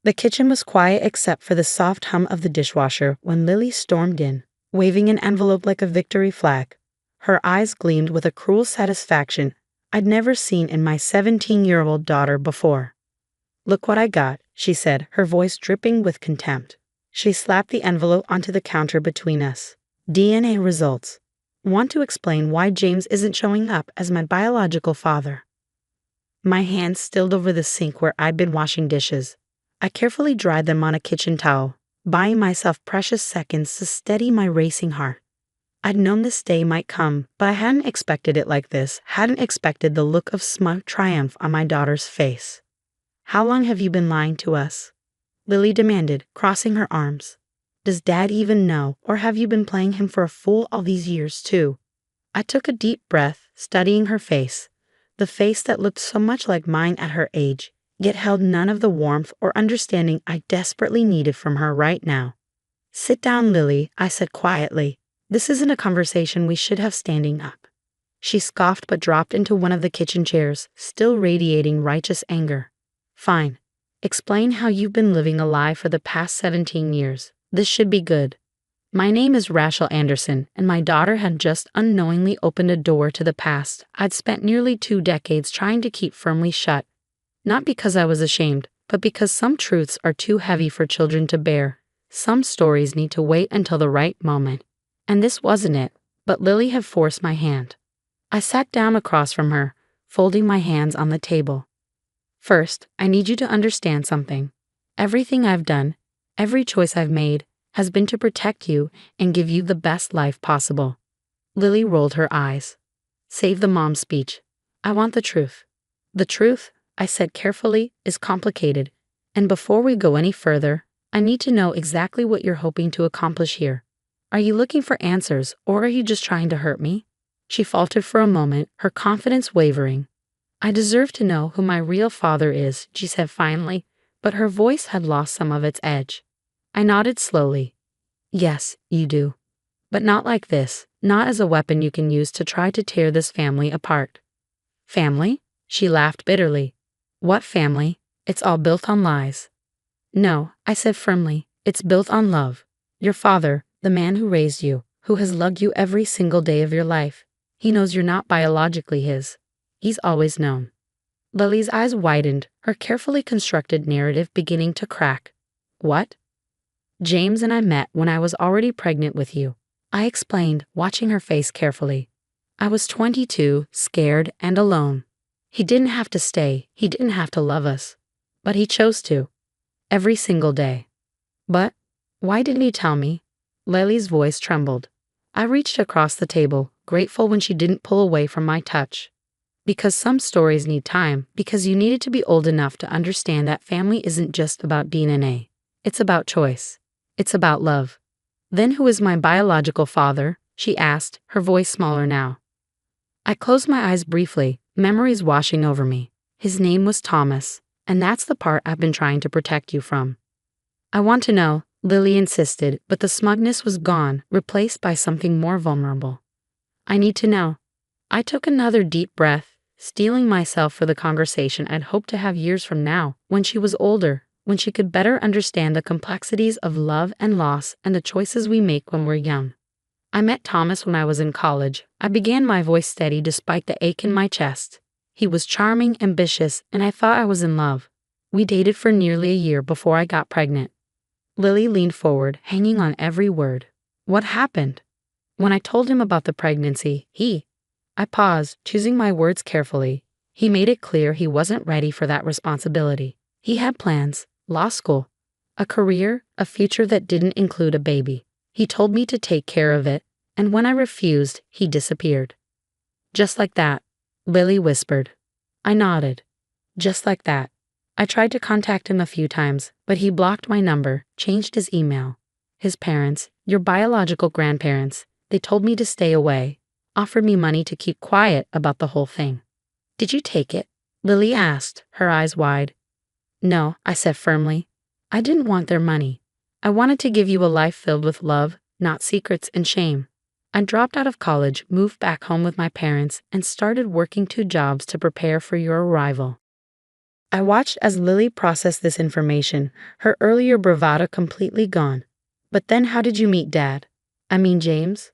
The kitchen was quiet except for the soft hum of the dishwasher when Lily stormed in, waving an envelope like a victory flag. Her eyes gleamed with a cruel satisfaction I'd never seen in my 17-year-old daughter before. "Look what I got," she said, her voice dripping with contempt. She slapped the envelope onto the counter between us. "DNA results. Want to explain why James isn't showing up as my biological father?" My hands stilled over the sink where I'd been washing dishes. I carefully dried them on a kitchen towel, buying myself precious seconds to steady my racing heart. I'd known this day might come, but I hadn't expected it like this, hadn't expected the look of smug triumph on my daughter's face. "How long have you been lying to us?" Lily demanded, crossing her arms. "Does Dad even know, or have you been playing him for a fool all these years, too?" I took a deep breath, studying her face, the face that looked so much like mine at her age, yet held none of the warmth or understanding I desperately needed from her right now. "Sit down, Lily," I said quietly. "This isn't a conversation we should have standing up." She scoffed but dropped into one of the kitchen chairs, still radiating righteous anger. "Fine. Explain how you've been living a lie for the past 17 years. This should be good." My name is Rachel Anderson, and my daughter had just unknowingly opened a door to the past I'd spent nearly 2 decades trying to keep firmly shut. Not because I was ashamed, but because some truths are too heavy for children to bear. Some stories need to wait until the right moment. And this wasn't it, but Lily had forced my hand. I sat down across from her, folding my hands on the table. "First, I need you to understand something. Everything I've done, every choice I've made, has been to protect you and give you the best life possible." Lily rolled her eyes. "Save the mom speech. I want the truth." "The truth," I said carefully, "is complicated. And before we go any further, I need to know exactly what you're hoping to accomplish here. Are you looking for answers, or are you just trying to hurt me?" She faltered for a moment, her confidence wavering. "I deserve to know who my real father is," she said finally, but her voice had lost some of its edge. I nodded slowly. "Yes, you do. But not like this, not as a weapon you can use to try to tear this family apart." "Family?" She laughed bitterly. "What family? It's all built on lies." "No," I said firmly, "it's built on love. Your father, the man who raised you, who has loved you every single day of your life, he knows you're not biologically his. He's always known." Lily's eyes widened, her carefully constructed narrative beginning to crack. "What?" "James and I met when I was already pregnant with you," I explained, watching her face carefully. "I was 22, scared and alone. He didn't have to stay, he didn't have to love us. But he chose to. Every single day." "But why didn't he tell me?" Lily's voice trembled. I reached across the table, grateful when she didn't pull away from my touch. "Because some stories need time, because you needed to be old enough to understand that family isn't just about DNA. It's about choice. It's about love." "Then who is my biological father?" she asked, her voice smaller now. I closed my eyes briefly, memories washing over me. "His name was Thomas, and that's the part I've been trying to protect you from." "I want to know," Lily insisted, but the smugness was gone, replaced by something more vulnerable. "I need to know." I took another deep breath, steeling myself for the conversation I'd hoped to have years from now, when she was older, when she could better understand the complexities of love and loss and the choices we make when we're young. "I met Thomas when I was in college." I began, my voice steady despite the ache in my chest. "He was charming, ambitious, and I thought I was in love. We dated for nearly a year before I got pregnant." Lily leaned forward, hanging on every word. "What happened?" "When I told him about the pregnancy, I paused, choosing my words carefully. "He made it clear he wasn't ready for that responsibility. He had plans, law school, a career, a future that didn't include a baby. He told me to take care of it, and when I refused, he disappeared." "Just like that," Lily whispered. I nodded. "Just like that. I tried to contact him a few times, but he blocked my number, changed his email. His parents, your biological grandparents, they told me to stay away, offered me money to keep quiet about the whole thing." "Did you take it?" Lily asked, her eyes wide. "No," I said firmly. "I didn't want their money. I wanted to give you a life filled with love, not secrets and shame. I dropped out of college, moved back home with my parents, and started working 2 jobs to prepare for your arrival." I watched as Lily processed this information, her earlier bravado completely gone. But then how did you meet Dad? I mean James?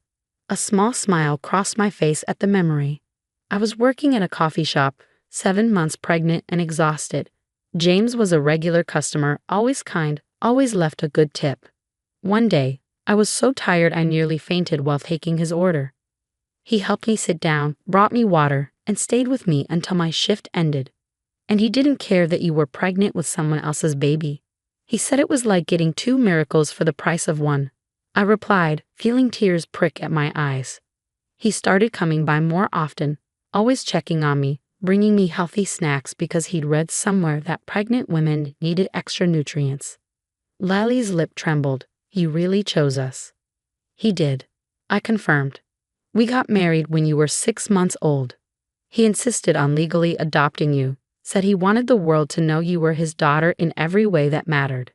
A small smile crossed my face at the memory. I was working at a coffee shop, 7 months pregnant and exhausted. James was a regular customer, always kind, always left a good tip. One day, I was so tired I nearly fainted while taking his order. He helped me sit down, brought me water, and stayed with me until my shift ended. And he didn't care that you were pregnant with someone else's baby. He said it was like getting two miracles for the price of one. I replied, feeling tears prick at my eyes. He started coming by more often, always checking on me, bringing me healthy snacks because he'd read somewhere that pregnant women needed extra nutrients. Lily's lip trembled. He really chose us. He did. I confirmed. We got married when you were 6 months old. He insisted on legally adopting you, said he wanted the world to know you were his daughter in every way that mattered.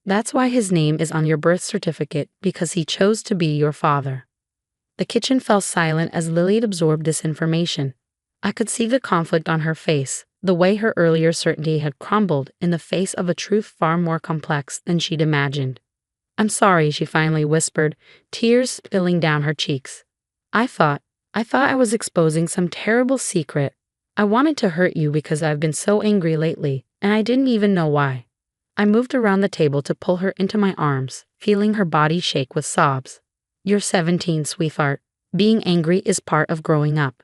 That's why his name is on your birth certificate, because he chose to be your father. The kitchen fell silent as Lily absorbed this information. I could see the conflict on her face, the way her earlier certainty had crumbled in the face of a truth far more complex than she'd imagined. I'm sorry, she finally whispered, tears spilling down her cheeks. I thought I was exposing some terrible secret. I wanted to hurt you because I've been so angry lately, and I didn't even know why. I moved around the table to pull her into my arms, feeling her body shake with sobs. You're 17, sweetheart. Being angry is part of growing up.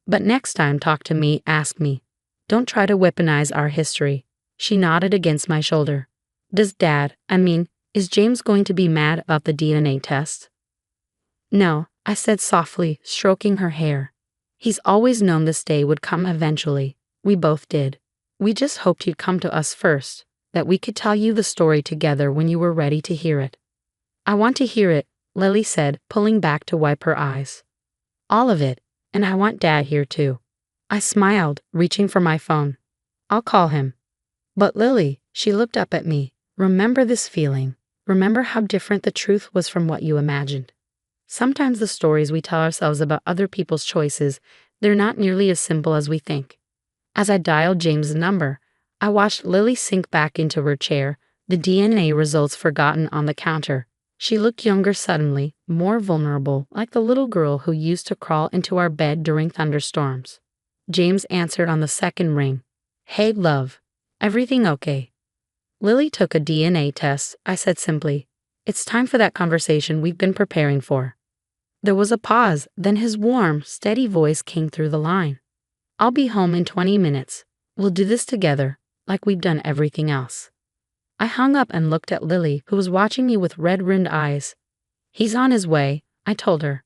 But next time talk to me, ask me. Don't try to weaponize our history. She nodded against my shoulder. Is James going to be mad about the DNA test? No, I said softly, stroking her hair. He's always known this day would come eventually. We both did. We just hoped he'd come to us first, that we could tell you the story together when you were ready to hear it. I want to hear it, Lily said, pulling back to wipe her eyes. All of it, and I want Dad here too. I smiled, reaching for my phone. I'll call him. But Lily, she looked up at me. Remember this feeling. Remember how different the truth was from what you imagined. Sometimes the stories we tell ourselves about other people's choices, they're not nearly as simple as we think. As I dialed James' number, I watched Lily sink back into her chair, the DNA results forgotten on the counter. She looked younger suddenly, more vulnerable, like the little girl who used to crawl into our bed during thunderstorms. James answered on the second ring. Hey, love. Everything okay? Lily took a DNA test, I said simply. It's time for that conversation we've been preparing for. There was a pause, then his warm, steady voice came through the line. I'll be home in 20 minutes. We'll do this together, like we've done everything else. I hung up and looked at Lily, who was watching me with red-rimmed eyes. He's on his way, I told her.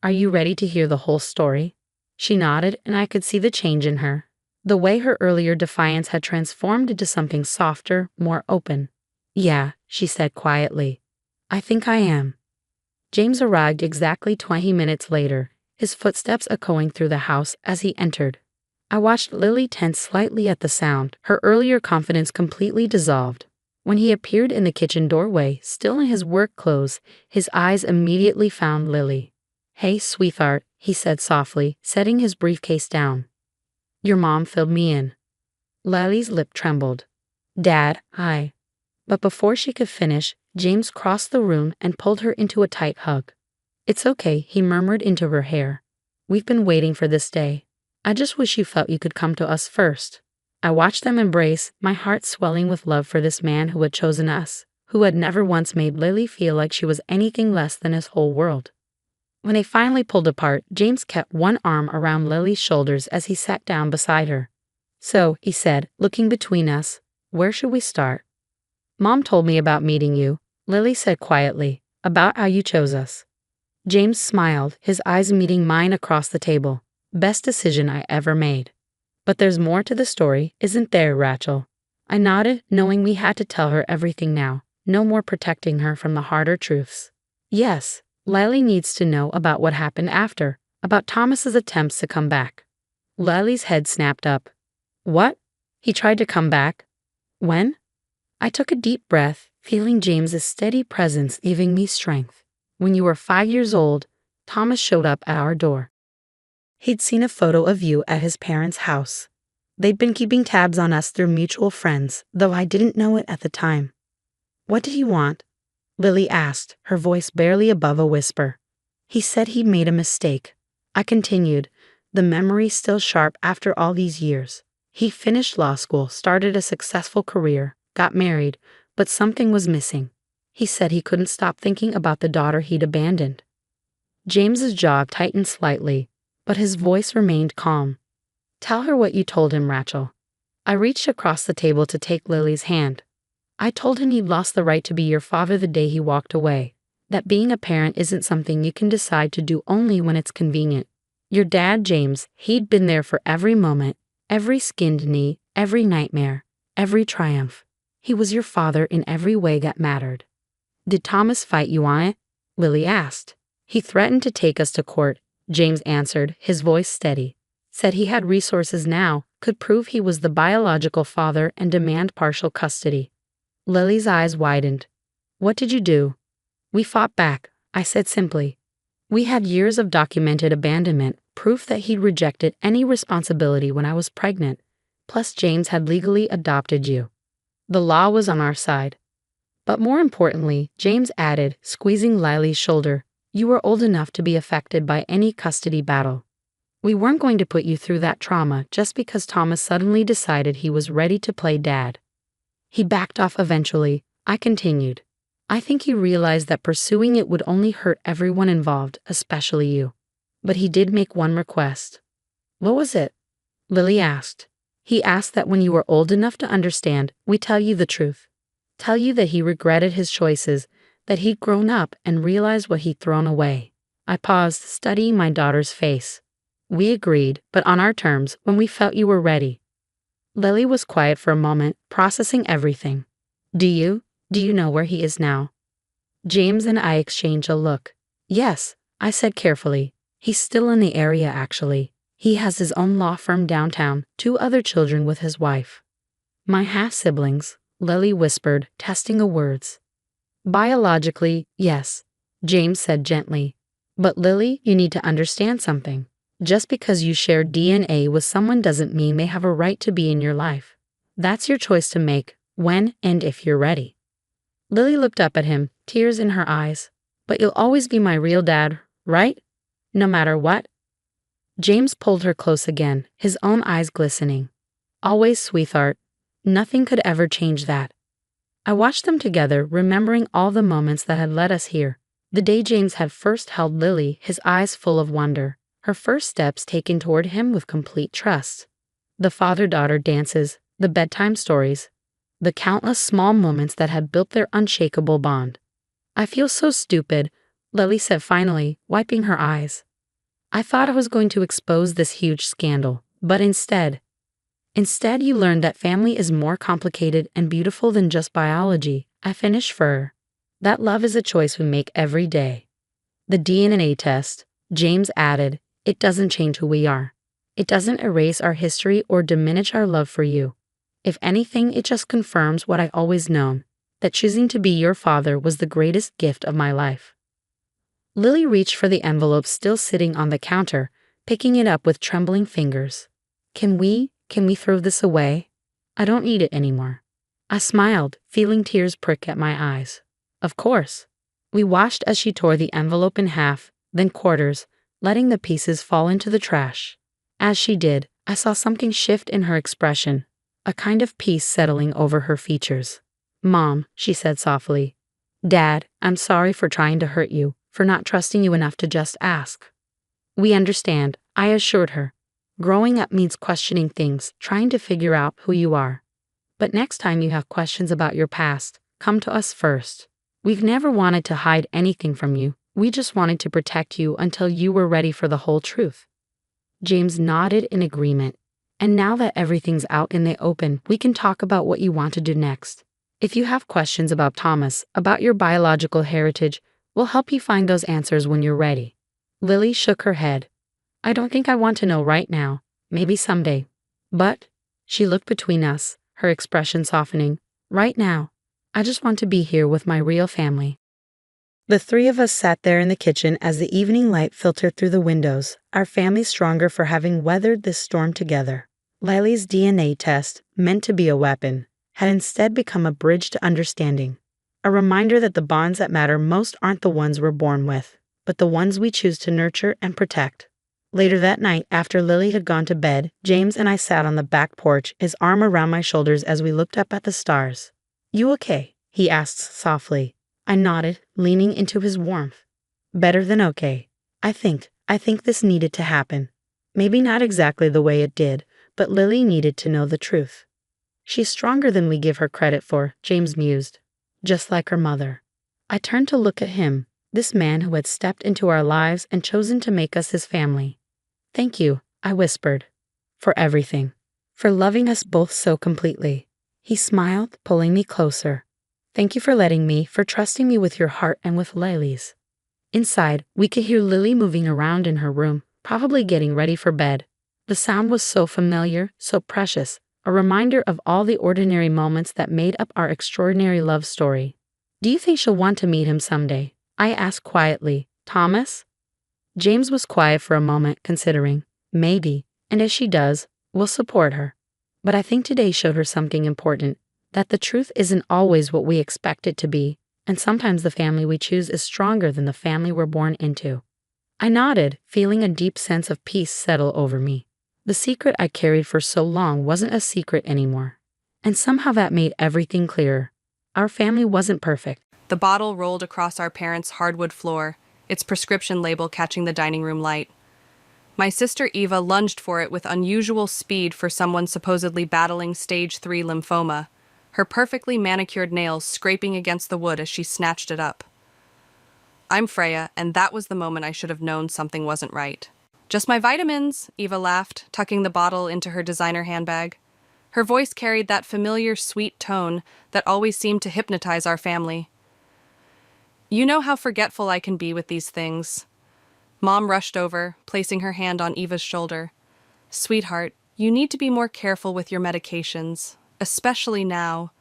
Are you ready to hear the whole story? She nodded, and I could see the change in her. The way her earlier defiance had transformed into something softer, more open. Yeah, she said quietly. I think I am. James arrived exactly 20 minutes later, his footsteps echoing through the house as he entered. I watched Lily tense slightly at the sound, her earlier confidence completely dissolved. When he appeared in the kitchen doorway, still in his work clothes, his eyes immediately found Lily. Hey, sweetheart, he said softly, setting his briefcase down. Your mom filled me in. Lily's lip trembled. Dad, hi. But before she could finish, James crossed the room and pulled her into a tight hug. It's okay, he murmured into her hair. We've been waiting for this day. I just wish you felt you could come to us first. I watched them embrace, my heart swelling with love for this man who had chosen us, who had never once made Lily feel like she was anything less than his whole world. When they finally pulled apart, James kept one arm around Lily's shoulders as he sat down beside her. So, he said, looking between us, where should we start? Mom told me about meeting you, Lily said quietly, about how you chose us. James smiled, his eyes meeting mine across the table. Best decision I ever made. But there's more to the story, isn't there, Rachel? I nodded, knowing we had to tell her everything now, no more protecting her from the harder truths. Yes, Lily needs to know about what happened after, about Thomas's attempts to come back. Lily's head snapped up. What? He tried to come back? When? I took a deep breath, feeling James's steady presence giving me strength. When you were 5 years old, Thomas showed up at our door. He'd seen a photo of you at his parents' house. They'd been keeping tabs on us through mutual friends, though I didn't know it at the time. What did he want? Lily asked, her voice barely above a whisper. He said he'd made a mistake. I continued, the memory still sharp after all these years. He finished law school, started a successful career, got married, but something was missing. He said he couldn't stop thinking about the daughter he'd abandoned. James's jaw tightened slightly, but his voice remained calm. Tell her what you told him, Rachel. I reached across the table to take Lily's hand. I told him he'd lost the right to be your father the day he walked away, that being a parent isn't something you can decide to do only when it's convenient. Your dad, James, he'd been there for every moment, every skinned knee, every nightmare, every triumph. He was your father in every way that mattered. Did Thomas fight you on it? Lily asked. He threatened to take us to court, James answered, his voice steady. Said he had resources now, could prove he was the biological father and demand partial custody. Lily's eyes widened. What did you do? We fought back, I said simply. We had years of documented abandonment, proof that he'd rejected any responsibility when I was pregnant. Plus James had legally adopted you. The law was on our side. But more importantly, James added, squeezing Lily's shoulder, you were old enough to be affected by any custody battle. We weren't going to put you through that trauma just because Thomas suddenly decided he was ready to play dad. He backed off eventually. I continued. I think he realized that pursuing it would only hurt everyone involved, especially you. But he did make one request. What was it? Lily asked. He asked that when you were old enough to understand, we tell you the truth. Tell you that he regretted his choices, that he'd grown up and realized what he'd thrown away. I paused, studying my daughter's face. We agreed, but on our terms, when we felt you were ready. Lily was quiet for a moment, processing everything. Do you know where he is now? James and I exchanged a look. Yes, I said carefully. He's still in the area, actually. He has his own law firm downtown, 2 other children with his wife. My half-siblings, Lily whispered, testing the words. Biologically, yes, James said gently. But Lily, you need to understand something. Just because you share DNA with someone doesn't mean they have a right to be in your life. That's your choice to make, when and if you're ready. Lily looked up at him, tears in her eyes. But you'll always be my real dad, right? No matter what? James pulled her close again, his own eyes glistening. Always, sweetheart. Nothing could ever change that. I watched them together, remembering all the moments that had led us here. The day James had first held Lily, his eyes full of wonder. Her first steps taken toward him with complete trust. The father-daughter dances, the bedtime stories, the countless small moments that had built their unshakable bond. I feel so stupid, Lily said finally, wiping her eyes. I thought I was going to expose this huge scandal, but instead you learned that family is more complicated and beautiful than just biology. I finished for her. That love is a choice we make every day. The DNA test, James added, it doesn't change who we are. It doesn't erase our history or diminish our love for you. If anything, it just confirms what I always known, that choosing to be your father was the greatest gift of my life. Lily reached for the envelope still sitting on the counter, picking it up with trembling fingers. Can we throw this away? I don't need it anymore. I smiled, feeling tears prick at my eyes. Of course. We watched as she tore the envelope in half, then quarters, letting the pieces fall into the trash. As she did, I saw something shift in her expression, a kind of peace settling over her features. Mom, she said softly. Dad, I'm sorry for trying to hurt you, for not trusting you enough to just ask. We understand, I assured her. Growing up means questioning things, trying to figure out who you are. But next time you have questions about your past, come to us first. We've never wanted to hide anything from you. We just wanted to protect you until you were ready for the whole truth. James nodded in agreement. And now that everything's out in the open, we can talk about what you want to do next. If you have questions about Thomas, about your biological heritage, we'll help you find those answers when you're ready. Lily shook her head. I don't think I want to know right now. Maybe someday. But, she looked between us, her expression softening. Right now, I just want to be here with my real family. The 3 of us sat there in the kitchen as the evening light filtered through the windows, our family stronger for having weathered this storm together. Lily's DNA test, meant to be a weapon, had instead become a bridge to understanding. A reminder that the bonds that matter most aren't the ones we're born with, but the ones we choose to nurture and protect. Later that night, after Lily had gone to bed, James and I sat on the back porch, his arm around my shoulders as we looked up at the stars. "You okay?" he asked softly. I nodded, leaning into his warmth. "Better than okay. I think this needed to happen. Maybe not exactly the way it did, but Lily needed to know the truth." "She's stronger than we give her credit for," James mused. "Just like her mother." I turned to look at him, this man who had stepped into our lives and chosen to make us his family. "Thank you," I whispered. "For everything. For loving us both so completely." He smiled, pulling me closer. "Thank you for letting me, for trusting me with your heart and with Lily's." Inside, we could hear Lily moving around in her room, probably getting ready for bed. The sound was so familiar, so precious, a reminder of all the ordinary moments that made up our extraordinary love story. "Do you think she'll want to meet him someday?" I asked quietly. "Thomas?" James was quiet for a moment, considering. "Maybe, and if she does, we'll support her. But I think today showed her something important, that the truth isn't always what we expect it to be, and sometimes the family we choose is stronger than the family we're born into." I nodded, feeling a deep sense of peace settle over me. The secret I carried for so long wasn't a secret anymore. And somehow that made everything clearer. Our family wasn't perfect. The bottle rolled across our parents' hardwood floor, its prescription label catching the dining room light. My sister Eva lunged for it with unusual speed for someone supposedly battling stage 3 lymphoma, her perfectly manicured nails scraping against the wood as she snatched it up. I'm Freya, and that was the moment I should have known something wasn't right. "Just my vitamins," Eva laughed, tucking the bottle into her designer handbag. Her voice carried that familiar, sweet tone that always seemed to hypnotize our family. "You know how forgetful I can be with these things." Mom rushed over, placing her hand on Eva's shoulder. "Sweetheart, you need to be more careful with your medications, especially now."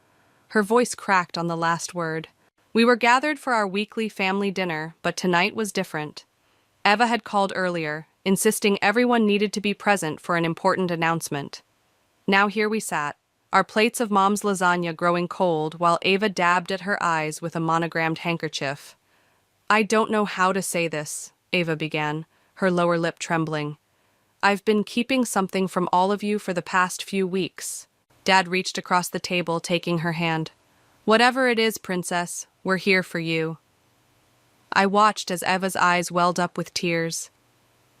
Her voice cracked on the last word. We were gathered for our weekly family dinner, but tonight was different. Eva had called earlier, insisting everyone needed to be present for an important announcement. Now here we sat, our plates of Mom's lasagna growing cold while Eva dabbed at her eyes with a monogrammed handkerchief. "I don't know how to say this," Eva began, her lower lip trembling. "I've been keeping something from all of you for the past few weeks." Dad reached across the table, taking her hand. "Whatever it is, Princess, we're here for you." I watched as Eva's eyes welled up with tears.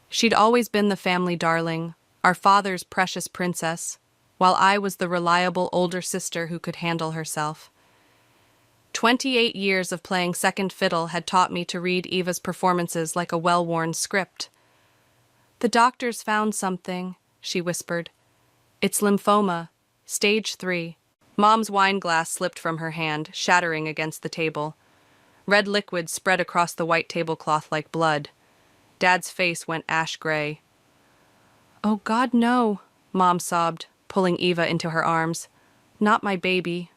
She'd always been the family darling, our father's precious princess, while I was the reliable older sister who could handle herself. 28 years of playing second fiddle had taught me to read Eva's performances like a well-worn script. "The doctors found something," she whispered. "It's lymphoma, stage 3. Mom's wine glass slipped from her hand, shattering against the table. Red liquid spread across the white tablecloth like blood. Dad's face went ash-gray. "Oh God, no," Mom sobbed, pulling Eva into her arms. "Not my baby."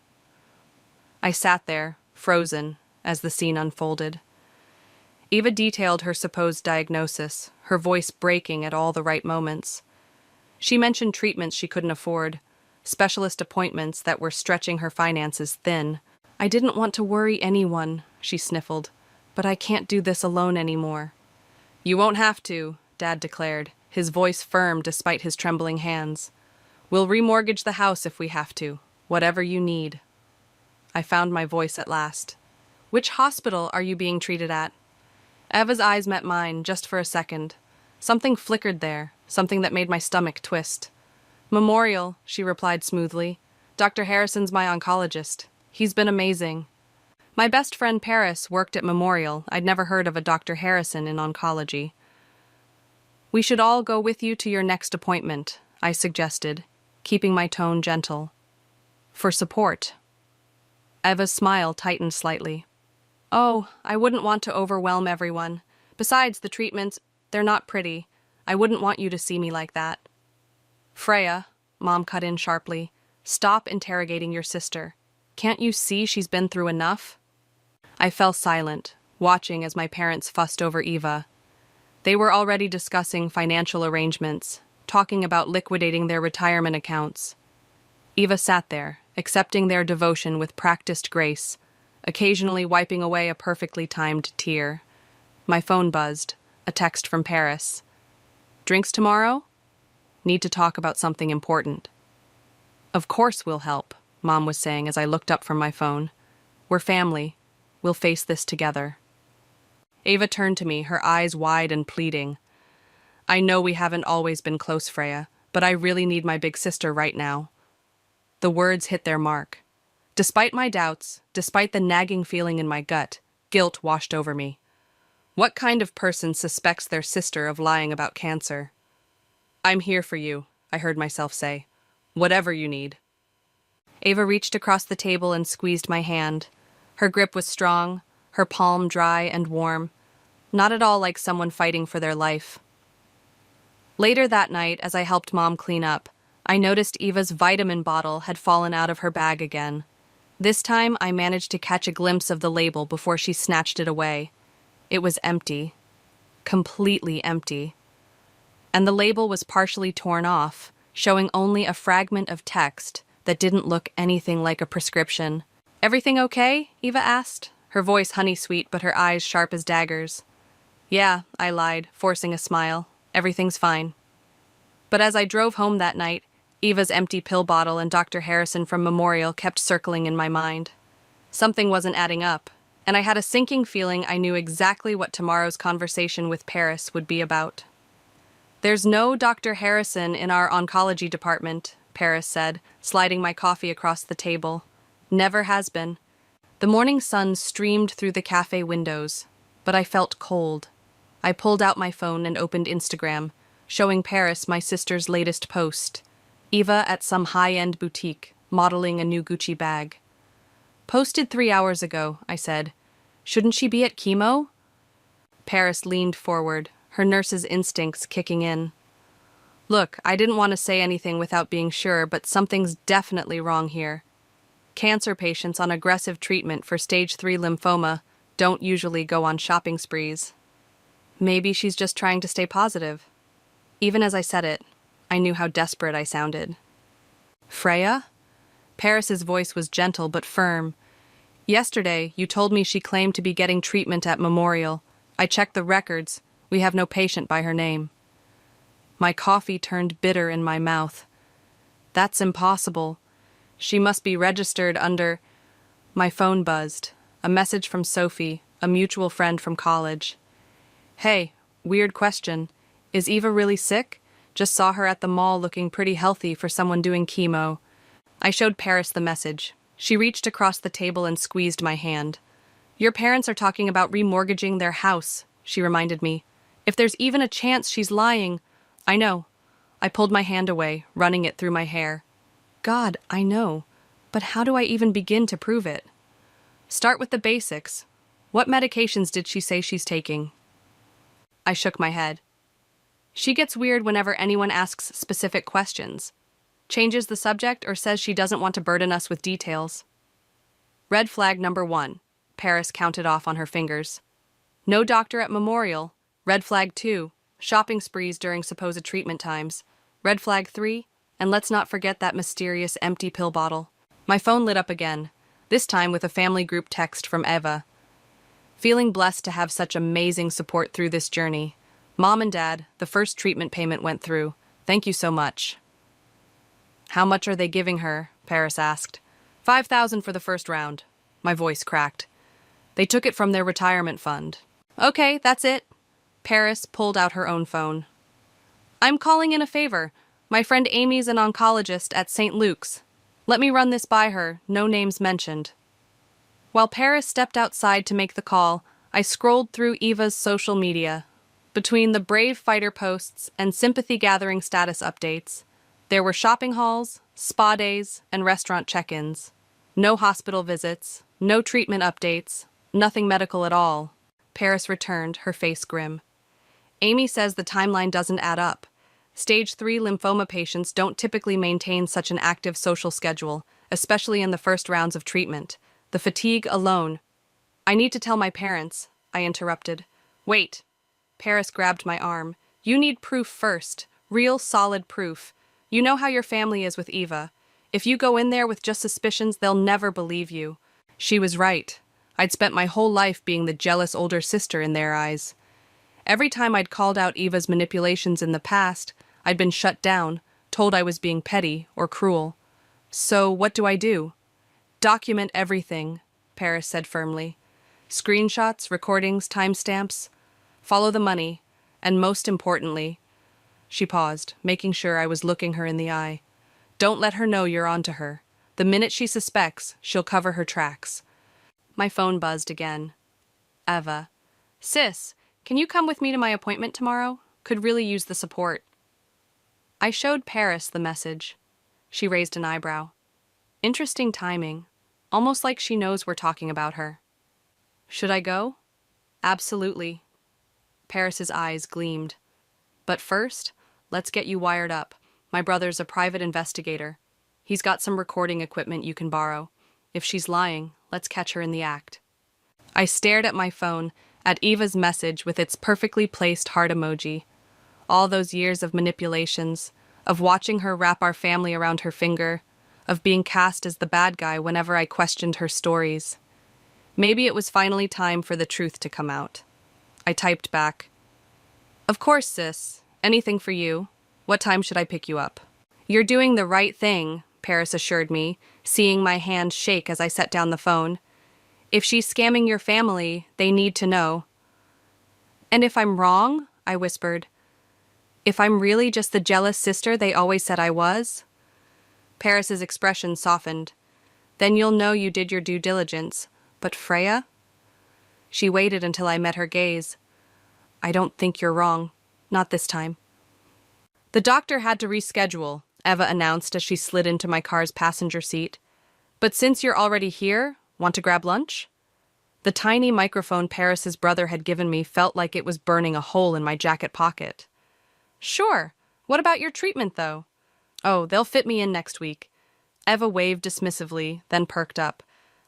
I sat there, frozen, as the scene unfolded. Eva detailed her supposed diagnosis, her voice breaking at all the right moments. She mentioned treatments she couldn't afford, specialist appointments that were stretching her finances thin. "I didn't want to worry anyone," she sniffled, "but I can't do this alone anymore." "You won't have to," Dad declared, his voice firm despite his trembling hands. "We'll remortgage the house if we have to, whatever you need." I found my voice at last. "Which hospital are you being treated at?" Eva's eyes met mine, just for a second. Something flickered there, something that made my stomach twist. "Memorial," she replied smoothly. "Dr. Harrison's my oncologist. He's been amazing." My best friend Paris worked at Memorial. I'd never heard of a Dr. Harrison in oncology. "We should all go with you to your next appointment," I suggested, keeping my tone gentle. "For support." Eva's smile tightened slightly. "Oh, I wouldn't want to overwhelm everyone. Besides, the treatments, they're not pretty. I wouldn't want you to see me like that." "Freya," Mom cut in sharply, "stop interrogating your sister. Can't you see she's been through enough?" I fell silent, watching as my parents fussed over Eva. They were already discussing financial arrangements, talking about liquidating their retirement accounts. Eva sat there, accepting their devotion with practiced grace, occasionally wiping away a perfectly timed tear. My phone buzzed, a text from Paris. Drinks tomorrow? Need to talk about something important. Of course we'll help, Mom was saying as I looked up from my phone. We're family. We'll face this together. Ava turned to me, her eyes wide and pleading. I know we haven't always been close, Freya, but I really need my big sister right now. The words hit their mark. Despite my doubts, despite the nagging feeling in my gut, guilt washed over me. What kind of person suspects their sister of lying about cancer? I'm here for you, I heard myself say. Whatever you need. Ava reached across the table and squeezed my hand. Her grip was strong, her palm dry and warm, not at all like someone fighting for their life. Later that night, as I helped Mom clean up, I noticed Eva's vitamin bottle had fallen out of her bag again. This time, I managed to catch a glimpse of the label before she snatched it away. It was empty. Completely empty. And the label was partially torn off, showing only a fragment of text that didn't look anything like a prescription. Everything okay? Eva asked, her voice honey-sweet but her eyes sharp as daggers. Yeah, I lied, forcing a smile. Everything's fine. But as I drove home that night, Eva's empty pill bottle and Dr. Harrison from Memorial kept circling in my mind. Something wasn't adding up, and I had a sinking feeling I knew exactly what tomorrow's conversation with Paris would be about. There's no Dr. Harrison in our oncology department, Paris said, sliding my coffee across the table. Never has been. The morning sun streamed through the cafe windows, but I felt cold. I pulled out my phone and opened Instagram, showing Paris my sister's latest post. Eva at some high-end boutique, modeling a new Gucci bag. Posted 3 hours ago, I said. Shouldn't she be at chemo? Paris leaned forward, her nurse's instincts kicking in. Look, I didn't want to say anything without being sure, but something's definitely wrong here. Cancer patients on aggressive treatment for stage 3 lymphoma don't usually go on shopping sprees. Maybe she's just trying to stay positive. Even as I said it, I knew how desperate I sounded. Freya? Paris's voice was gentle but firm. Yesterday, you told me she claimed to be getting treatment at Memorial. I checked the records. We have no patient by her name. My coffee turned bitter in my mouth. That's impossible. She must be registered under... My phone buzzed. A message from Sophie, a mutual friend from college. Hey, weird question. Is Eva really sick? Just saw her at the mall looking pretty healthy for someone doing chemo. I showed Paris the message. She reached across the table and squeezed my hand. Your parents are talking about remortgaging their house, she reminded me. If there's even a chance she's lying... I know. I pulled my hand away, running it through my hair. God, I know. But how do I even begin to prove it? Start with the basics. What medications did she say she's taking? I shook my head. She gets weird whenever anyone asks specific questions. Changes the subject or says she doesn't want to burden us with details. Red flag number 1. Paris counted off on her fingers. No doctor at Memorial. Red flag 2. Shopping sprees during supposed treatment times. Red flag 3. And let's not forget that mysterious empty pill bottle. My phone lit up again, this time with a family group text from Eva. Feeling blessed to have such amazing support through this journey. Mom and Dad, the first treatment payment went through. Thank you so much. How much are they giving her? Paris asked. $5,000 for the first round. My voice cracked. They took it from their retirement fund. Okay, that's it. Paris pulled out her own phone. I'm calling in a favor. My friend Amy's an oncologist at St. Luke's. Let me run this by her, no names mentioned. While Paris stepped outside to make the call, I scrolled through Eva's social media. Between the brave fighter posts and sympathy-gathering status updates, there were shopping hauls, spa days, and restaurant check-ins. No hospital visits, no treatment updates, nothing medical at all. Paris returned, her face grim. Amy says the timeline doesn't add up. Stage 3 lymphoma patients don't typically maintain such an active social schedule, especially in the first rounds of treatment. The fatigue alone. I need to tell my parents, I interrupted. Wait. Paris grabbed my arm. You need proof first. Real solid proof. You know how your family is with Eva. If you go in there with just suspicions, they'll never believe you. She was right. I'd spent my whole life being the jealous older sister in their eyes. Every time I'd called out Eva's manipulations in the past, I'd been shut down, told I was being petty or cruel. So what do? Document everything, Paris said firmly. Screenshots, recordings, timestamps. Follow the money. And most importantly, she paused, making sure I was looking her in the eye. Don't let her know you're onto her. The minute she suspects, she'll cover her tracks. My phone buzzed again. Eva. Sis, can you come with me to my appointment tomorrow? Could really use the support. I showed Paris the message. She raised an eyebrow. Interesting timing. Almost like she knows we're talking about her. Should I go? Absolutely. Paris's eyes gleamed. But first, let's get you wired up. My brother's a private investigator. He's got some recording equipment you can borrow. If she's lying, let's catch her in the act. I stared at my phone, at Eva's message with its perfectly placed heart emoji. All those years of manipulations, of watching her wrap our family around her finger, of being cast as the bad guy whenever I questioned her stories. Maybe it was finally time for the truth to come out. I typed back, "Of course, sis. Anything for you. What time should I pick you up?" "You're doing the right thing," Paris assured me, seeing my hand shake as I set down the phone. "If she's scamming your family, they need to know." "And if I'm wrong?" I whispered. "If I'm really just the jealous sister they always said I was?" Paris's expression softened. "Then you'll know you did your due diligence. But Freya?" She waited until I met her gaze. "I don't think you're wrong. Not this time." "The doctor had to reschedule," Eva announced as she slid into my car's passenger seat. "But since you're already here, want to grab lunch?" The tiny microphone Paris's brother had given me felt like it was burning a hole in my jacket pocket. "Sure. What about your treatment, though?" "Oh, they'll fit me in next week." Eva waved dismissively, then perked up.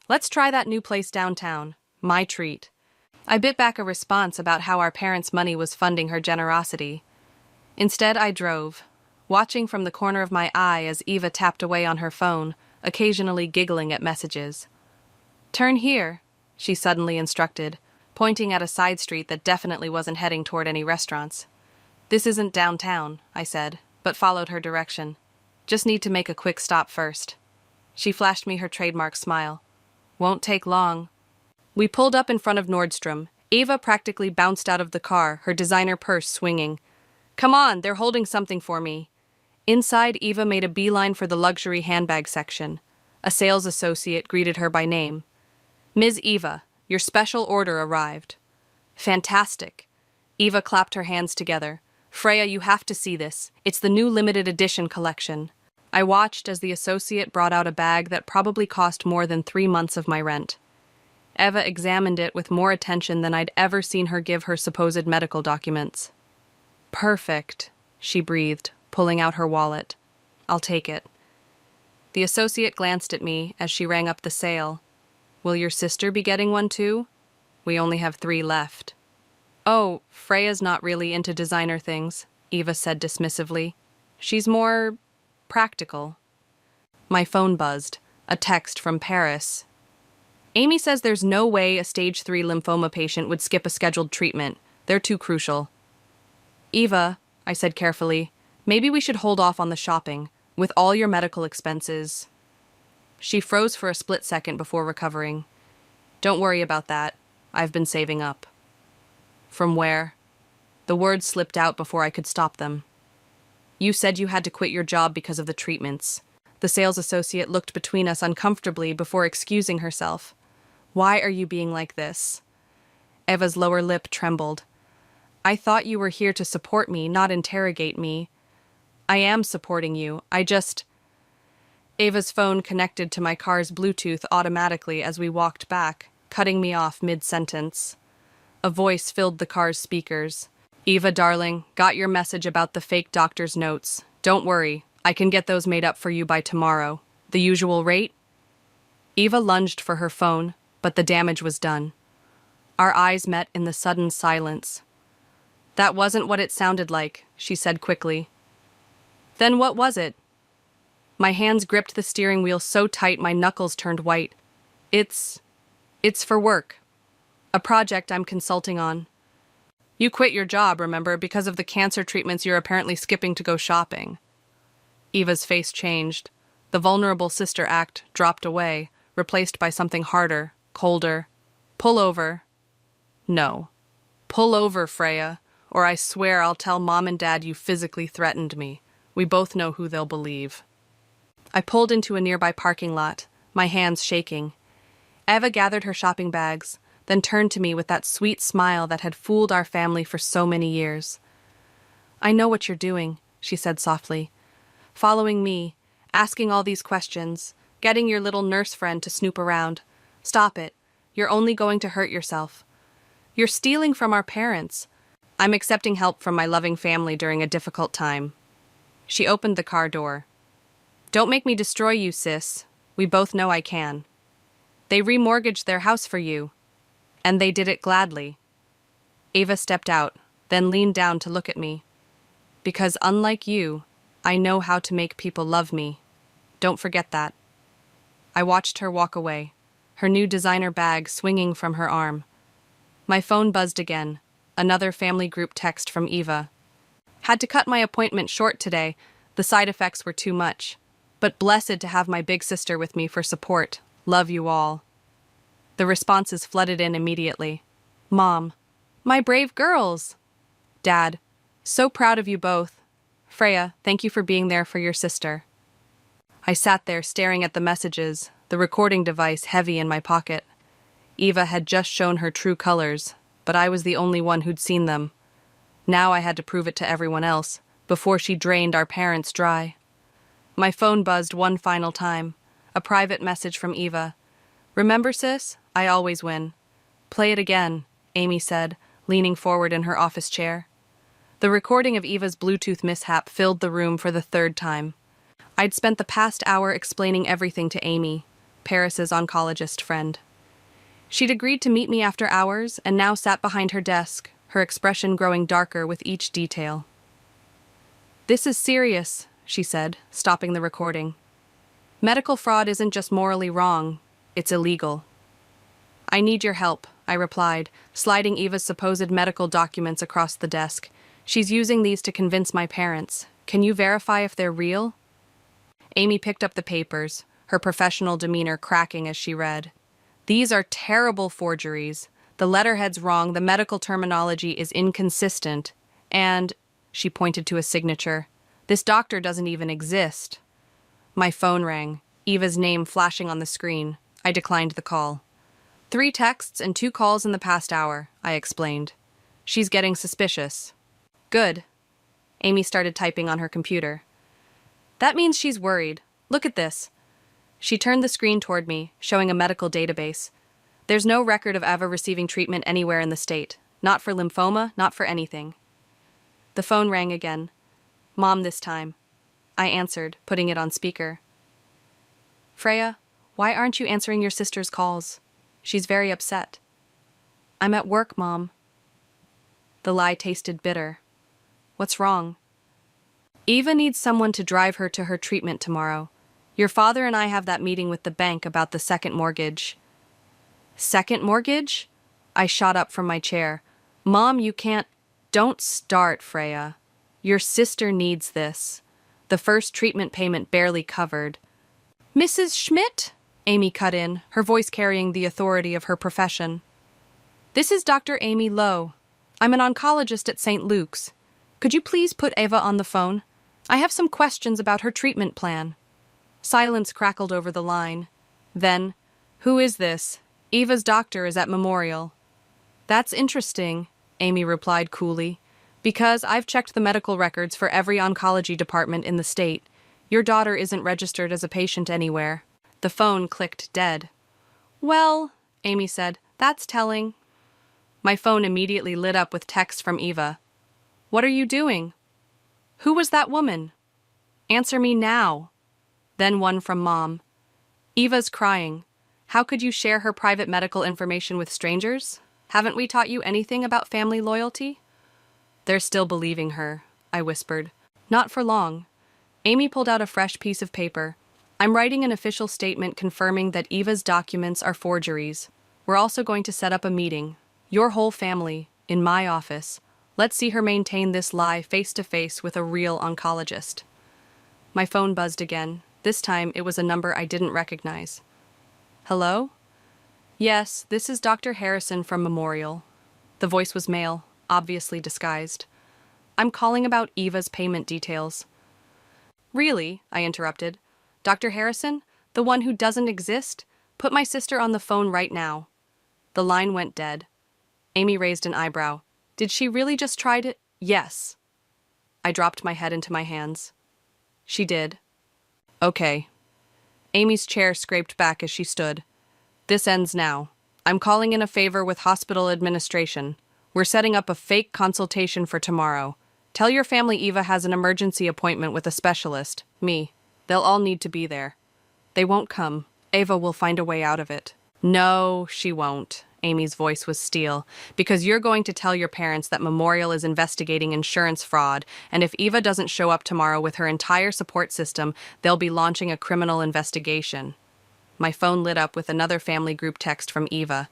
"Let's try that new place downtown. My treat." I bit back a response about how our parents' money was funding her generosity. Instead, I drove, watching from the corner of my eye as Eva tapped away on her phone, occasionally giggling at messages. "Turn here," she suddenly instructed, pointing at a side street that definitely wasn't heading toward any restaurants. "This isn't downtown," I said, but followed her direction. "Just need to make a quick stop first." She flashed me her trademark smile. "Won't take long." We pulled up in front of Nordstrom. Eva practically bounced out of the car, her designer purse swinging. "Come on, they're holding something for me." Inside, Eva made a beeline for the luxury handbag section. A sales associate greeted her by name. "Ms. Eva, your special order arrived." "Fantastic." Eva clapped her hands together. "Freya, you have to see this. It's the new limited edition collection." I watched as the associate brought out a bag that probably cost more than 3 months of my rent. Eva examined it with more attention than I'd ever seen her give her supposed medical documents. "Perfect," she breathed, pulling out her wallet. "I'll take it." The associate glanced at me as she rang up the sale. "Will your sister be getting one too? We only have 3 left." "Oh, Freya's not really into designer things," Eva said dismissively. "She's more practical." My phone buzzed. A text from Paris. "Amy says there's no way a stage 3 lymphoma patient would skip a scheduled treatment. They're too crucial." "Eva," I said carefully, "maybe we should hold off on the shopping. With all your medical expenses." She froze for a split second before recovering. "Don't worry about that. I've been saving up." "From where?" The words slipped out before I could stop them. "You said you had to quit your job because of the treatments." The sales associate looked between us uncomfortably before excusing herself. "Why are you being like this?" Eva's lower lip trembled. "I thought you were here to support me, not interrogate me." "I am supporting you. Eva's phone connected to my car's Bluetooth automatically as we walked back, cutting me off mid-sentence. A voice filled the car's speakers. "Eva, darling, got your message about the fake doctor's notes. Don't worry, I can get those made up for you by tomorrow. The usual rate?" Eva lunged for her phone, but the damage was done. Our eyes met in the sudden silence. "That wasn't what it sounded like," she said quickly. Then what was it? My hands gripped the steering wheel so tight my knuckles turned white. It's for work. A project I'm consulting on. You quit your job, remember, because of the cancer treatments you're apparently skipping to go shopping. Eva's face changed. The vulnerable sister act dropped away, replaced by something harder, colder. Pull over. No. Pull over, Freya, or I swear I'll tell Mom and Dad you physically threatened me. We both know who they'll believe. I pulled into a nearby parking lot, my hands shaking. Eva gathered her shopping bags, then turned to me with that sweet smile that had fooled our family for so many years. I know what you're doing, she said softly. Following me, asking all these questions, getting your little nurse friend to snoop around. Stop it. You're only going to hurt yourself. You're stealing from our parents. I'm accepting help from my loving family during a difficult time. She opened the car door. Don't make me destroy you, sis. We both know I can. They remortgaged their house for you. And they did it gladly. Ava stepped out, then leaned down to look at me. Because unlike you, I know how to make people love me. Don't forget that. I watched her walk away, her new designer bag swinging from her arm. My phone buzzed again, another family group text from Eva. Had to cut my appointment short today. The side effects were too much. But blessed to have my big sister with me for support. Love you all. The responses flooded in immediately. Mom, my brave girls. Dad, so proud of you both. Freya, thank you for being there for your sister. I sat there staring at the messages, the recording device heavy in my pocket. Eva had just shown her true colors, but I was the only one who'd seen them. Now I had to prove it to everyone else, before she drained our parents dry. My phone buzzed one final time, a private message from Eva. Remember, sis? I always win. Play it again, Amy said, leaning forward in her office chair. The recording of Eva's Bluetooth mishap filled the room for the third time. I'd spent the past hour explaining everything to Amy, Paris's oncologist friend. She'd agreed to meet me after hours and now sat behind her desk, her expression growing darker with each detail. This is serious, she said, stopping the recording. Medical fraud isn't just morally wrong, it's illegal. I need your help, I replied, sliding Eva's supposed medical documents across the desk. She's using these to convince my parents. Can you verify if they're real? Amy picked up the papers, her professional demeanor cracking as she read. These are terrible forgeries. The letterhead's wrong, the medical terminology is inconsistent, and, she pointed to a signature, this doctor doesn't even exist. My phone rang, Eva's name flashing on the screen. I declined the call. 3 texts and 2 calls in the past hour, I explained. She's getting suspicious. Good. Amy started typing on her computer. That means she's worried. Look at this. She turned the screen toward me, showing a medical database. There's no record of Eva receiving treatment anywhere in the state. Not for lymphoma, not for anything. The phone rang again. Mom this time. I answered, putting it on speaker. Freya, why aren't you answering your sister's calls? She's very upset. I'm at work, Mom. The lie tasted bitter. What's wrong? Eva needs someone to drive her to her treatment tomorrow. Your father and I have that meeting with the bank about the second mortgage. Second mortgage? I shot up from my chair. Mom, you can't... Don't start, Freya. Your sister needs this. The first treatment payment barely covered. Mrs. Schmidt? Amy cut in, her voice carrying the authority of her profession. This is Dr. Amy Lowe. I'm an oncologist at St. Luke's. Could you please put Eva on the phone? I have some questions about her treatment plan. Silence crackled over the line. Then, who is this? Eva's doctor is at Memorial. That's interesting, Amy replied coolly. Because I've checked the medical records for every oncology department in the state. Your daughter isn't registered as a patient anywhere. The phone clicked dead. Well, Amy said, that's telling. My phone immediately lit up with texts from Eva. What are you doing? Who was that woman? Answer me now. Then one from Mom. Eva's crying. How could you share her private medical information with strangers? Haven't we taught you anything about family loyalty? They're still believing her, I whispered. Not for long. Amy pulled out a fresh piece of paper. I'm writing an official statement confirming that Eva's documents are forgeries. We're also going to set up a meeting. Your whole family, in my office. Let's see her maintain this lie face-to-face with a real oncologist. My phone buzzed again. This time it was a number I didn't recognize. Hello? Yes, this is Dr. Harrison from Memorial. The voice was male, obviously disguised. I'm calling about Eva's payment details. Really? I interrupted. Dr. Harrison? The one who doesn't exist? Put my sister on the phone right now. The line went dead. Amy raised an eyebrow. Did she really just try to— Yes. I dropped my head into my hands. She did. Okay. Amy's chair scraped back as she stood. This ends now. I'm calling in a favor with hospital administration. We're setting up a fake consultation for tomorrow. Tell your family Eva has an emergency appointment with a specialist, me. They'll all need to be there. They won't come. Eva will find a way out of it. No, she won't. Amy's voice was steel. Because you're going to tell your parents that Memorial is investigating insurance fraud, and if Eva doesn't show up tomorrow with her entire support system, they'll be launching a criminal investigation. My phone lit up with another family group text from Eva.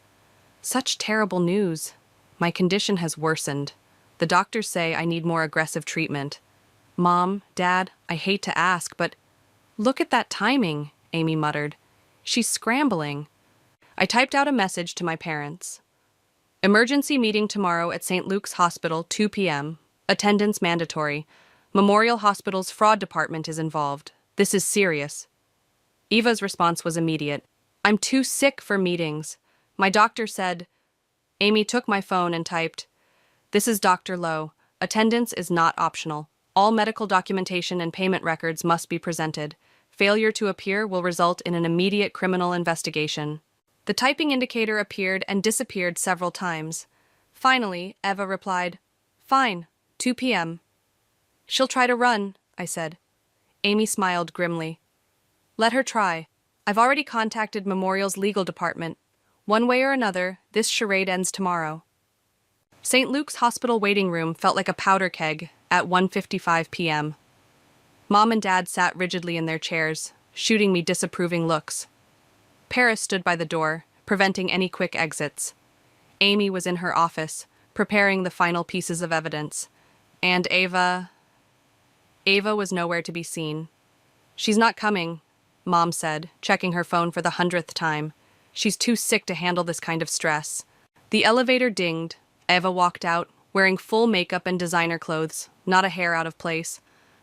Such terrible news. My condition has worsened. The doctors say I need more aggressive treatment. Mom, Dad, I hate to ask, but look at that timing, Amy muttered. She's scrambling. I typed out a message to my parents. Emergency meeting tomorrow at St. Luke's Hospital, 2 p.m. Attendance mandatory. Memorial Hospital's fraud department is involved. This is serious. Eva's response was immediate. I'm too sick for meetings. My doctor said— Amy took my phone and typed, This is Dr. Lowe. Attendance is not optional. All medical documentation and payment records must be presented. Failure to appear will result in an immediate criminal investigation. The typing indicator appeared and disappeared several times. Finally, Eva replied, Fine, 2 p.m. She'll try to run, I said. Amy smiled grimly. Let her try. I've already contacted Memorial's legal department. One way or another, this charade ends tomorrow. St. Luke's Hospital waiting room felt like a powder keg at 1:55 p.m. Mom and Dad sat rigidly in their chairs, shooting me disapproving looks. Paris stood by the door, preventing any quick exits. Amy was in her office, preparing the final pieces of evidence. And Eva was nowhere to be seen. She's not coming, Mom said, checking her phone for the 100th time. She's too sick to handle this kind of stress. The elevator dinged. Eva walked out, wearing full makeup and designer clothes, not a hair out of place.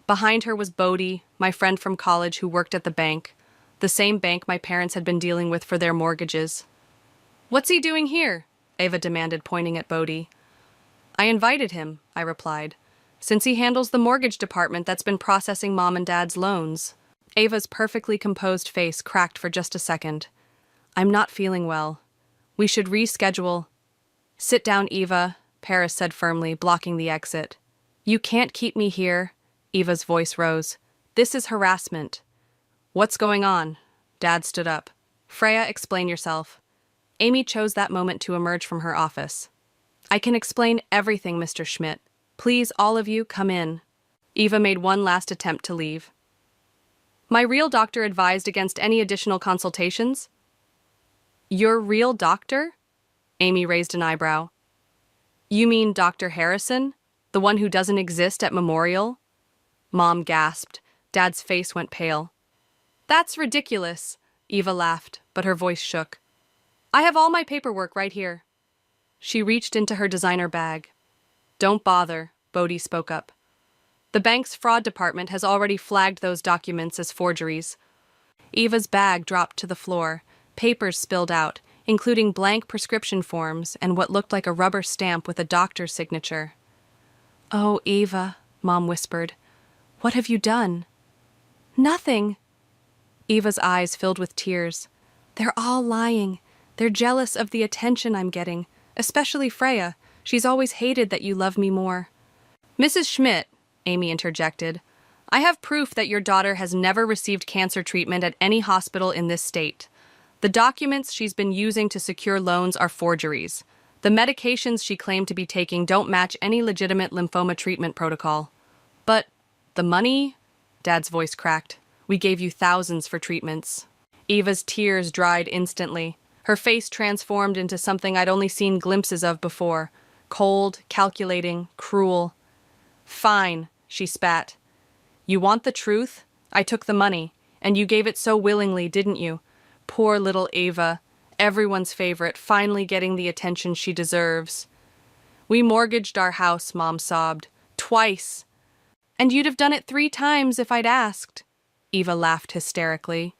Behind her was Bodie, my friend from college who worked at the bank. The same bank my parents had been dealing with for their mortgages. What's he doing here? Eva demanded, pointing at Bodie. I invited him, I replied, since he handles the mortgage department that's been processing Mom and Dad's loans. Ava's perfectly composed face cracked for just a second. I'm not feeling well. We should reschedule. Sit down, Eva, Paris said firmly, blocking the exit. You can't keep me here. Eva's voice rose. This is harassment. What's going on? Dad stood up. Freya, explain yourself. Amy chose that moment to emerge from her office. I can explain everything, Mr. Schmidt. Please, all of you, come in. Eva made one last attempt to leave. My real doctor advised against any additional consultations. Your real doctor? Amy raised an eyebrow. You mean Dr. Harrison? The one who doesn't exist at Memorial? Mom gasped. Dad's face went pale. That's ridiculous, Eva laughed, but her voice shook. I have all my paperwork right here. She reached into her designer bag. Don't bother, Bodie spoke up. The bank's fraud department has already flagged those documents as forgeries. Eva's bag dropped to the floor. Papers spilled out, including blank prescription forms and what looked like a rubber stamp with a doctor's signature. Oh, Eva, Mom whispered. What have you done? Nothing. Eva's eyes filled with tears. They're all lying. They're jealous of the attention I'm getting, especially Freya. She's always hated that you love me more. Mrs. Schmidt, Amy interjected, I have proof that your daughter has never received cancer treatment at any hospital in this state. The documents she's been using to secure loans are forgeries. The medications she claimed to be taking don't match any legitimate lymphoma treatment protocol. But the money? Dad's voice cracked. We gave you thousands for treatments. Eva's tears dried instantly. Her face transformed into something I'd only seen glimpses of before. Cold, calculating, cruel. Fine, she spat. You want the truth? I took the money, and you gave it so willingly, didn't you? Poor little Eva, everyone's favorite, finally getting the attention she deserves. We mortgaged our house, Mom sobbed. Twice. And you'd have done it 3 times if I'd asked. Eva laughed hysterically.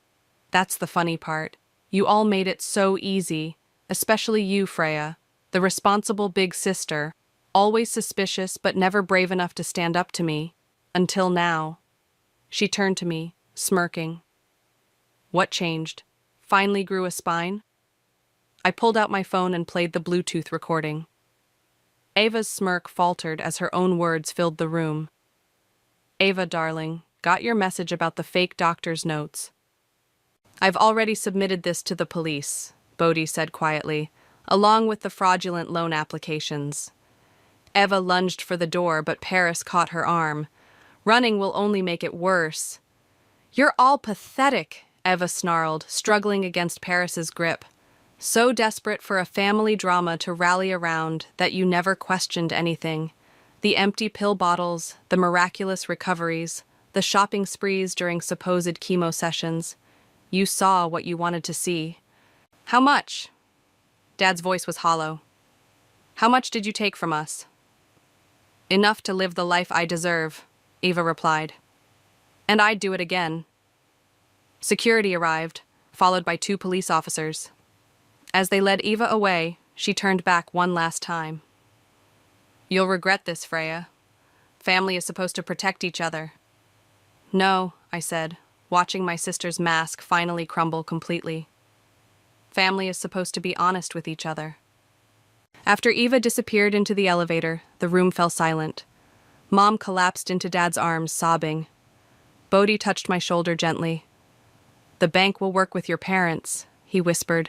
That's the funny part. You all made it so easy, especially you, Freya, the responsible big sister, always suspicious but never brave enough to stand up to me. Until now. She turned to me, smirking. What changed? Finally grew a spine? I pulled out my phone and played the Bluetooth recording. Ava's smirk faltered as her own words filled the room. Ava, darling, got your message about the fake doctor's notes. I've already submitted this to the police, Bodhi said quietly, along with the fraudulent loan applications. Eva lunged for the door, but Paris caught her arm. Running will only make it worse. You're all pathetic, Eva snarled, struggling against Paris's grip. So desperate for a family drama to rally around that you never questioned anything. The empty pill bottles, the miraculous recoveries, the shopping sprees during supposed chemo sessions. You saw what you wanted to see. How much? Dad's voice was hollow. How much did you take from us? Enough to live the life I deserve, Eva replied. And I'd do it again. Security arrived, followed by 2 police officers. As they led Eva away, she turned back one last time. You'll regret this, Freya. Family is supposed to protect each other. No, I said, watching my sister's mask finally crumble completely. Family is supposed to be honest with each other. After Eva disappeared into the elevator, the room fell silent. Mom collapsed into Dad's arms, sobbing. Bodhi touched my shoulder gently. The bank will work with your parents, he whispered.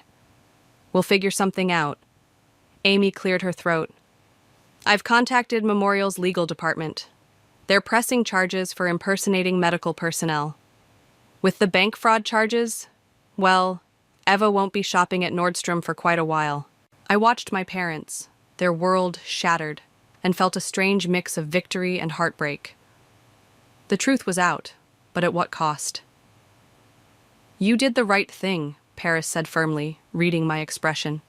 We'll figure something out. Amy cleared her throat. I've contacted Memorial's legal department. They're pressing charges for impersonating medical personnel. With the bank fraud charges, well, Eva won't be shopping at Nordstrom for quite a while. I watched my parents, their world shattered, and felt a strange mix of victory and heartbreak. The truth was out, but at what cost? You did the right thing, Paris said firmly, reading my expression.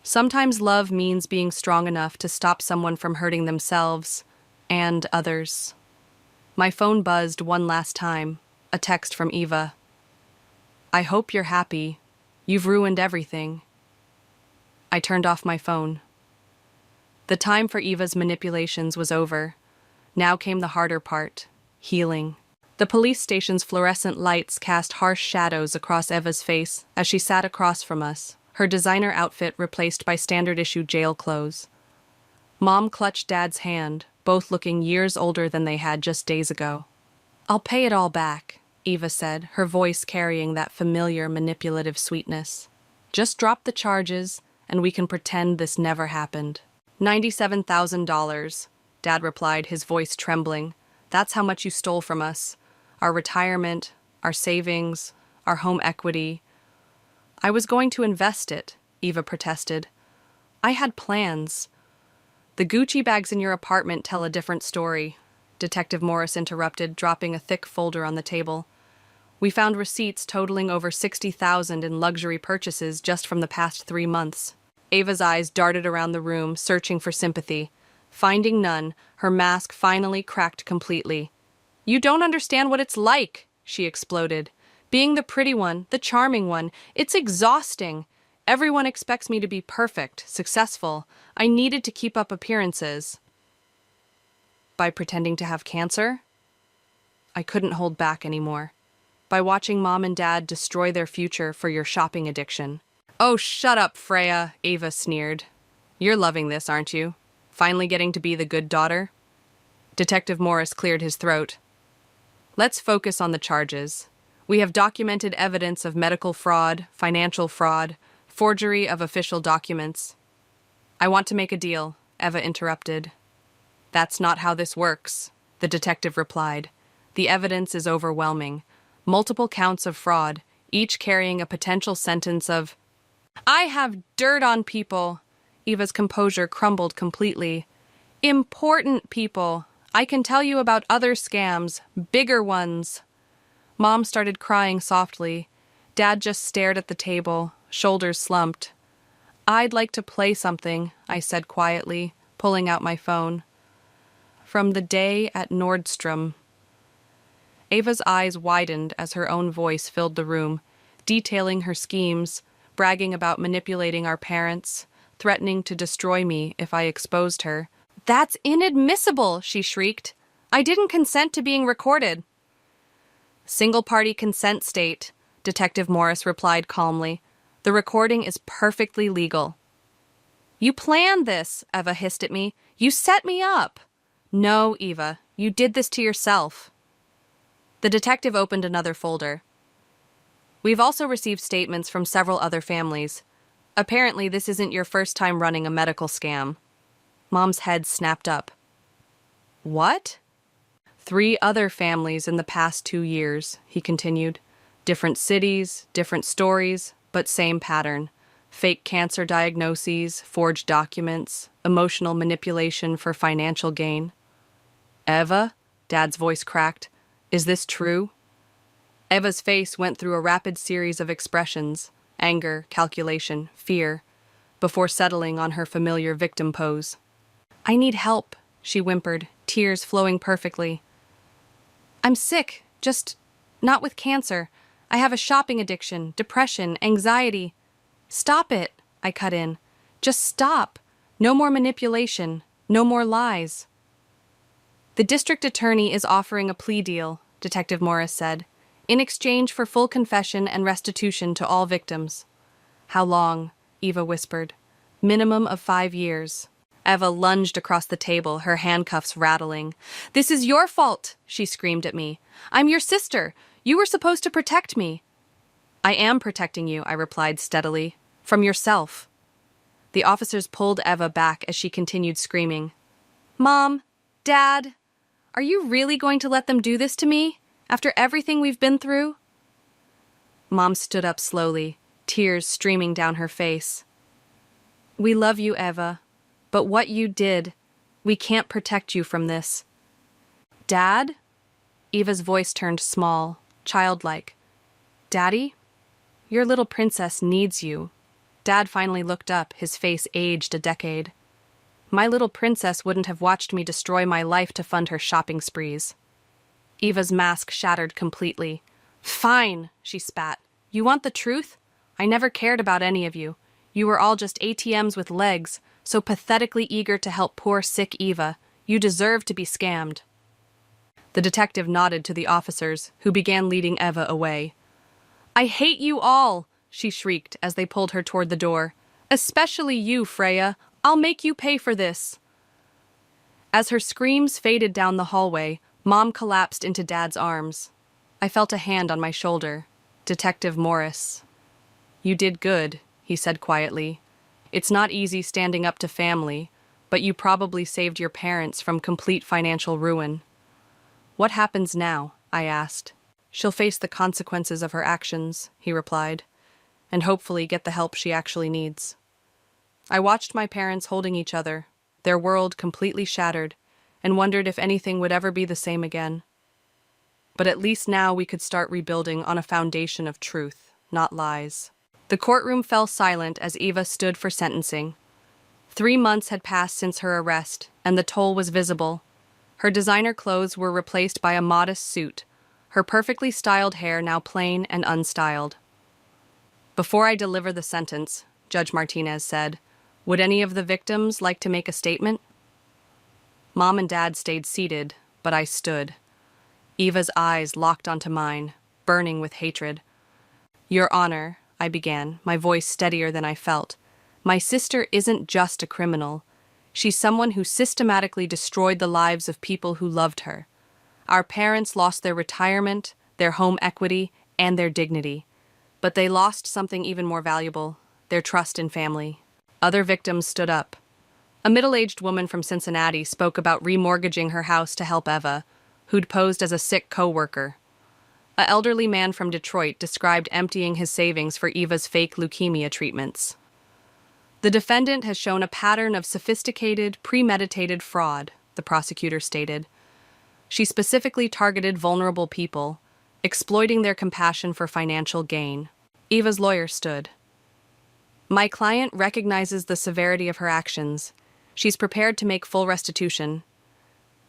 Sometimes love means being strong enough to stop someone from hurting themselves and others. My phone buzzed one last time, a text from Eva. I hope you're happy. You've ruined everything. I turned off my phone. The time for Eva's manipulations was over. Now came the harder part, healing. The police station's fluorescent lights cast harsh shadows across Eva's face as she sat across from us, her designer outfit replaced by standard-issue jail clothes. Mom clutched Dad's hand, both looking years older than they had just days ago. I'll pay it all back, Eva said, her voice carrying that familiar manipulative sweetness. Just drop the charges, and we can pretend this never happened. $97,000, Dad replied, his voice trembling. That's how much you stole from us. Our retirement, our savings, our home equity. I was going to invest it, Eva protested. I had plans. The Gucci bags in your apartment tell a different story, Detective Morris interrupted, dropping a thick folder on the table. We found receipts totaling over $60,000 in luxury purchases just from the past 3 months. Ava's eyes darted around the room, searching for sympathy. Finding none, her mask finally cracked completely. You don't understand what it's like, she exploded. Being the pretty one, the charming one, it's exhausting. Everyone expects me to be perfect, successful. I needed to keep up appearances. By pretending to have cancer? I couldn't hold back anymore. By watching Mom and Dad destroy their future for your shopping addiction. Oh, shut up, Freya, Ava sneered. You're loving this, aren't you? Finally getting to be the good daughter? Detective Morris cleared his throat. Let's focus on the charges. We have documented evidence of medical fraud, financial fraud, forgery of official documents. I want to make a deal, Eva interrupted. That's not how this works, the detective replied. The evidence is overwhelming. Multiple counts of fraud, each carrying a potential sentence of, I have dirt on people. Eva's composure crumbled completely. Important people. I can tell you about other scams, bigger ones. Mom started crying softly. Dad just stared at the table, shoulders slumped. I'd like to play something, I said quietly, pulling out my phone. From the day at Nordstrom. Ava's eyes widened as her own voice filled the room, detailing her schemes, bragging about manipulating our parents, threatening to destroy me if I exposed her. That's inadmissible, she shrieked. I didn't consent to being recorded. Single-party consent state, Detective Morris replied calmly. The recording is perfectly legal. You planned this, Eva hissed at me. You set me up. No, Eva, you did this to yourself. The detective opened another folder. We've also received statements from several other families. Apparently, this isn't your first time running a medical scam. Mom's head snapped up. What? 3 other families in the past 2 years, he continued. Different cities, different stories, but same pattern. Fake cancer diagnoses, forged documents, emotional manipulation for financial gain. Eva? Dad's voice cracked. Is this true? Eva's face went through a rapid series of expressions, anger, calculation, fear, before settling on her familiar victim pose. I need help, she whimpered, tears flowing perfectly. I'm sick, just not with cancer. I have a shopping addiction, depression, anxiety. Stop it, I cut in. Just stop. No more manipulation. No more lies. The district attorney is offering a plea deal, Detective Morris said, in exchange for full confession and restitution to all victims. How long? Eva whispered. Minimum of 5 years. Eva lunged across the table, her handcuffs rattling. This is your fault, she screamed at me. I'm your sister. You were supposed to protect me. I am protecting you, I replied steadily. From yourself. The officers pulled Eva back as she continued screaming. Mom, Dad, are you really going to let them do this to me, after everything we've been through? Mom stood up slowly, tears streaming down her face. We love you, Eva, but what you did, we can't protect you from this. Dad? Eva's voice turned small, childlike. Daddy? Your little princess needs you. Dad finally looked up, his face aged a decade. My little princess wouldn't have watched me destroy my life to fund her shopping sprees. Eva's mask shattered completely. Fine, she spat. You want the truth? I never cared about any of you. You were all just ATMs with legs, so pathetically eager to help poor, sick Eva. You deserve to be scammed. The detective nodded to the officers, who began leading Eva away. I hate you all, she shrieked as they pulled her toward the door. Especially you, Freya. I'll make you pay for this. As her screams faded down the hallway, Mom collapsed into Dad's arms. I felt a hand on my shoulder. Detective Morris. You did good, he said quietly. It's not easy standing up to family, but you probably saved your parents from complete financial ruin. What happens now? I asked. She'll face the consequences of her actions, he replied, and hopefully get the help she actually needs. I watched my parents holding each other, their world completely shattered, and wondered if anything would ever be the same again. But at least now we could start rebuilding on a foundation of truth, not lies. The courtroom fell silent as Eva stood for sentencing. 3 months had passed since her arrest, and the toll was visible. Her designer clothes were replaced by a modest suit, her perfectly styled hair now plain and unstyled. Before I deliver the sentence, Judge Martinez said, would any of the victims like to make a statement? Mom and Dad stayed seated, but I stood. Eva's eyes locked onto mine, burning with hatred. Your Honor, I began, my voice steadier than I felt. My sister isn't just a criminal. She's someone who systematically destroyed the lives of people who loved her. Our parents lost their retirement, their home equity, and their dignity. But they lost something even more valuable, their trust in family. Other victims stood up. A middle-aged woman from Cincinnati spoke about remortgaging her house to help Eva, who'd posed as a sick co-worker. An elderly man from Detroit described emptying his savings for Eva's fake leukemia treatments. The defendant has shown a pattern of sophisticated, premeditated fraud, the prosecutor stated. She specifically targeted vulnerable people, exploiting their compassion for financial gain. Eva's lawyer stood. My client recognizes the severity of her actions. She's prepared to make full restitution.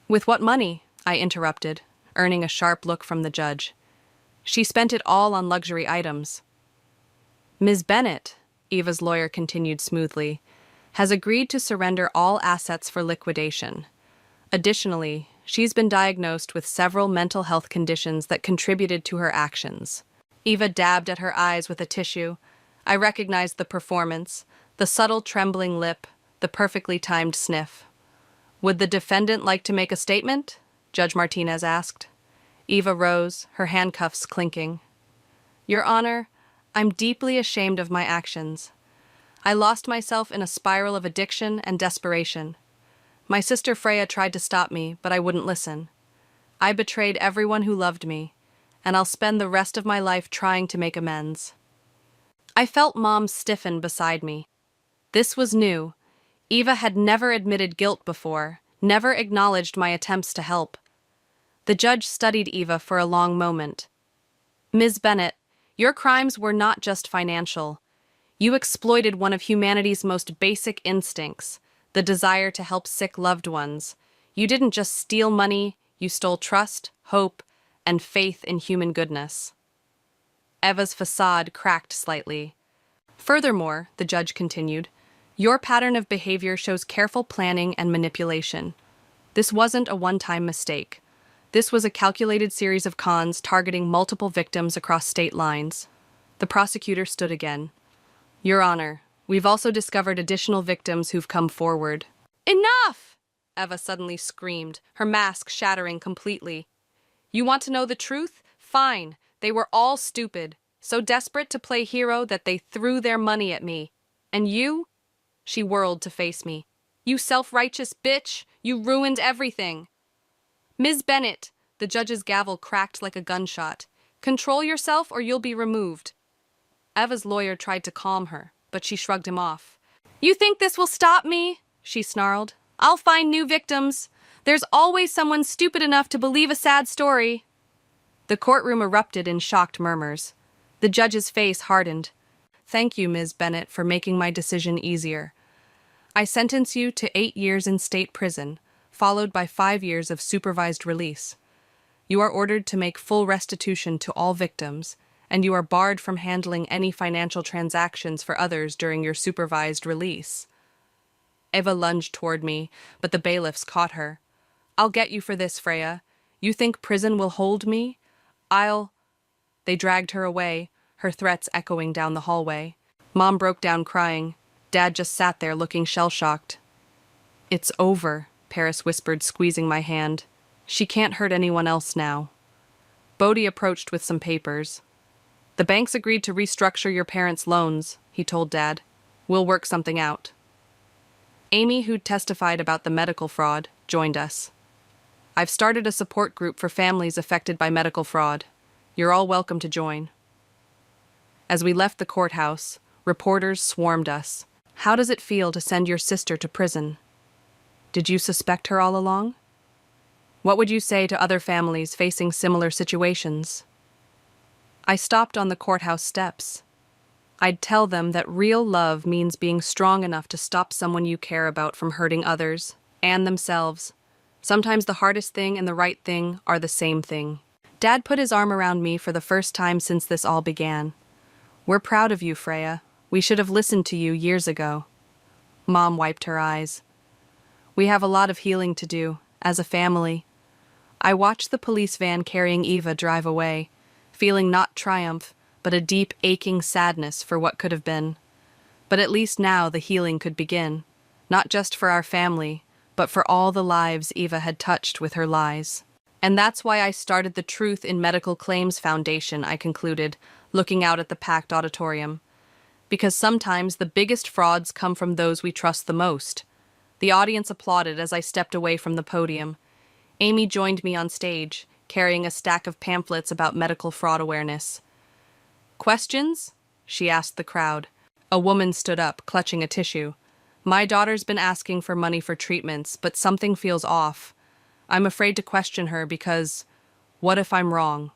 With what money? I interrupted, earning a sharp look from the judge. She spent it all on luxury items. Ms. Bennett, Eva's lawyer continued smoothly, has agreed to surrender all assets for liquidation. Additionally, she's been diagnosed with several mental health conditions that contributed to her actions. Eva dabbed at her eyes with a tissue. I recognized the performance, the subtle trembling lip, the perfectly timed sniff. Would the defendant like to make a statement? Judge Martinez asked. Eva rose, her handcuffs clinking. Your Honor, I'm deeply ashamed of my actions. I lost myself in a spiral of addiction and desperation. My sister Freya tried to stop me, but I wouldn't listen. I betrayed everyone who loved me, and I'll spend the rest of my life trying to make amends. I felt Mom stiffen beside me. This was new. Eva had never admitted guilt before, never acknowledged my attempts to help. The judge studied Eva for a long moment. Ms. Bennett, your crimes were not just financial. You exploited one of humanity's most basic instincts, the desire to help sick loved ones. You didn't just steal money, you stole trust, hope, and faith in human goodness. Eva's facade cracked slightly. Furthermore, the judge continued, your pattern of behavior shows careful planning and manipulation. This wasn't a one-time mistake. This was a calculated series of cons targeting multiple victims across state lines. The prosecutor stood again. Your Honor, we've also discovered additional victims who've come forward. Enough! Eva suddenly screamed, her mask shattering completely. You want to know the truth? Fine. They were all stupid, so desperate to play hero that they threw their money at me. And you? She whirled to face me. You self-righteous bitch! You ruined everything! Ms. Bennett, the judge's gavel cracked like a gunshot. Control yourself or you'll be removed. Eva's lawyer tried to calm her, but she shrugged him off. You think this will stop me? She snarled. I'll find new victims. There's always someone stupid enough to believe a sad story. The courtroom erupted in shocked murmurs. The judge's face hardened. Thank you, Ms. Bennett, for making my decision easier. I sentence you to 8 years in state prison, followed by 5 years of supervised release. You are ordered to make full restitution to all victims, and you are barred from handling any financial transactions for others during your supervised release. Eva lunged toward me, but the bailiffs caught her. I'll get you for this, Freya. You think prison will hold me? They dragged her away, her threats echoing down the hallway. Mom broke down crying. Dad just sat there looking shell-shocked. It's over, Paris whispered, squeezing my hand. She can't hurt anyone else now. Bodie approached with some papers. The banks agreed to restructure your parents' loans, he told Dad. We'll work something out. Amy, who'd testified about the medical fraud, joined us. I've started a support group for families affected by medical fraud. You're all welcome to join. As we left the courthouse, reporters swarmed us. How does it feel to send your sister to prison? Did you suspect her all along? What would you say to other families facing similar situations? I stopped on the courthouse steps. I'd tell them that real love means being strong enough to stop someone you care about from hurting others and themselves. Sometimes the hardest thing and the right thing are the same thing. Dad put his arm around me for the first time since this all began. We're proud of you, Freya. We should have listened to you years ago. Mom wiped her eyes. We have a lot of healing to do, as a family. I watched the police van carrying Eva drive away, feeling not triumph, but a deep, aching sadness for what could have been. But at least now the healing could begin, not just for our family, but for all the lives Eva had touched with her lies. And that's why I started the Truth in Medical Claims Foundation, I concluded, looking out at the packed auditorium. Because sometimes the biggest frauds come from those we trust the most. The audience applauded as I stepped away from the podium. Amy joined me on stage, carrying a stack of pamphlets about medical fraud awareness. "Questions?" she asked the crowd. A woman stood up, clutching a tissue. "My daughter's been asking for money for treatments, but something feels off. I'm afraid to question her because, what if I'm wrong?"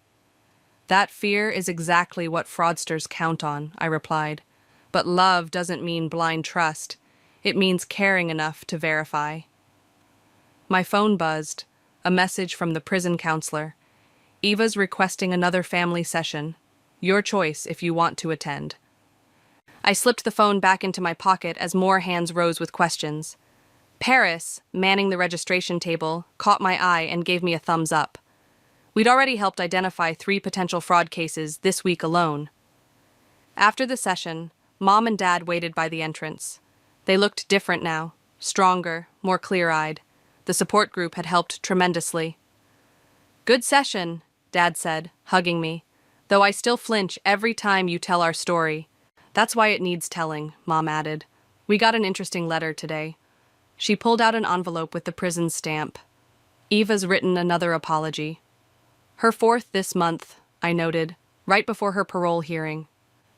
"That fear is exactly what fraudsters count on," I replied. "But love doesn't mean blind trust. It means caring enough to verify." My phone buzzed, a message from the prison counselor. "Eva's requesting another family session. Your choice if you want to attend." I slipped the phone back into my pocket as more hands rose with questions. Paris, manning the registration table, caught my eye and gave me a thumbs up. We'd already helped identify 3 potential fraud cases this week alone. After the session, Mom and Dad waited by the entrance. They looked different now, stronger, more clear-eyed. The support group had helped tremendously. "Good session," Dad said, hugging me, "though I still flinch every time you tell our story." "That's why it needs telling," Mom added. "We got an interesting letter today." She pulled out an envelope with the prison stamp. "Eva's written another apology. Her 4th this month," I noted, right before her parole hearing.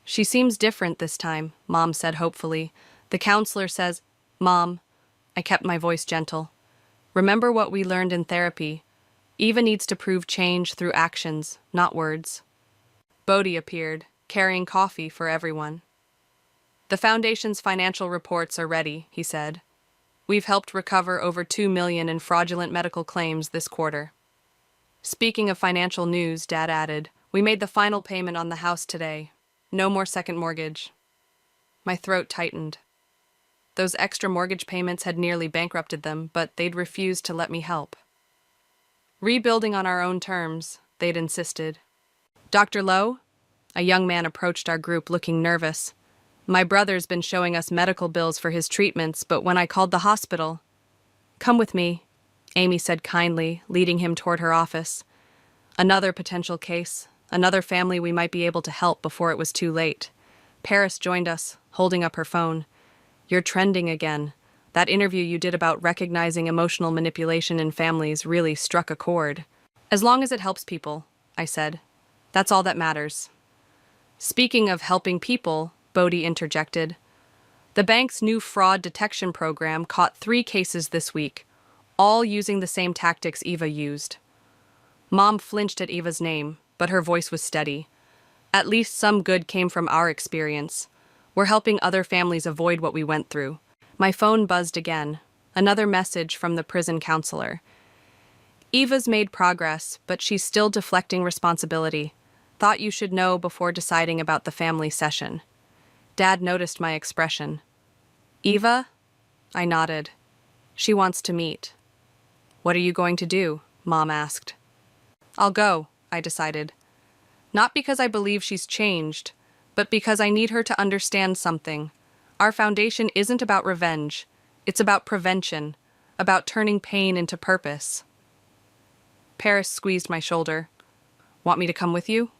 "She seems different this time," Mom said hopefully. "The counselor says—" "Mom," I kept my voice gentle. "Remember what we learned in therapy. Eva needs to prove change through actions, not words." Bodhi appeared, carrying coffee for everyone. "The Foundation's financial reports are ready," he said. "We've helped recover over $2 million in fraudulent medical claims this quarter." "Speaking of financial news," Dad added, "we made the final payment on the house today. No more second mortgage." My throat tightened. Those extra mortgage payments had nearly bankrupted them, but they'd refused to let me help. "Rebuilding on our own terms," they'd insisted. "Dr. Lowe?" A young man approached our group looking nervous. "My brother's been showing us medical bills for his treatments, but when I called the hospital—" "Come with me," Amy said kindly, leading him toward her office. Another potential case, another family we might be able to help before it was too late. Paris joined us, holding up her phone. "You're trending again. That interview you did about recognizing emotional manipulation in families really struck a chord." "As long as it helps people," I said. "That's all that matters." "Speaking of helping people," Bodhi interjected, "the bank's new fraud detection program caught 3 cases this week, all using the same tactics Eva used." Mom flinched at Eva's name, but her voice was steady. "At least some good came from our experience. We're helping other families avoid what we went through." My phone buzzed again, another message from the prison counselor. "Eva's made progress, but she's still deflecting responsibility. Thought you should know before deciding about the family session." Dad noticed my expression. "Eva?" I nodded. "She wants to meet." "What are you going to do?" Mom asked. "I'll go," I decided. Not because I believe she's changed, but because I need her to understand something. Our foundation isn't about revenge. It's about prevention, about turning pain into purpose. Paris squeezed my shoulder. "Want me to come with you?"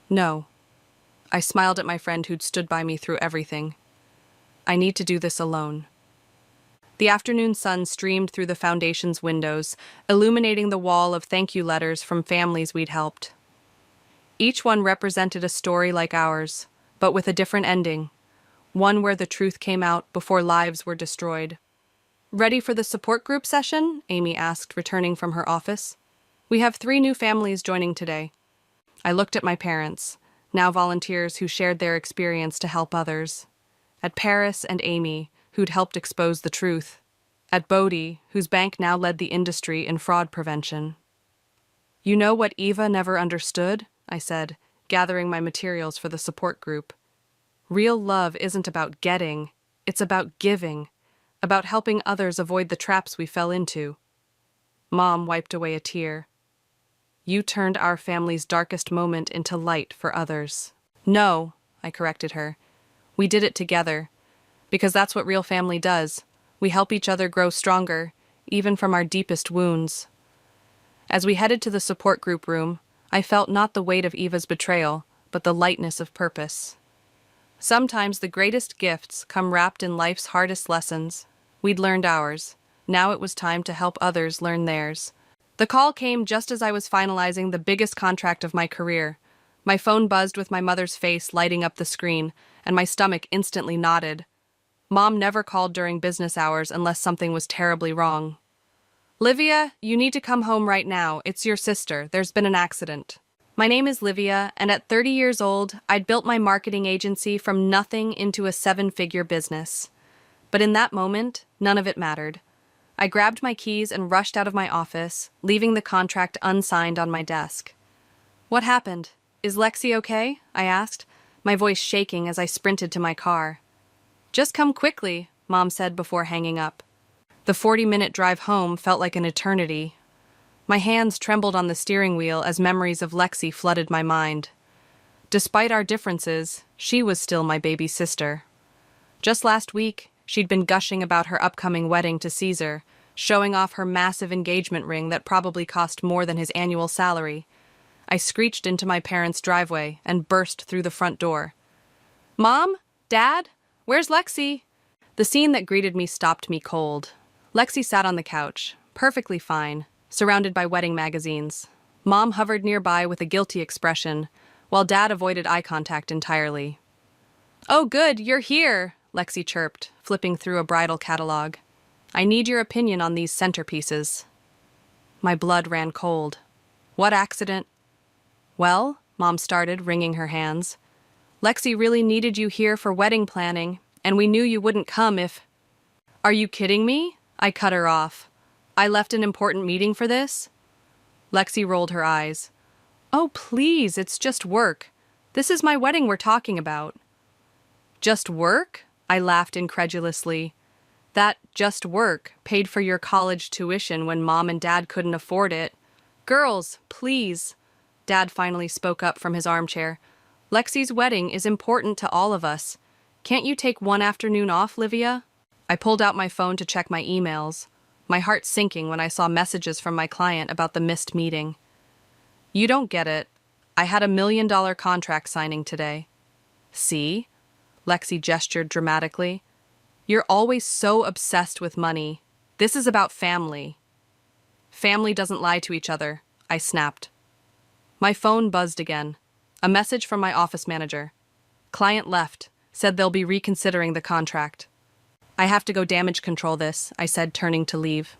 "No." I smiled at my friend who'd stood by me through everything. "I need to do this alone." The afternoon sun streamed through the foundation's windows, illuminating the wall of thank you letters from families we'd helped. Each one represented a story like ours, but with a different ending, one where the truth came out before lives were destroyed. "Ready for the support group session?" Amy asked, returning from her office. "We have 3 new families joining today." I looked at my parents, now volunteers who shared their experience to help others. At Paris and Amy, who'd helped expose the truth. At Bodhi, whose bank now led the industry in fraud prevention. "You know what Eva never understood?" I said, gathering my materials for the support group. "Real love isn't about getting, it's about giving, about helping others avoid the traps we fell into." Mom wiped away a tear. "You turned our family's darkest moment into light for others." "No," I corrected her. "We did it together, because that's what real family does. We help each other grow stronger, even from our deepest wounds." As we headed to the support group room, I felt not the weight of Eva's betrayal, but the lightness of purpose. Sometimes the greatest gifts come wrapped in life's hardest lessons. We'd learned ours. Now it was time to help others learn theirs. The call came just as I was finalizing the biggest contract of my career. My phone buzzed with my mother's face lighting up the screen, and my stomach instantly knotted. Mom never called during business hours unless something was terribly wrong. "Livia, you need to come home right now. It's your sister. There's been an accident." My name is Livia, and at 30 years old, I'd built my marketing agency from nothing into a 7-figure business. But in that moment, none of it mattered. I grabbed my keys and rushed out of my office, leaving the contract unsigned on my desk. "What happened? Is Lexi okay?" I asked, my voice shaking as I sprinted to my car. "Just come quickly," Mom said before hanging up. The 40-minute drive home felt like an eternity. My hands trembled on the steering wheel as memories of Lexi flooded my mind. Despite our differences, she was still my baby sister. Just last week, she'd been gushing about her upcoming wedding to Caesar, showing off her massive engagement ring that probably cost more than his annual salary. I screeched into my parents' driveway and burst through the front door. "Mom? Dad? Where's Lexi?" The scene that greeted me stopped me cold. Lexi sat on the couch, perfectly fine, surrounded by wedding magazines. Mom hovered nearby with a guilty expression, while Dad avoided eye contact entirely. "Oh good, you're here," Lexi chirped, flipping through a bridal catalog. "I need your opinion on these centerpieces." My blood ran cold. "What accident?" "Well," Mom started, wringing her hands, "Lexi really needed you here for wedding planning, and we knew you wouldn't come if—" "Are you kidding me?" I cut her off. "I left an important meeting for this?" Lexi rolled her eyes. "Oh, please, it's just work. This is my wedding we're talking about." "Just work?" I laughed incredulously. "That just work paid for your college tuition when Mom and Dad couldn't afford it." "Girls, please." Dad finally spoke up from his armchair. "Lexi's wedding is important to all of us. Can't you take one afternoon off, Livia?" I pulled out my phone to check my emails, my heart sinking when I saw messages from my client about the missed meeting. "You don't get it. I had $1 million contract signing today." "See?" Lexi gestured dramatically. "You're always so obsessed with money. This is about family." "Family doesn't lie to each other," I snapped. My phone buzzed again. A message from my office manager. "Client left, said they'll be reconsidering the contract." "I have to go damage control this," I said, turning to leave.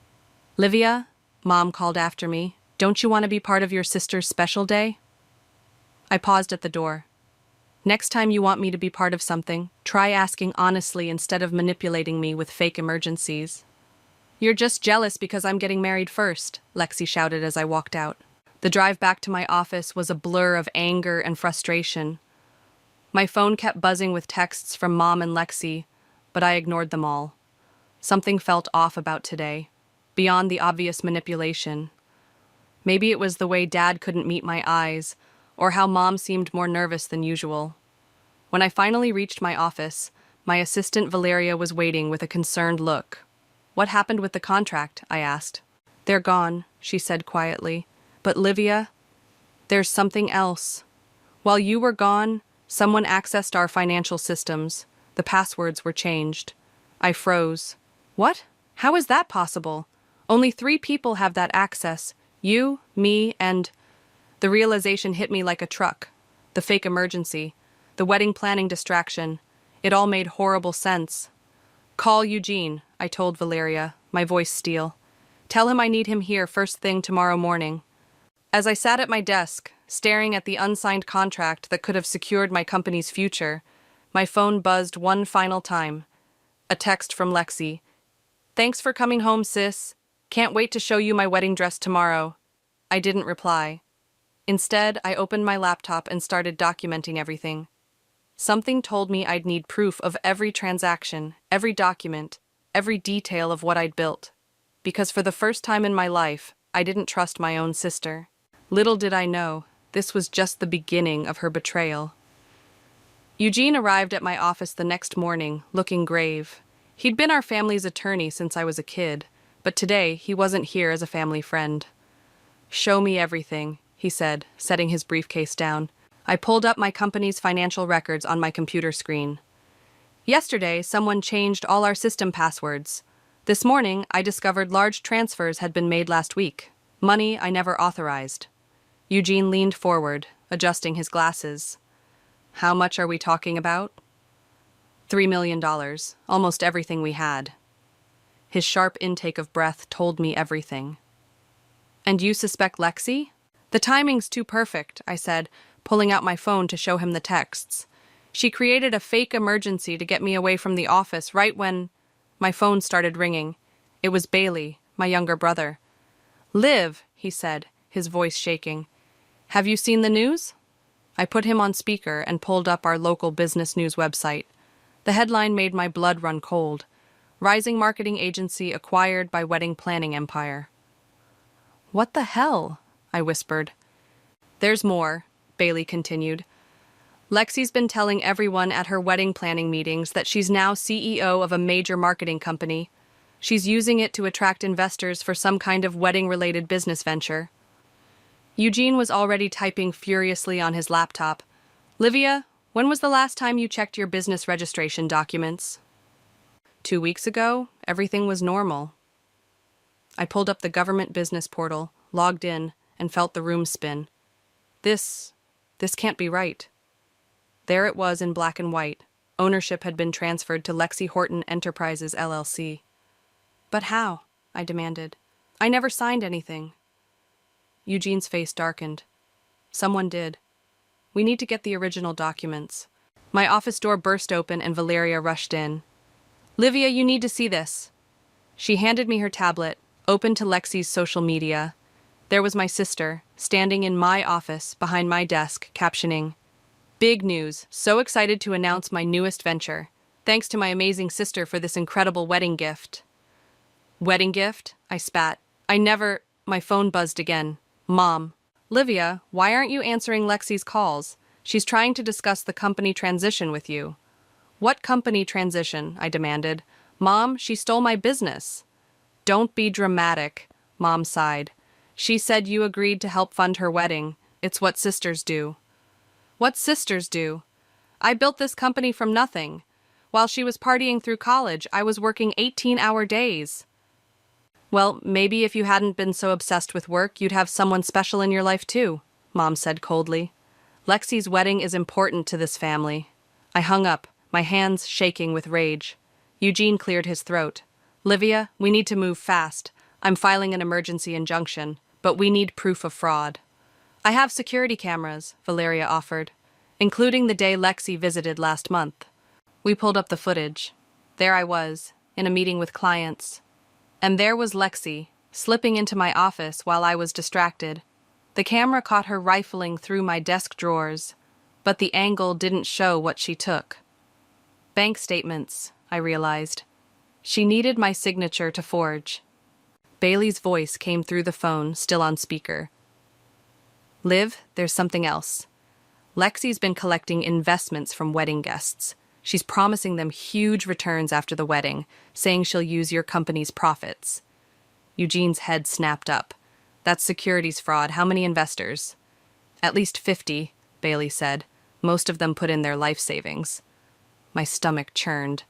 "Livia," Mom called after me, "don't you want to be part of your sister's special day?" I paused at the door. "Next time you want me to be part of something, try asking honestly instead of manipulating me with fake emergencies." "You're just jealous because I'm getting married first," Lexi shouted as I walked out. The drive back to my office was a blur of anger and frustration. My phone kept buzzing with texts from Mom and Lexi, but I ignored them all. Something felt off about today, beyond the obvious manipulation. Maybe it was the way Dad couldn't meet my eyes, or how Mom seemed more nervous than usual. When I finally reached my office, my assistant Valeria was waiting with a concerned look. "What happened with the contract?" I asked. "They're gone," she said quietly. "But Livia, there's something else. While you were gone, someone accessed our financial systems. The passwords were changed." I froze. "What? How is that possible? Only 3 people have that access. You, me, and—" The realization hit me like a truck. The fake emergency, the wedding planning distraction. It all made horrible sense. "Call Eugene," I told Valeria, my voice steel. "Tell him I need him here first thing tomorrow morning." As I sat at my desk, staring at the unsigned contract that could have secured my company's future, my phone buzzed one final time. A text from Lexi. "Thanks for coming home, sis. Can't wait to show you my wedding dress tomorrow." I didn't reply. Instead, I opened my laptop and started documenting everything. Something told me I'd need proof of every transaction, every document, every detail of what I'd built. Because for the first time in my life, I didn't trust my own sister. Little did I know, this was just the beginning of her betrayal. Eugene arrived at my office the next morning, looking grave. He'd been our family's attorney since I was a kid, but today he wasn't here as a family friend. "Show me everything," he said, setting his briefcase down. I pulled up my company's financial records on my computer screen. "Yesterday, someone changed all our system passwords. This morning, I discovered large transfers had been made last week. Money I never authorized. Eugene leaned forward, adjusting his glasses. How much are we talking about? $3 million, almost everything we had. His sharp intake of breath told me everything. And you suspect Lexi? The timing's too perfect, I said, pulling out my phone to show him the texts. She created a fake emergency to get me away from the office right when my phone started ringing. It was Bailey, my younger brother. Liv, he said, his voice shaking. Have you seen the news? I put him on speaker and pulled up our local business news website. The headline made my blood run cold. Rising marketing agency acquired by wedding planning empire. What the hell? I whispered. There's more, Bailey continued. Lexi's been telling everyone at her wedding planning meetings that she's now CEO of a major marketing company. She's using it to attract investors for some kind of wedding-related business venture. Eugene was already typing furiously on his laptop. Livia, when was the last time you checked your business registration documents? 2 weeks ago, everything was normal. I pulled up the government business portal, logged in, and felt the room spin. This can't be right. There it was in black and white. Ownership had been transferred to Lexi Horton Enterprises, LLC. But how? I demanded. I never signed anything. Eugene's face darkened. Someone did. We need to get the original documents. My office door burst open and Valeria rushed in. Livia, you need to see this. She handed me her tablet, open to Lexi's social media. There was my sister, standing in my office, behind my desk, captioning, Big news, so excited to announce my newest venture. Thanks to my amazing sister for this incredible wedding gift. Wedding gift? I spat. My phone buzzed again. Mom. Livia, why aren't you answering Lexi's calls? She's trying to discuss the company transition with you. What company transition? I demanded. Mom, she stole my business. Don't be dramatic, Mom sighed. She said you agreed to help fund her wedding. It's what sisters do. What sisters do? I built this company from nothing. While she was partying through college, I was working 18-hour days. Well, maybe if you hadn't been so obsessed with work, you'd have someone special in your life too, Mom said coldly. Lexi's wedding is important to this family. I hung up, my hands shaking with rage. Eugene cleared his throat. Livia, we need to move fast. I'm filing an emergency injunction, but we need proof of fraud. I have security cameras, Valeria offered, including the day Lexi visited last month. We pulled up the footage. There I was, in a meeting with clients. And there was Lexi, slipping into my office while I was distracted. The camera caught her rifling through my desk drawers, but the angle didn't show what she took. Bank statements, I realized. She needed my signature to forge. Bailey's voice came through the phone, still on speaker. Liv, there's something else. Lexi's been collecting investments from wedding guests. She's promising them huge returns after the wedding, saying she'll use your company's profits. Eugene's head snapped up. That's securities fraud. How many investors? At least 50, Bailey said. Most of them put in their life savings. My stomach churned.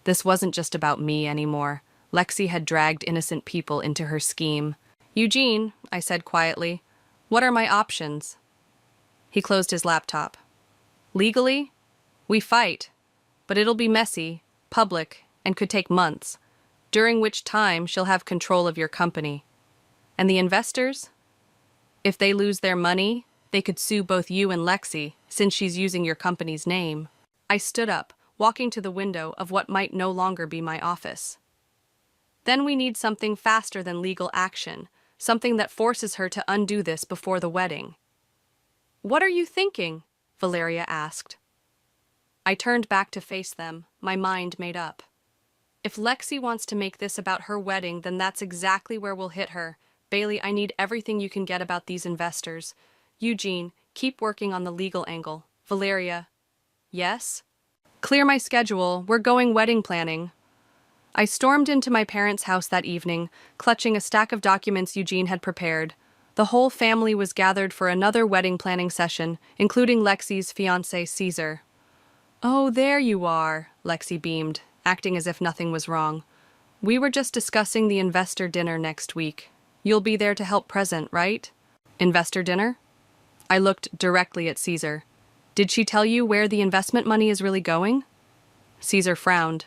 This wasn't just about me anymore. Lexi had dragged innocent people into her scheme. Eugene, I said quietly, what are my options? He closed his laptop. Legally? We fight. But it'll be messy, public, and could take months, during which time she'll have control of your company. And the investors? If they lose their money, they could sue both you and Lexi, since she's using your company's name. I stood up, walking to the window of what might no longer be my office. Then we need something faster than legal action, something that forces her to undo this before the wedding. What are you thinking? Valeria asked. I turned back to face them, my mind made up. If Lexi wants to make this about her wedding, then that's exactly where we'll hit her. Bailey, I need everything you can get about these investors. Eugene, keep working on the legal angle. Valeria, yes? Clear my schedule, we're going wedding planning. I stormed into my parents' house that evening, clutching a stack of documents Eugene had prepared. The whole family was gathered for another wedding planning session, including Lexi's fiancé, Caesar. Oh, there you are, Lexi beamed, acting as if nothing was wrong. We were just discussing the investor dinner next week. You'll be there to help present, right? Investor dinner? I looked directly at Caesar. Did she tell you where the investment money is really going? Caesar frowned.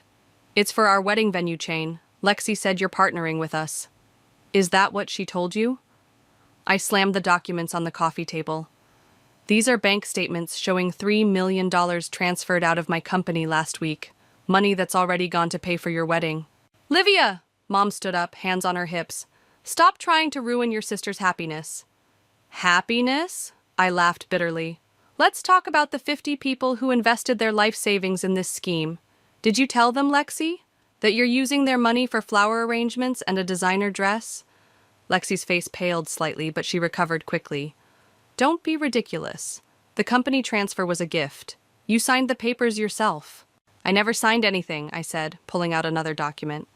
It's for our wedding venue chain. Lexi said you're partnering with us. Is that what she told you? I slammed the documents on the coffee table. These are bank statements showing $3 million transferred out of my company last week. Money that's already gone to pay for your wedding. Livia! Mom stood up, hands on her hips. Stop trying to ruin your sister's happiness. Happiness? I laughed bitterly. Let's talk about the 50 people who invested their life savings in this scheme. Did you tell them, Lexi, that you're using their money for flower arrangements and a designer dress? Lexi's face paled slightly, but she recovered quickly. Don't be ridiculous. The company transfer was a gift. You signed the papers yourself. I never signed anything, I said, pulling out another document.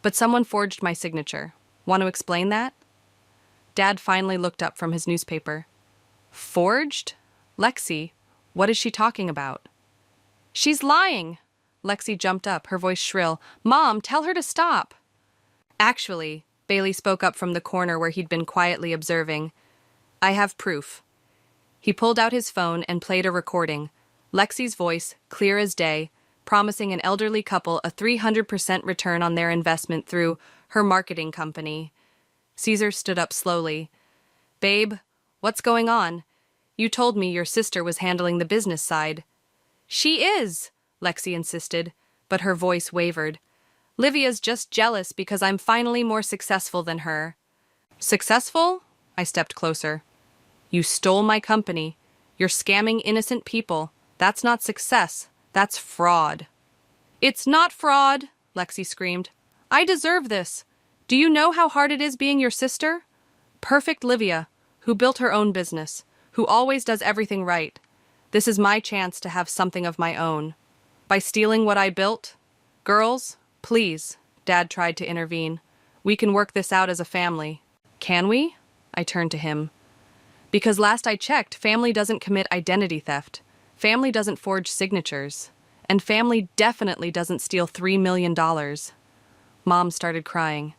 But someone forged my signature. Want to explain that? Dad finally looked up from his newspaper. Forged? Lexi, what is she talking about? She's lying! Lexi jumped up, her voice shrill. Mom, tell her to stop! Actually, Bailey spoke up from the corner where he'd been quietly observing. I have proof. He pulled out his phone and played a recording. Lexi's voice, clear as day, promising an elderly couple a 300% return on their investment through her marketing company. Caesar stood up slowly. Babe, what's going on? You told me your sister was handling the business side. She is, Lexi insisted, but her voice wavered. Livia's just jealous because I'm finally more successful than her. Successful? I stepped closer. You stole my company. You're scamming innocent people. That's not success. That's fraud. It's not fraud, Lexi screamed. I deserve this. Do you know how hard it is being your sister? Perfect Livia, who built her own business, who always does everything right. This is my chance to have something of my own. By stealing what I built? Girls, please, Dad tried to intervene. We can work this out as a family. Can we? I turned to him. Because last I checked, family doesn't commit identity theft. Family doesn't forge signatures. And family definitely doesn't steal $3 million. Mom started crying.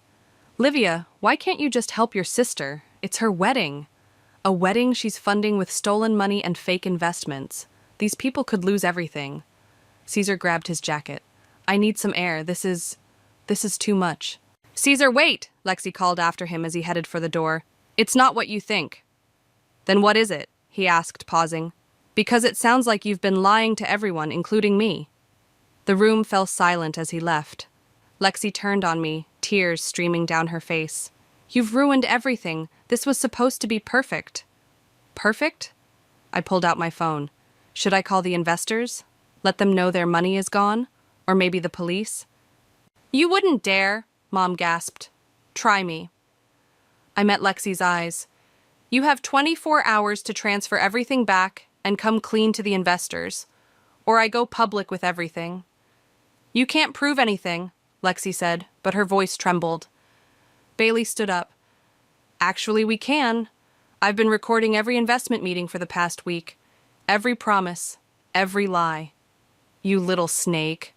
Livia, why can't you just help your sister? It's her wedding. A wedding she's funding with stolen money and fake investments. These people could lose everything. Caesar grabbed his jacket. I need some air. This is too much. Caesar, wait! Lexi called after him as he headed for the door. It's not what you think. Then what is it? He asked, pausing. Because it sounds like you've been lying to everyone, including me. The room fell silent as he left. Lexi turned on me, tears streaming down her face. You've ruined everything. This was supposed to be perfect. Perfect? I pulled out my phone. Should I call the investors? Let them know their money is gone? Or maybe the police? You wouldn't dare, Mom gasped. Try me. I met Lexi's eyes. You have 24 hours to transfer everything back and come clean to the investors, or I go public with everything. You can't prove anything, Lexi said, but her voice trembled. Bailey stood up. Actually, we can. I've been recording every investment meeting for the past week. Every promise, every lie. You little snake.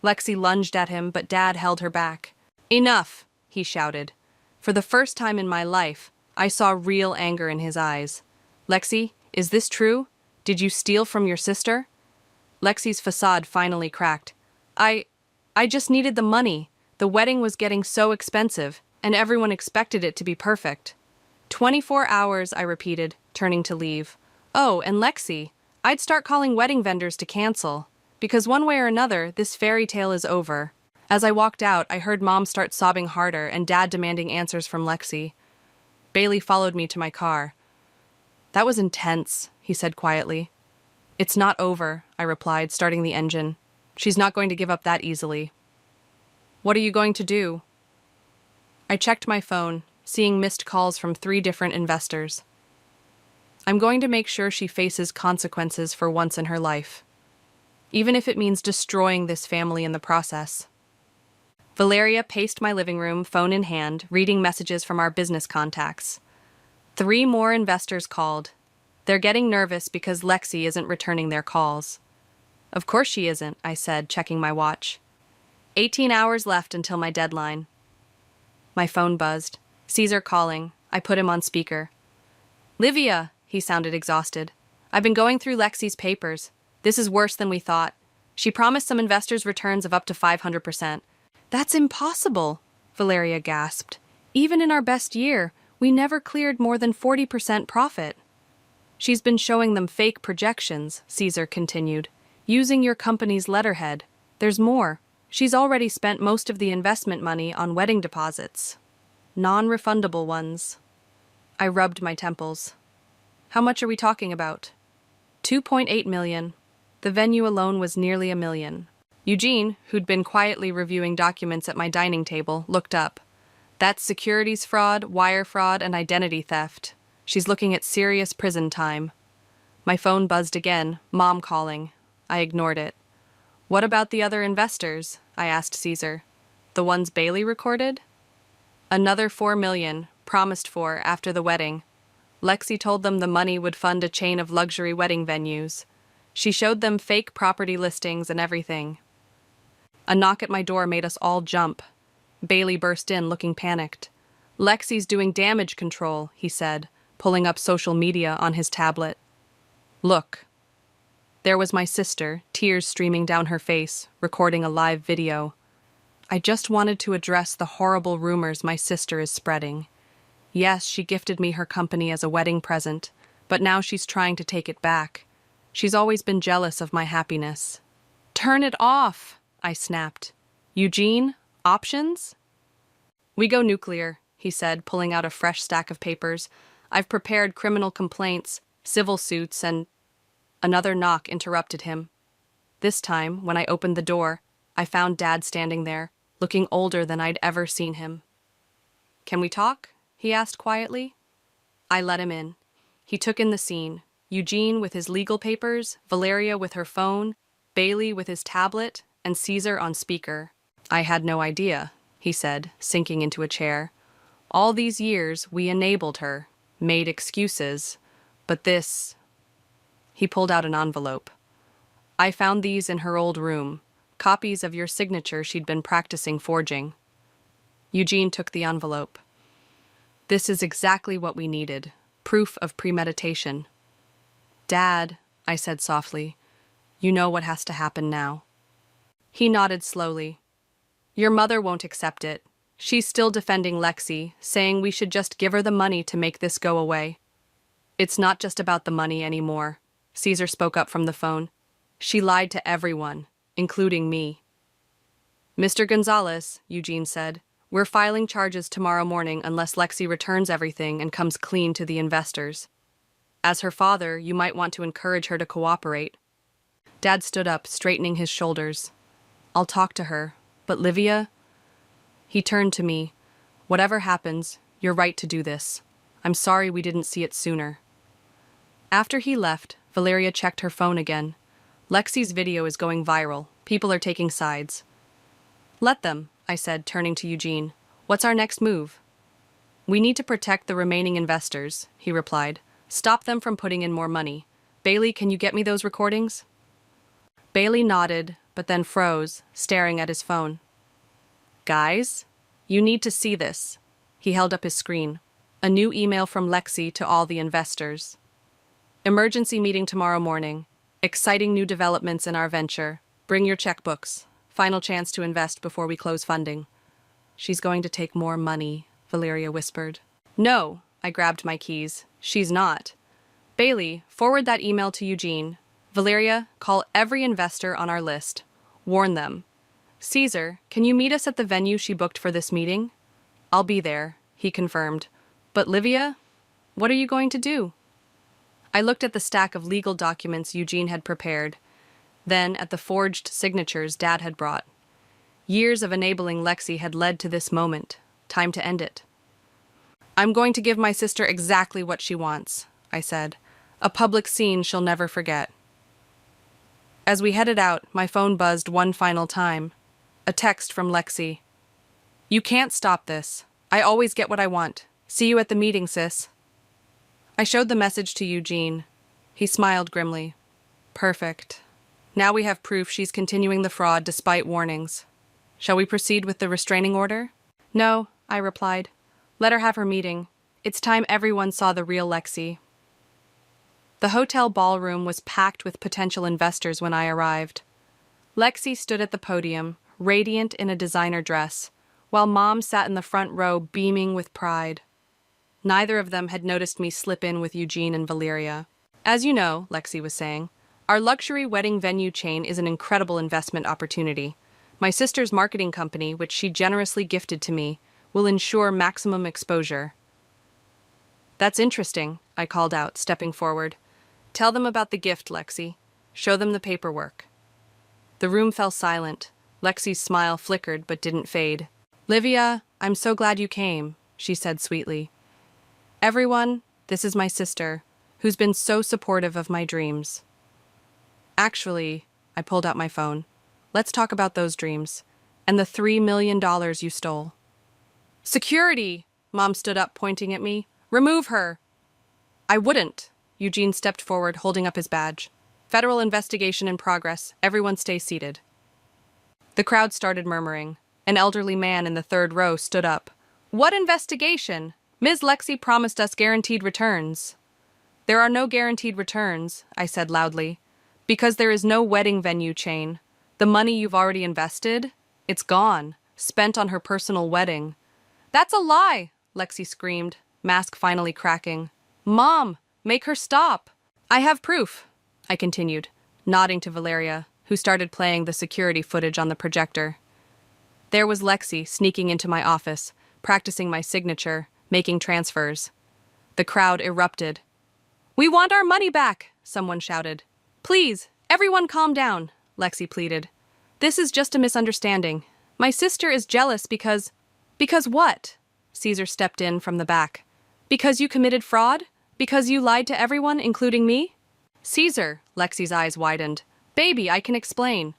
Lexi lunged at him, but Dad held her back. Enough, he shouted. For the first time in my life, I saw real anger in his eyes. Lexi, is this true? Did you steal from your sister? Lexi's facade finally cracked. I just needed the money. The wedding was getting so expensive, and everyone expected it to be perfect. 24 hours, I repeated, turning to leave. Oh, and Lexi, I'd start calling wedding vendors to cancel. Because one way or another, this fairy tale is over. As I walked out, I heard Mom start sobbing harder and Dad demanding answers from Lexi. Bailey followed me to my car. That was intense, he said quietly. It's not over, I replied, starting the engine. She's not going to give up that easily. What are you going to do? I checked my phone, seeing missed calls from 3 different investors. I'm going to make sure she faces consequences for once in her life, even if it means destroying this family in the process. Valeria paced my living room, phone in hand, reading messages from our business contacts. 3 more investors called. They're getting nervous because Lexi isn't returning their calls. Of course she isn't, I said, checking my watch. 18 hours left until my deadline. My phone buzzed. Caesar calling. I put him on speaker. Livia, he sounded exhausted. I've been going through Lexi's papers. This is worse than we thought. She promised some investors returns of up to 500%. That's impossible, Valeria gasped. Even in our best year, we never cleared more than 40% profit. She's been showing them fake projections, Caesar continued, using your company's letterhead. There's more. She's already spent most of the investment money on wedding deposits. Non-refundable ones. I rubbed my temples. How much are we talking about? 2.8 million. The venue alone was nearly $1 million. Eugene, who'd been quietly reviewing documents at my dining table, looked up. That's securities fraud, wire fraud, and identity theft. She's looking at serious prison time. My phone buzzed again, Mom calling. I ignored it. What about the other investors? I asked Caesar. The ones Bailey recorded? Another $4 million, promised for after the wedding. Lexi told them the money would fund a chain of luxury wedding venues. She showed them fake property listings and everything. A knock at my door made us all jump. Bailey burst in, looking panicked. Lexi's doing damage control, he said, pulling up social media on his tablet. Look. There was my sister, tears streaming down her face, recording a live video. I just wanted to address the horrible rumors my sister is spreading. Yes, she gifted me her company as a wedding present, but now she's trying to take it back. She's always been jealous of my happiness. Turn it off, I snapped. Eugene, options? We go nuclear, he said, pulling out a fresh stack of papers. I've prepared criminal complaints, civil suits, and... Another knock interrupted him. This time, when I opened the door, I found Dad standing there, looking older than I'd ever seen him. Can we talk? He asked quietly. I let him in. He took in the scene. Eugene with his legal papers, Valeria with her phone, Bailey with his tablet, and Caesar on speaker. I had no idea, he said, sinking into a chair. All these years, we enabled her, made excuses, but this... He pulled out an envelope. I found these in her old room, copies of your signature she'd been practicing forging. Eugene took the envelope. This is exactly what we needed, proof of premeditation. Dad, I said softly, you know what has to happen now. He nodded slowly. Your mother won't accept it. She's still defending Lexi, saying we should just give her the money to make this go away. It's not just about the money anymore. Caesar spoke up from the phone. She lied to everyone, including me. Mr. Gonzalez, Eugene said, we're filing charges tomorrow morning unless Lexi returns everything and comes clean to the investors. As her father, you might want to encourage her to cooperate. Dad stood up, straightening his shoulders. I'll talk to her, but Livia... He turned to me. Whatever happens, you're right to do this. I'm sorry we didn't see it sooner. After he left, Valeria checked her phone again. Lexi's video is going viral. People are taking sides. Let them, I said, turning to Eugene. What's our next move? We need to protect the remaining investors, he replied. Stop them from putting in more money. Bailey, can you get me those recordings? Bailey nodded, but then froze, staring at his phone. Guys, you need to see this. He held up his screen. A new email from Lexi to all the investors. Emergency meeting tomorrow morning. Exciting new developments in our venture. Bring your checkbooks. Final chance to invest before we close funding. She's going to take more money, Valeria whispered. No, I grabbed my keys. She's not. Bailey, forward that email to Eugene. Valeria, call every investor on our list. Warn them. Caesar, can you meet us at the venue she booked for this meeting? I'll be there, he confirmed. But Livia, what are you going to do? I looked at the stack of legal documents Eugene had prepared, then at the forged signatures Dad had brought. Years of enabling Lexi had led to this moment. Time to end it. I'm going to give my sister exactly what she wants, I said. A public scene she'll never forget. As we headed out, my phone buzzed one final time. A text from Lexi. You can't stop this. I always get what I want. See you at the meeting, sis. I showed the message to Eugene. He smiled grimly. Perfect. Now we have proof she's continuing the fraud despite warnings. Shall we proceed with the restraining order? No, I replied. Let her have her meeting. It's time everyone saw the real Lexi. The hotel ballroom was packed with potential investors when I arrived. Lexi stood at the podium, radiant in a designer dress, while Mom sat in the front row beaming with pride. Neither of them had noticed me slip in with Eugene and Valeria. As you know, Lexi was saying, our luxury wedding venue chain is an incredible investment opportunity. My sister's marketing company, which she generously gifted to me, will ensure maximum exposure. That's interesting, I called out, stepping forward. Tell them about the gift, Lexi. Show them the paperwork. The room fell silent. Lexi's smile flickered but didn't fade. Livia, I'm so glad you came, she said sweetly. Everyone, this is my sister, who's been so supportive of my dreams. Actually, I pulled out my phone. Let's talk about those dreams, and the $3 million you stole. Security! Mom stood up, pointing at me. Remove her! I wouldn't. Eugene stepped forward, holding up his badge. Federal investigation in progress. Everyone stay seated. The crowd started murmuring. An elderly man in the third row stood up. What investigation? Ms. Lexi promised us guaranteed returns. There are no guaranteed returns, I said loudly, because there is no wedding venue chain. The money you've already invested? It's gone, spent on her personal wedding. That's a lie, Lexi screamed, mask finally cracking. Mom, make her stop. I have proof, I continued, nodding to Valeria, who started playing the security footage on the projector. There was Lexi sneaking into my office, practicing my signature, making transfers. The crowd erupted. We want our money back, someone shouted. Please, everyone calm down, Lexi pleaded. This is just a misunderstanding. My sister is jealous because... Because what? Caesar stepped in from the back. Because you committed fraud? Because you lied to everyone, including me? Caesar, Lexi's eyes widened. Baby, I can explain.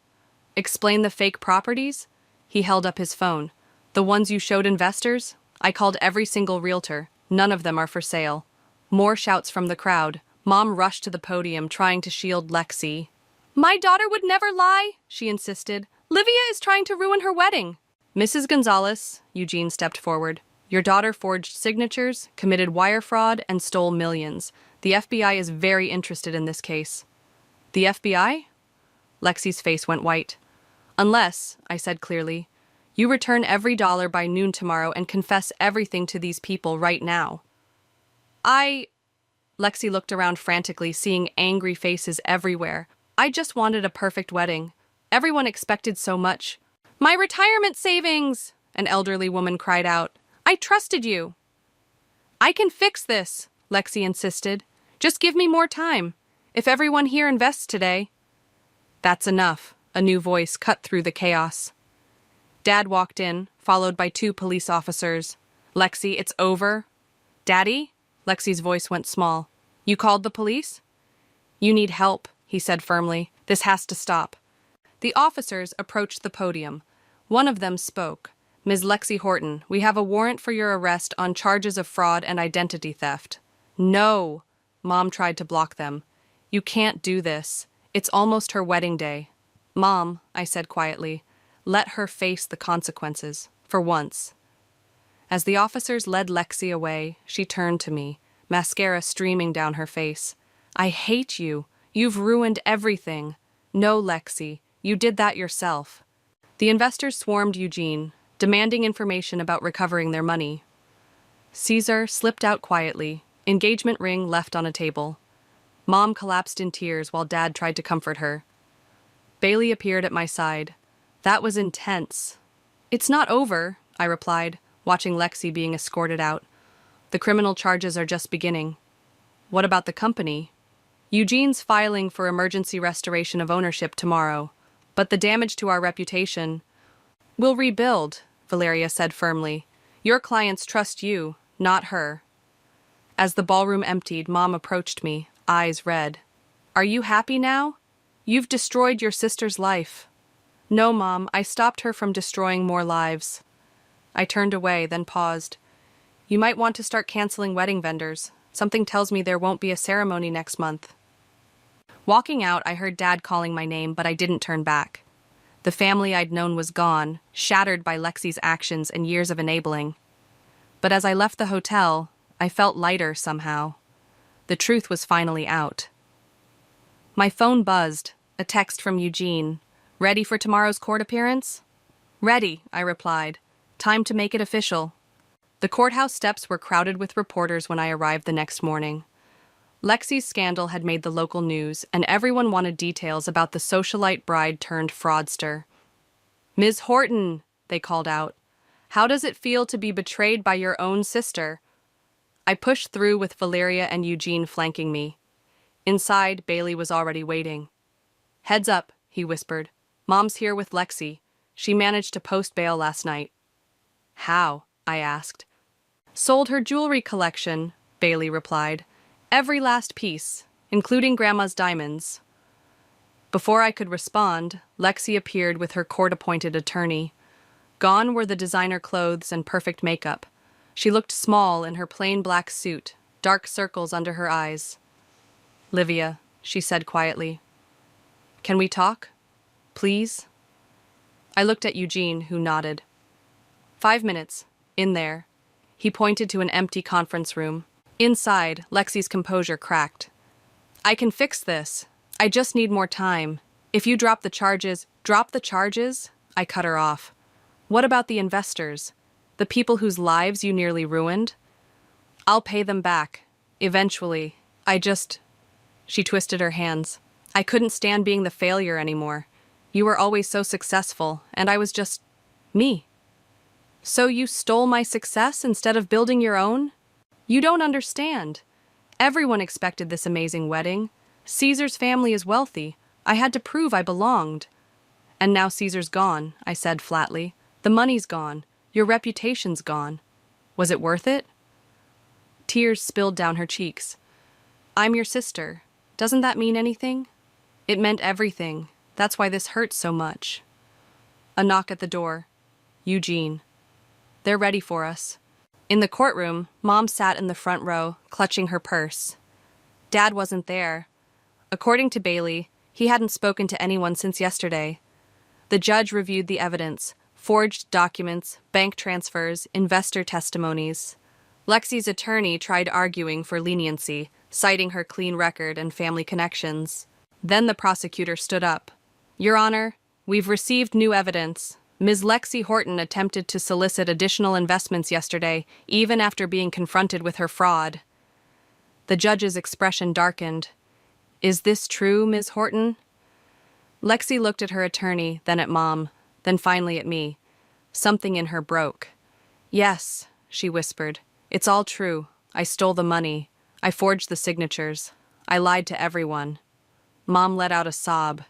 Explain the fake properties? He held up his phone. The ones you showed investors? I called every single realtor. None of them are for sale. More shouts from the crowd. Mom rushed to the podium, trying to shield Lexi. My daughter would never lie, she insisted. Livia is trying to ruin her wedding. Mrs. Gonzalez, Eugene stepped forward. Your daughter forged signatures, committed wire fraud, and stole millions. The FBI is very interested in this case. The FBI? Lexi's face went white. Unless, I said clearly, you return every dollar by noon tomorrow and confess everything to these people right now. Lexi looked around frantically, seeing angry faces everywhere. I just wanted a perfect wedding. Everyone expected so much. My retirement savings! An elderly woman cried out. I trusted you. I can fix this, Lexi insisted. Just give me more time. If everyone here invests today. That's enough, a new voice cut through the chaos. Dad walked in, followed by 2 police officers. Lexi, it's over. Daddy? Lexi's voice went small. You called the police? You need help, he said firmly. This has to stop. The officers approached the podium. One of them spoke. Ms. Lexi Horton, we have a warrant for your arrest on charges of fraud and identity theft. No, Mom tried to block them. You can't do this. It's almost her wedding day. Mom, I said quietly, let her face the consequences, for once. As the officers led Lexi away, she turned to me, mascara streaming down her face. I hate you. You've ruined everything. No, Lexi, you did that yourself. The investors swarmed Eugene, demanding information about recovering their money. Caesar slipped out quietly, engagement ring left on a table. Mom collapsed in tears while Dad tried to comfort her. Bailey appeared at my side. That was intense. It's not over, I replied, watching Lexi being escorted out. The criminal charges are just beginning. What about the company? Eugene's filing for emergency restoration of ownership tomorrow, but the damage to our reputation... We'll rebuild, Valeria said firmly. Your clients trust you, not her. As the ballroom emptied, Mom approached me, eyes red. Are you happy now? You've destroyed your sister's life. No, Mom, I stopped her from destroying more lives. I turned away, then paused. You might want to start canceling wedding vendors. Something tells me there won't be a ceremony next month. Walking out, I heard Dad calling my name, but I didn't turn back. The family I'd known was gone, shattered by Lexi's actions and years of enabling. But as I left the hotel, I felt lighter somehow. The truth was finally out. My phone buzzed, a text from Eugene. "Ready for tomorrow's court appearance?" "Ready," I replied. "Time to make it official." The courthouse steps were crowded with reporters when I arrived the next morning. Lexi's scandal had made the local news, and everyone wanted details about the socialite bride turned fraudster. "Ms. Horton," they called out, "how does it feel to be betrayed by your own sister?" I pushed through with Valeria and Eugene flanking me. Inside, Bailey was already waiting. "Heads up," he whispered. "Mom's here with Lexi. She managed to post bail last night." "How?" I asked. "Sold her jewelry collection," Bailey replied. "Every last piece, including Grandma's diamonds." Before I could respond, Lexi appeared with her court-appointed attorney. Gone were the designer clothes and perfect makeup. She looked small in her plain black suit, dark circles under her eyes. "Livia," she said quietly. "Can we talk? Please?" I looked at Eugene, who nodded. 5 minutes. In there." He pointed to an empty conference room. Inside, Lexi's composure cracked. "I can fix this. I just need more time. If you drop the charges, I cut her off. "What about the investors? The people whose lives you nearly ruined?" "I'll pay them back. Eventually. She twisted her hands. "I couldn't stand being the failure anymore. You were always so successful, and I was just me." "So you stole my success instead of building your own?" "You don't understand. Everyone expected this amazing wedding. Caesar's family is wealthy. I had to prove I belonged." "And now Caesar's gone," I said flatly. "The money's gone. Your reputation's gone. Was it worth it?" Tears spilled down her cheeks. "I'm your sister. Doesn't that mean anything?" "It meant everything. That's why this hurts so much." A knock at the door. Eugene. "They're ready for us." In the courtroom, Mom sat in the front row, clutching her purse. Dad wasn't there. According to Bailey, he hadn't spoken to anyone since yesterday. The judge reviewed the evidence: forged documents, bank transfers, investor testimonies. Lexi's attorney tried arguing for leniency, citing her clean record and family connections. Then the prosecutor stood up. "Your Honor, we've received new evidence. Ms. Lexi Horton attempted to solicit additional investments yesterday, even after being confronted with her fraud." The judge's expression darkened. "Is this true, Ms. Horton?" Lexi looked at her attorney, then at Mom, then finally at me. Something in her broke. "Yes," she whispered. "It's all true. I stole the money. I forged the signatures. I lied to everyone." Mom let out a sob.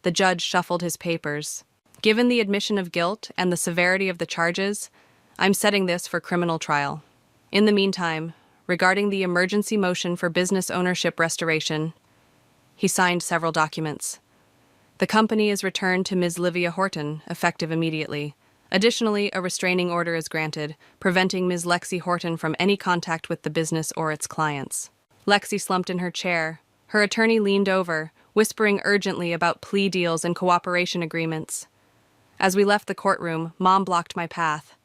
The judge shuffled his papers. "Given the admission of guilt and the severity of the charges, I'm setting this for criminal trial. In the meantime, regarding the emergency motion for business ownership restoration," he signed several documents. "The company is returned to Ms. Livia Horton, effective immediately. Additionally, a restraining order is granted, preventing Ms. Lexi Horton from any contact with the business or its clients." Lexi slumped in her chair. Her attorney leaned over, whispering urgently about plea deals and cooperation agreements. As we left the courtroom, Mom blocked my path.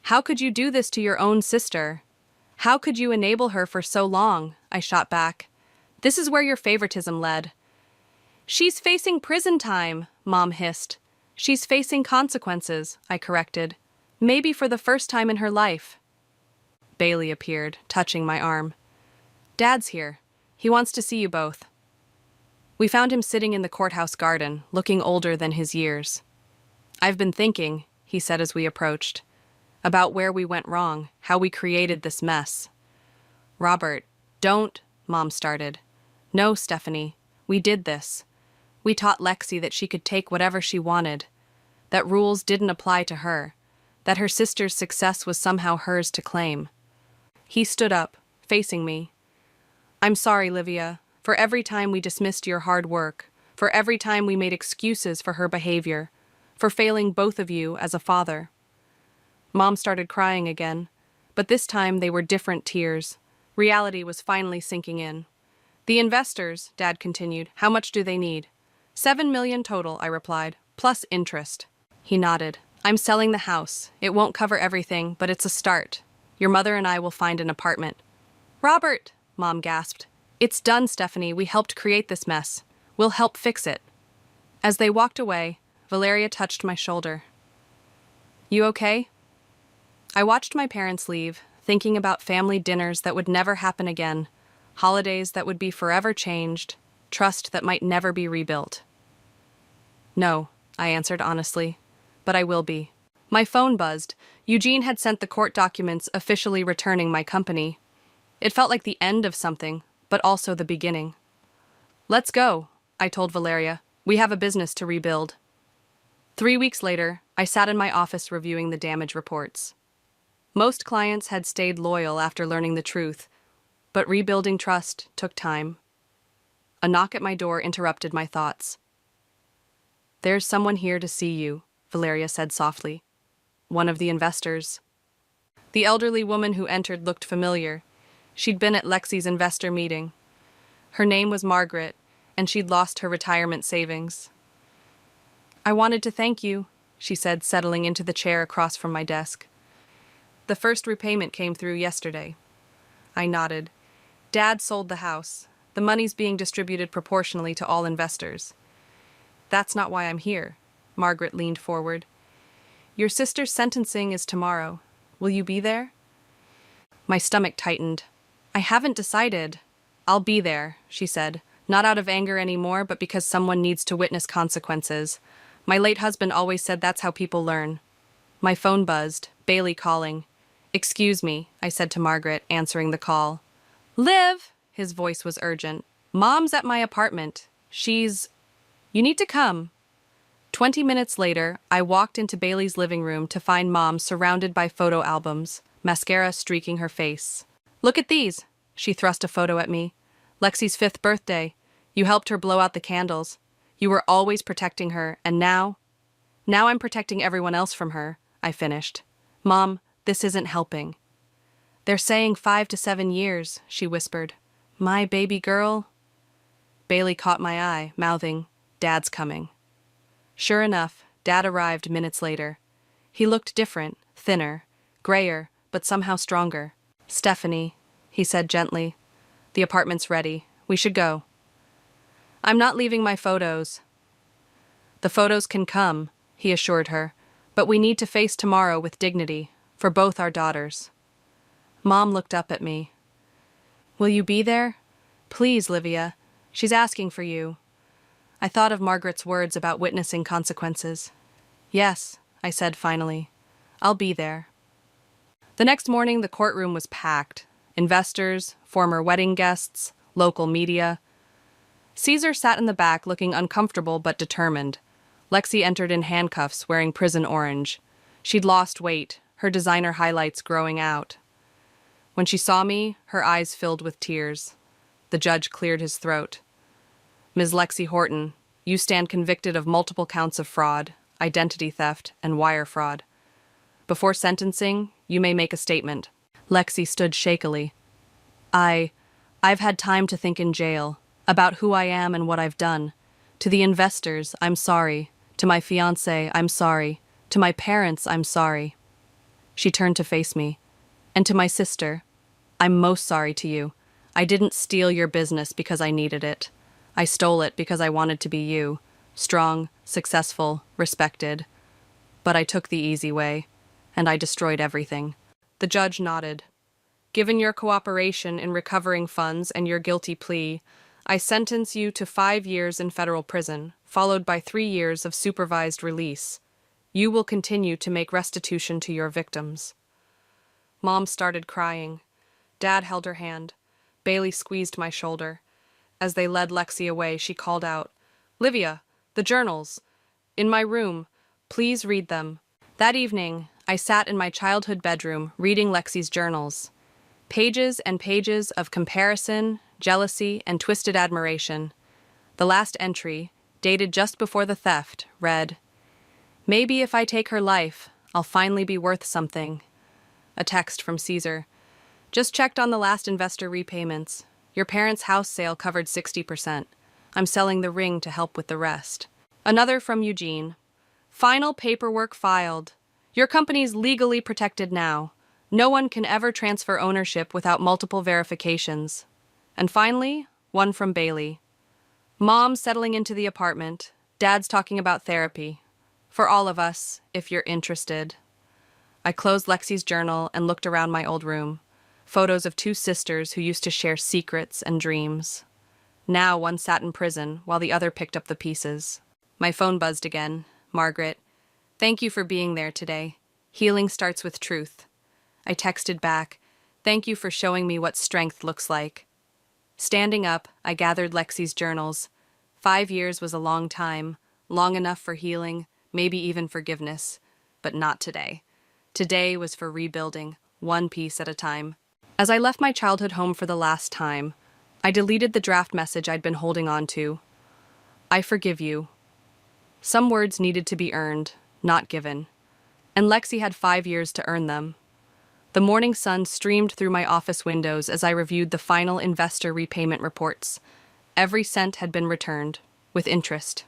"How could you do this to your own sister? How could you enable her for so long?" I shot back. "This is where your favoritism led." "She's facing prison time," Mom hissed. "She's facing consequences," I corrected. "Maybe for the first time in her life." Bailey appeared, touching my arm. "Dad's here. He wants to see you both." We found him sitting in the courthouse garden, looking older than his years. "I've been thinking," he said as we approached, "about where we went wrong, how we created this mess." "Robert, don't," Mom started. "No, Stephanie, we did this. We taught Lexi that she could take whatever she wanted, that rules didn't apply to her, that her sister's success was somehow hers to claim." He stood up, facing me. "I'm sorry, Livia, for every time we dismissed your hard work, for every time we made excuses for her behavior, for failing both of you as a father." Mom started crying again, but this time they were different tears. Reality was finally sinking in. "The investors," Dad continued, "how much do they need?" "7 million total," I replied. plus interest. He nodded. I'm selling the house. It won't cover everything, but it's a start. Your mother and I will find an apartment. Robert, Mom gasped. It's done, Stephanie. We helped create this mess. We'll help fix it. As they walked away, Valeria touched my shoulder. You okay? I watched my parents leave, thinking about family dinners that would never happen again, holidays that would be forever changed, trust that might never be rebuilt. No, I answered honestly, but I will be. My phone buzzed. Eugene had sent the court documents officially returning my company. It felt like the end of something, but also the beginning. Let's go, I told Valeria. We have a business to rebuild. 3 weeks later, I sat in my office reviewing the damage reports. Most clients had stayed loyal after learning the truth, but rebuilding trust took time. A knock at my door interrupted my thoughts. There's someone here to see you, Valeria said softly. One of the investors. The elderly woman who entered looked familiar. She'd been at Lexi's investor meeting. Her name was Margaret, and she'd lost her retirement savings. I wanted to thank you, she said, settling into the chair across from my desk. The first repayment came through yesterday. I nodded. Dad sold the house. The money's being distributed proportionally to all investors. That's not why I'm here. Margaret leaned forward. Your sister's sentencing is tomorrow. Will you be there? My stomach tightened. I haven't decided. I'll be there, she said, not out of anger anymore, but because someone needs to witness consequences. My late husband always said that's how people learn. My phone buzzed, Bailey calling. Excuse me, I said to Margaret, answering the call. Liv, his voice was urgent. Mom's at my apartment. You need to come. 20 minutes later, I walked into Bailey's living room to find Mom surrounded by photo albums, mascara streaking her face. Look at these. She thrust a photo at me. Lexi's 5th birthday. You helped her blow out the candles. You were always protecting her, and now I'm protecting everyone else from her, I finished. Mom, this isn't helping. They're saying 5 to 7 years, she whispered. My baby girl? Bailey caught my eye, mouthing, Dad's coming. Sure enough, Dad arrived minutes later. He looked different, thinner, grayer, but somehow stronger. Stephanie, he said gently, the apartment's ready. We should go. I'm not leaving my photos. The photos can come, he assured her, but we need to face tomorrow with dignity, for both our daughters. Mom looked up at me. Will you be there? Please, Livia. She's asking for you. I thought of Margaret's words about witnessing consequences. Yes, I said finally. I'll be there. The next morning, the courtroom was packed. Investors, former wedding guests, local media. Caesar sat in the back looking uncomfortable but determined. Lexi entered in handcuffs, wearing prison orange. She'd lost weight, her designer highlights growing out. When she saw me, her eyes filled with tears. The judge cleared his throat. Ms. Lexi Horton, you stand convicted of multiple counts of fraud, identity theft, and wire fraud. Before sentencing, you may make a statement. Lexi stood shakily. I've had time to think in jail, about who I am and what I've done. To the investors, I'm sorry. To my fiancé, I'm sorry. To my parents, I'm sorry. She turned to face me. And to my sister, I'm most sorry to you. I didn't steal your business because I needed it. I stole it because I wanted to be you, strong, successful, respected. But I took the easy way, and I destroyed everything. The judge nodded. Given your cooperation in recovering funds and your guilty plea, I sentence you to 5 years in federal prison, followed by 3 years of supervised release. You will continue to make restitution to your victims. Mom started crying. Dad held her hand. Bailey squeezed my shoulder. As they led Lexi away, she called out, Livia, the journals. In my room. Please read them. That evening, I sat in my childhood bedroom reading Lexi's journals. Pages and pages of comparison, jealousy, and twisted admiration. The last entry, dated just before the theft, read, Maybe if I take her life, I'll finally be worth something. A text from Caesar. Just checked on the last investor repayments. Your parents' house sale covered 60%. I'm selling the ring to help with the rest. Another from Eugene. Final paperwork filed. Your company's legally protected now. No one can ever transfer ownership without multiple verifications. And finally, one from Bailey. Mom's settling into the apartment. Dad's talking about therapy. For all of us, if you're interested. I closed Lexi's journal and looked around my old room. Photos of two sisters who used to share secrets and dreams. Now one sat in prison while the other picked up the pieces. My phone buzzed again. Margaret, thank you for being there today. Healing starts with truth. I texted back, thank you for showing me what strength looks like. Standing up, I gathered Lexi's journals. 5 years was a long time, long enough for healing, maybe even forgiveness, but not today. Today was for rebuilding, one piece at a time. As I left my childhood home for the last time, I deleted the draft message I'd been holding on to. I forgive you. Some words needed to be earned, not given. And Lexi had 5 years to earn them. The morning sun streamed through my office windows as I reviewed the final investor repayment reports. Every cent had been returned, with interest.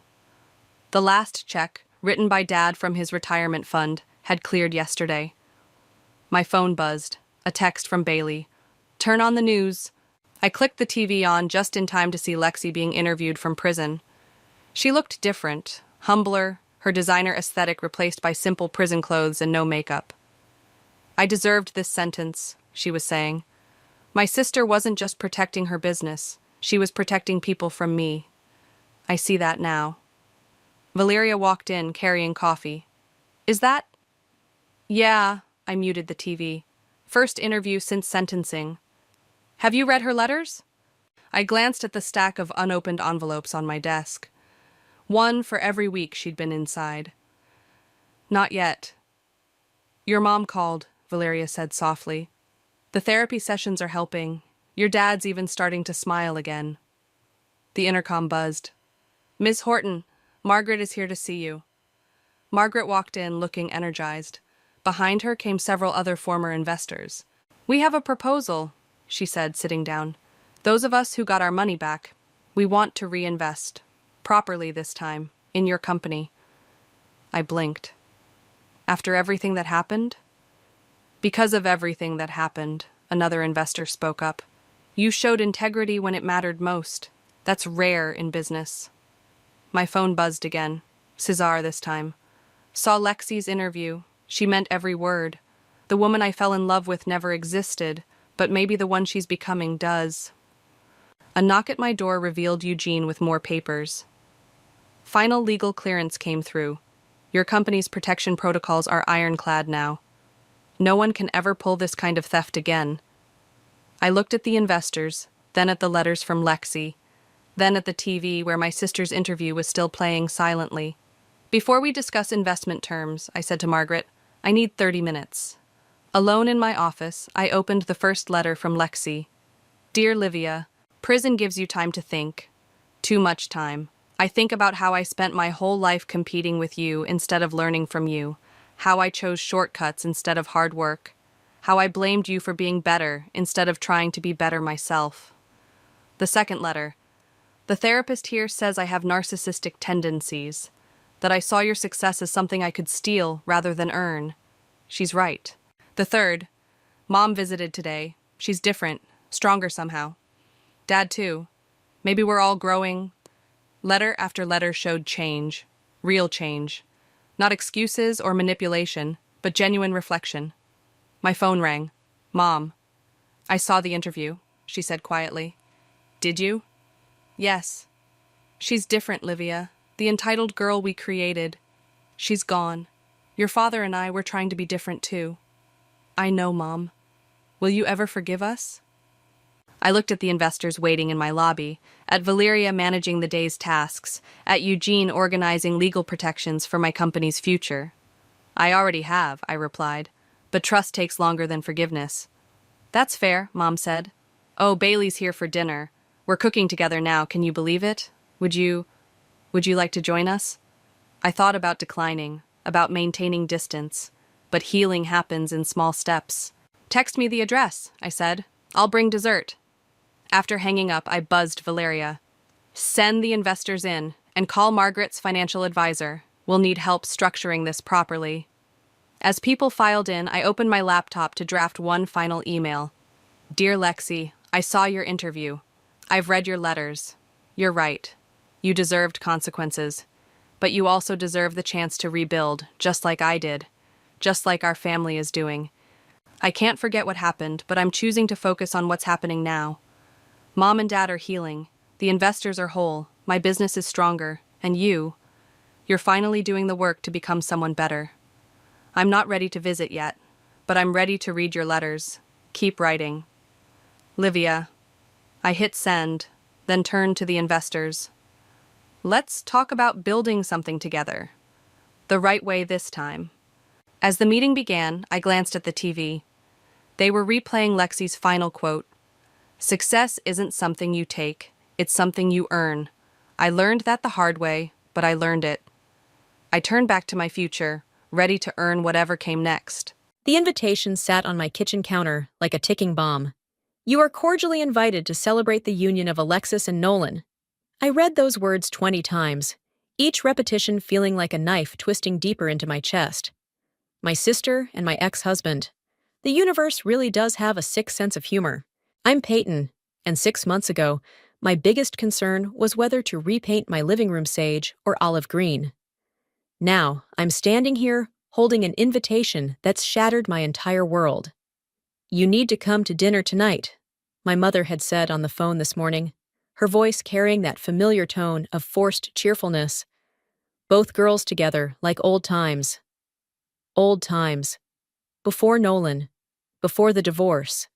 The last check, written by Dad from his retirement fund, had cleared yesterday. My phone buzzed, a text from Bailey. Turn on the news. I clicked the TV on just in time to see Lexi being interviewed from prison. She looked different, humbler, her designer aesthetic replaced by simple prison clothes and no makeup. I deserved this sentence, she was saying. My sister wasn't just protecting her business, she was protecting people from me. I see that now. Valeria walked in, carrying coffee. Is that? Yeah, I muted the TV. First interview since sentencing. Have you read her letters? I glanced at the stack of unopened envelopes on my desk. One for every week she'd been inside. Not yet. Your mom called, Valeria said softly. The therapy sessions are helping. Your dad's even starting to smile again. The intercom buzzed. Miss Horton, Margaret is here to see you. Margaret walked in, looking energized. Behind her came several other former investors. We have a proposal, she said, sitting down. Those of us who got our money back, we want to reinvest. Properly this time, in your company. I blinked. After everything that happened? Because of everything that happened, another investor spoke up. You showed integrity when it mattered most. That's rare in business. My phone buzzed again. Cesar this time. Saw Lexi's interview. She meant every word. The woman I fell in love with never existed, but maybe the one she's becoming does. A knock at my door revealed Eugene with more papers. Final legal clearance came through. Your company's protection protocols are ironclad now. No one can ever pull this kind of theft again. I looked at the investors, then at the letters from Lexi, then at the TV where my sister's interview was still playing silently. Before we discuss investment terms, I said to Margaret, I need 30 minutes. Alone in my office, I opened the first letter from Lexi. Dear Livia, prison gives you time to think. Too much time. I think about how I spent my whole life competing with you instead of learning from you, how I chose shortcuts instead of hard work, how I blamed you for being better instead of trying to be better myself. The second letter. The therapist here says I have narcissistic tendencies, that I saw your success as something I could steal rather than earn. She's right. The third. Mom visited today. She's different, stronger somehow. Dad too. Maybe we're all growing. Letter after letter showed change. Real change. Not excuses or manipulation, but genuine reflection. My phone rang. Mom. I saw the interview, she said quietly. Did you? Yes. She's different, Livia. The entitled girl we created. She's gone. Your father and I were trying to be different too. I know, Mom. Will you ever forgive us? I looked at the investors waiting in my lobby, at Valeria managing the day's tasks, at Eugene organizing legal protections for my company's future. I already have, I replied, but trust takes longer than forgiveness. That's fair, Mom said. Oh, Bailey's here for dinner. We're cooking together now, can you believe it? Would you like to join us? I thought about declining, about maintaining distance, but healing happens in small steps. Text me the address, I said. I'll bring dessert. After hanging up, I buzzed Valeria. Send the investors in and call Margaret's financial advisor. We'll need help structuring this properly. As people filed in, I opened my laptop to draft one final email. Dear Lexi, I saw your interview. I've read your letters. You're right. You deserved consequences. But you also deserve the chance to rebuild, just like I did. Just like our family is doing. I can't forget what happened, but I'm choosing to focus on what's happening now. Mom and Dad are healing. The investors are whole. My business is stronger. And you're finally doing the work to become someone better. I'm not ready to visit yet, but I'm ready to read your letters. Keep writing. Livia. I hit send, then turned to the investors. Let's talk about building something together. The right way this time. As the meeting began, I glanced at the TV. They were replaying Lexi's final quote. Success isn't something you take, it's something you earn. I learned that the hard way, but I learned it. I turned back to my future, ready to earn whatever came next. The invitation sat on my kitchen counter like a ticking bomb. You are cordially invited to celebrate the union of Alexis and Nolan. I read those words 20 times, each repetition feeling like a knife twisting deeper into my chest. My sister and my ex-husband. The universe really does have a sick sense of humor. I'm Peyton, and 6 months ago, my biggest concern was whether to repaint my living room sage or olive green. Now, I'm standing here, holding an invitation that's shattered my entire world. You need to come to dinner tonight, my mother had said on the phone this morning, her voice carrying that familiar tone of forced cheerfulness. Both girls together like old times. Old times. Before Nolan. Before the divorce.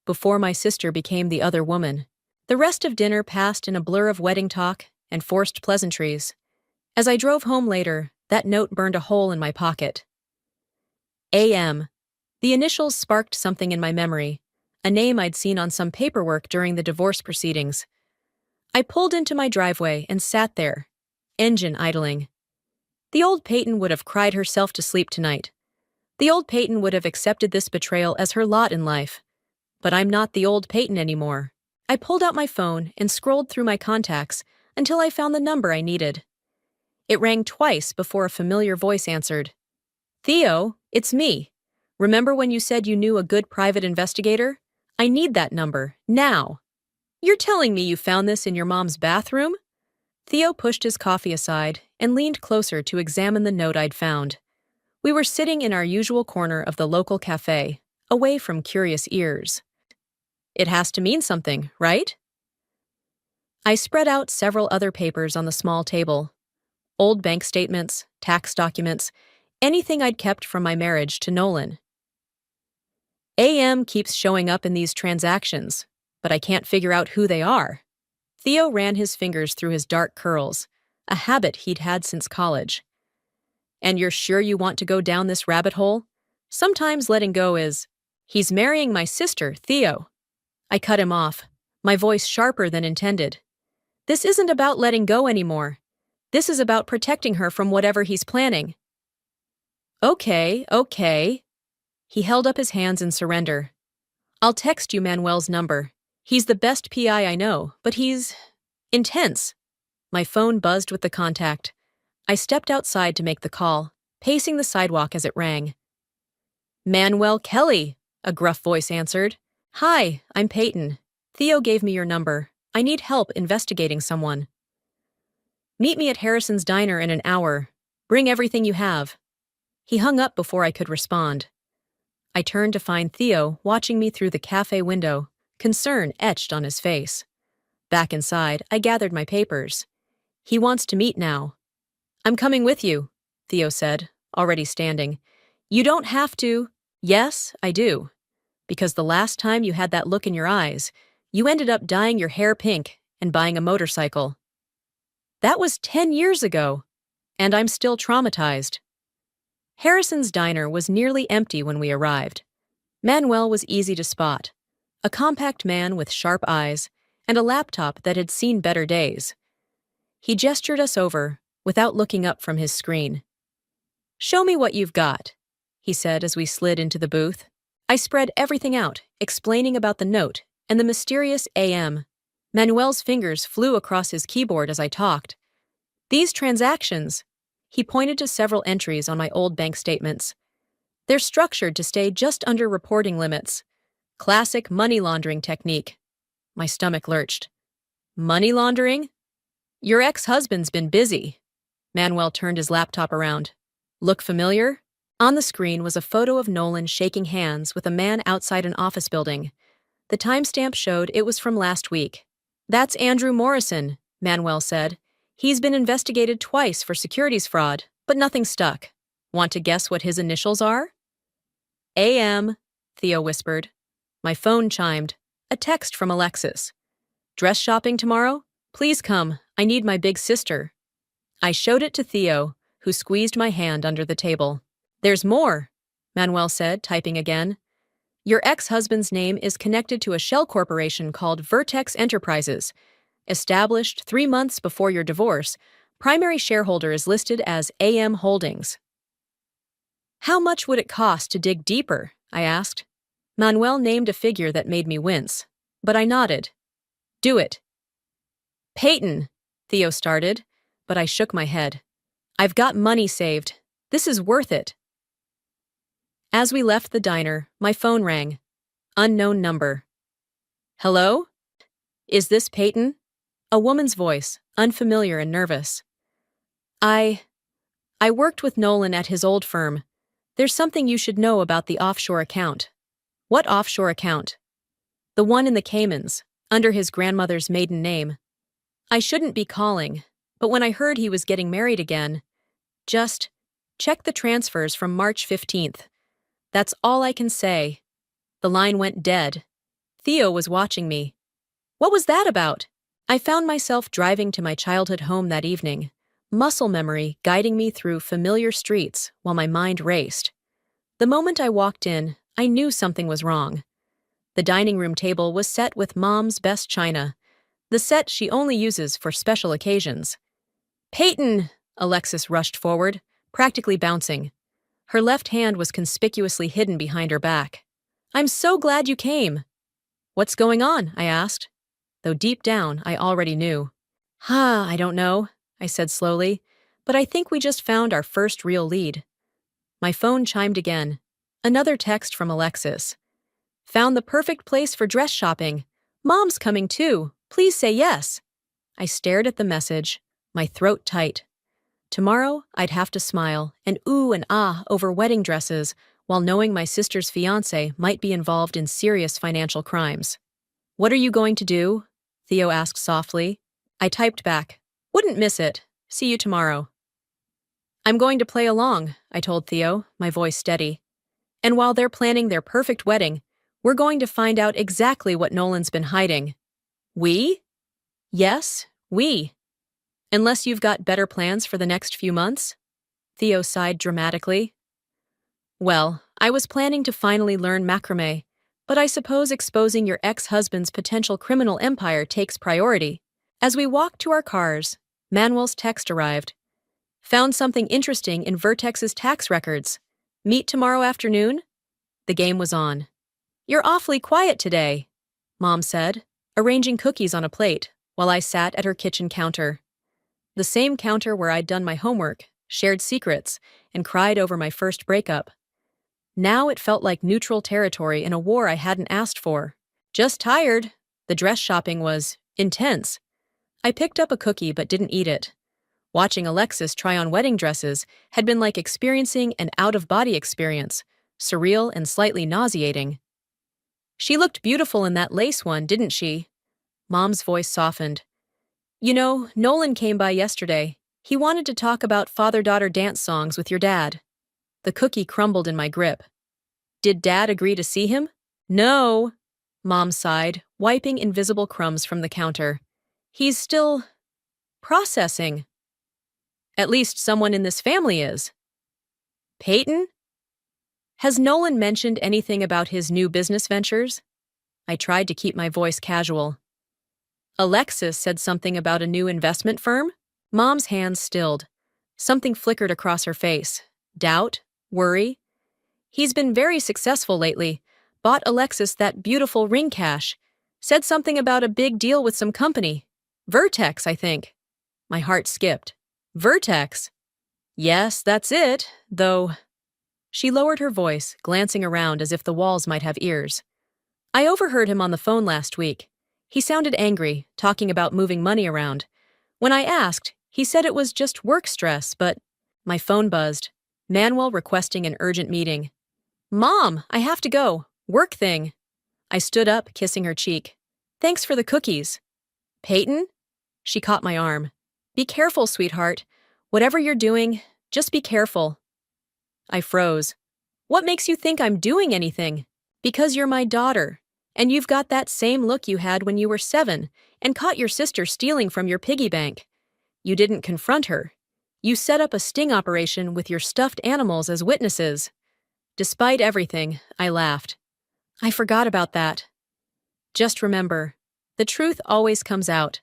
Before my sister became the other woman. The rest of dinner passed in a blur of wedding talk and forced pleasantries. As I drove home later, that note burned a hole in my pocket. A.M. The initials sparked something in my memory, a name I'd seen on some paperwork during the divorce proceedings. I pulled into my driveway and sat there, engine idling. The old Peyton would have cried herself to sleep tonight. The old Peyton would have accepted this betrayal as her lot in life. But I'm not the old Peyton anymore. I pulled out my phone and scrolled through my contacts until I found the number I needed. It rang twice before a familiar voice answered. Theo, it's me. Remember when you said you knew a good private investigator? I need that number, now. You're telling me you found this in your mom's bathroom? Theo pushed his coffee aside and leaned closer to examine the note I'd found. We were sitting in our usual corner of the local cafe, away from curious ears. It has to mean something, right? I spread out several other papers on the small table. Old bank statements, tax documents, anything I'd kept from my marriage to Nolan. AM keeps showing up in these transactions, but I can't figure out who they are. Theo ran his fingers through his dark curls, a habit he'd had since college. And you're sure you want to go down this rabbit hole? Sometimes letting go is, he's marrying my sister, Theo. I cut him off, my voice sharper than intended. This isn't about letting go anymore. This is about protecting her from whatever he's planning. Okay. He held up his hands in surrender. I'll text you Manuel's number. He's the best PI I know, but he's intense. My phone buzzed with the contact. I stepped outside to make the call, pacing the sidewalk as it rang. Manuel Kelly, a gruff voice answered. Hi, I'm Peyton. Theo gave me your number. I need help investigating someone. Meet me at Harrison's Diner in an hour. Bring everything you have. He hung up before I could respond. I turned to find Theo watching me through the cafe window, concern etched on his face. Back inside, I gathered my papers. He wants to meet now. I'm coming with you, Theo said, already standing. You don't have to. Yes, I do. Because the last time you had that look in your eyes, you ended up dyeing your hair pink and buying a motorcycle. That was 10 years ago, and I'm still traumatized. Harrison's Diner was nearly empty when we arrived. Manuel was easy to spot, a compact man with sharp eyes and a laptop that had seen better days. He gestured us over, without looking up from his screen. Show me what you've got, he said as we slid into the booth. I spread everything out, explaining about the note and the mysterious AM. Manuel's fingers flew across his keyboard as I talked. These transactions, He pointed to several entries on my old bank statements. They're structured to stay just under reporting limits. Classic money laundering technique. My stomach lurched. Money laundering? Your ex-husband's been busy. Manuel turned his laptop around. Look familiar? On the screen was a photo of Nolan shaking hands with a man outside an office building. The timestamp showed it was from last week. That's Andrew Morrison, Manuel said. He's been investigated twice for securities fraud, but nothing stuck. Want to guess what his initials are? AM, Theo whispered. My phone chimed. A text from Alexis. Dress shopping tomorrow? Please come. I need my big sister. I showed it to Theo, who squeezed my hand under the table. There's more, Manuel said, typing again. Your ex-husband's name is connected to a shell corporation called Vertex Enterprises. Established 3 months before your divorce, primary shareholder is listed as AM Holdings. How much would it cost to dig deeper? I asked. Manuel named a figure that made me wince, but I nodded. Do it. Peyton, Theo started, but I shook my head. I've got money saved. This is worth it. As we left the diner, my phone rang. Unknown number. Hello? Is this Peyton? A woman's voice, unfamiliar and nervous. I worked with Nolan at his old firm. There's something you should know about the offshore account. What offshore account? The one in the Caymans, under his grandmother's maiden name. I shouldn't be calling, but when I heard he was getting married again, just check the transfers from March 15th. That's all I can say. The line went dead. Theo was watching me. What was that about? I found myself driving to my childhood home that evening, muscle memory guiding me through familiar streets while my mind raced. The moment I walked in, I knew something was wrong. The dining room table was set with Mom's best china, the set she only uses for special occasions. Peyton! Alexis rushed forward, practically bouncing. Her left hand was conspicuously hidden behind her back. I'm so glad you came. What's going on? I asked, though deep down I already knew. I don't know, I said slowly, but I think we just found our first real lead. My phone chimed again. Another text from Alexis. Found the perfect place for dress shopping. Mom's coming too. Please say yes. I stared at the message, my throat tight. Tomorrow, I'd have to smile and ooh and ah over wedding dresses while knowing my sister's fiancé might be involved in serious financial crimes. What are you going to do? Theo asked softly. I typed back. Wouldn't miss it. See you tomorrow. I'm going to play along, I told Theo, my voice steady. And while they're planning their perfect wedding, we're going to find out exactly what Nolan's been hiding. We? Yes, we. Unless you've got better plans for the next few months? Theo sighed dramatically. Well, I was planning to finally learn macrame, but I suppose exposing your ex-husband's potential criminal empire takes priority. As we walked to our cars, Manuel's text arrived. Found something interesting in Vertex's tax records. Meet tomorrow afternoon? The game was on. You're awfully quiet today, Mom said, arranging cookies on a plate while I sat at her kitchen counter. The same counter where I'd done my homework, shared secrets, and cried over my first breakup. Now it felt like neutral territory in a war I hadn't asked for. Just tired. The dress shopping was intense. I picked up a cookie but didn't eat it. Watching Alexis try on wedding dresses had been like experiencing an out-of-body experience, surreal and slightly nauseating. She looked beautiful in that lace one, didn't she? Mom's voice softened. You know, Nolan came by yesterday. He wanted to talk about father-daughter dance songs with your dad. The cookie crumbled in my grip. Did Dad agree to see him? No, Mom sighed, wiping invisible crumbs from the counter. He's still processing. At least someone in this family is. Peyton? Has Nolan mentioned anything about his new business ventures? I tried to keep my voice casual. Alexis said something about a new investment firm? Mom's hands stilled. Something flickered across her face. Doubt? Worry? He's been very successful lately. Bought Alexis that beautiful ring cash. Said something about a big deal with some company. Vertex, I think. My heart skipped. Vertex? Yes, that's it, though. She lowered her voice, glancing around as if the walls might have ears. I overheard him on the phone last week. He sounded angry, talking about moving money around. When I asked, he said it was just work stress, but my phone buzzed. Manuel requesting an urgent meeting. Mom, I have to go. Work thing. I stood up, kissing her cheek. Thanks for the cookies. Peyton? She caught my arm. Be careful, sweetheart. Whatever you're doing, just be careful. I froze. What makes you think I'm doing anything? Because you're my daughter, and you've got that same look you had when you were 7 and caught your sister stealing from your piggy bank. You didn't confront her. You set up a sting operation with your stuffed animals as witnesses. Despite everything, I laughed. I forgot about that. Just remember, the truth always comes out.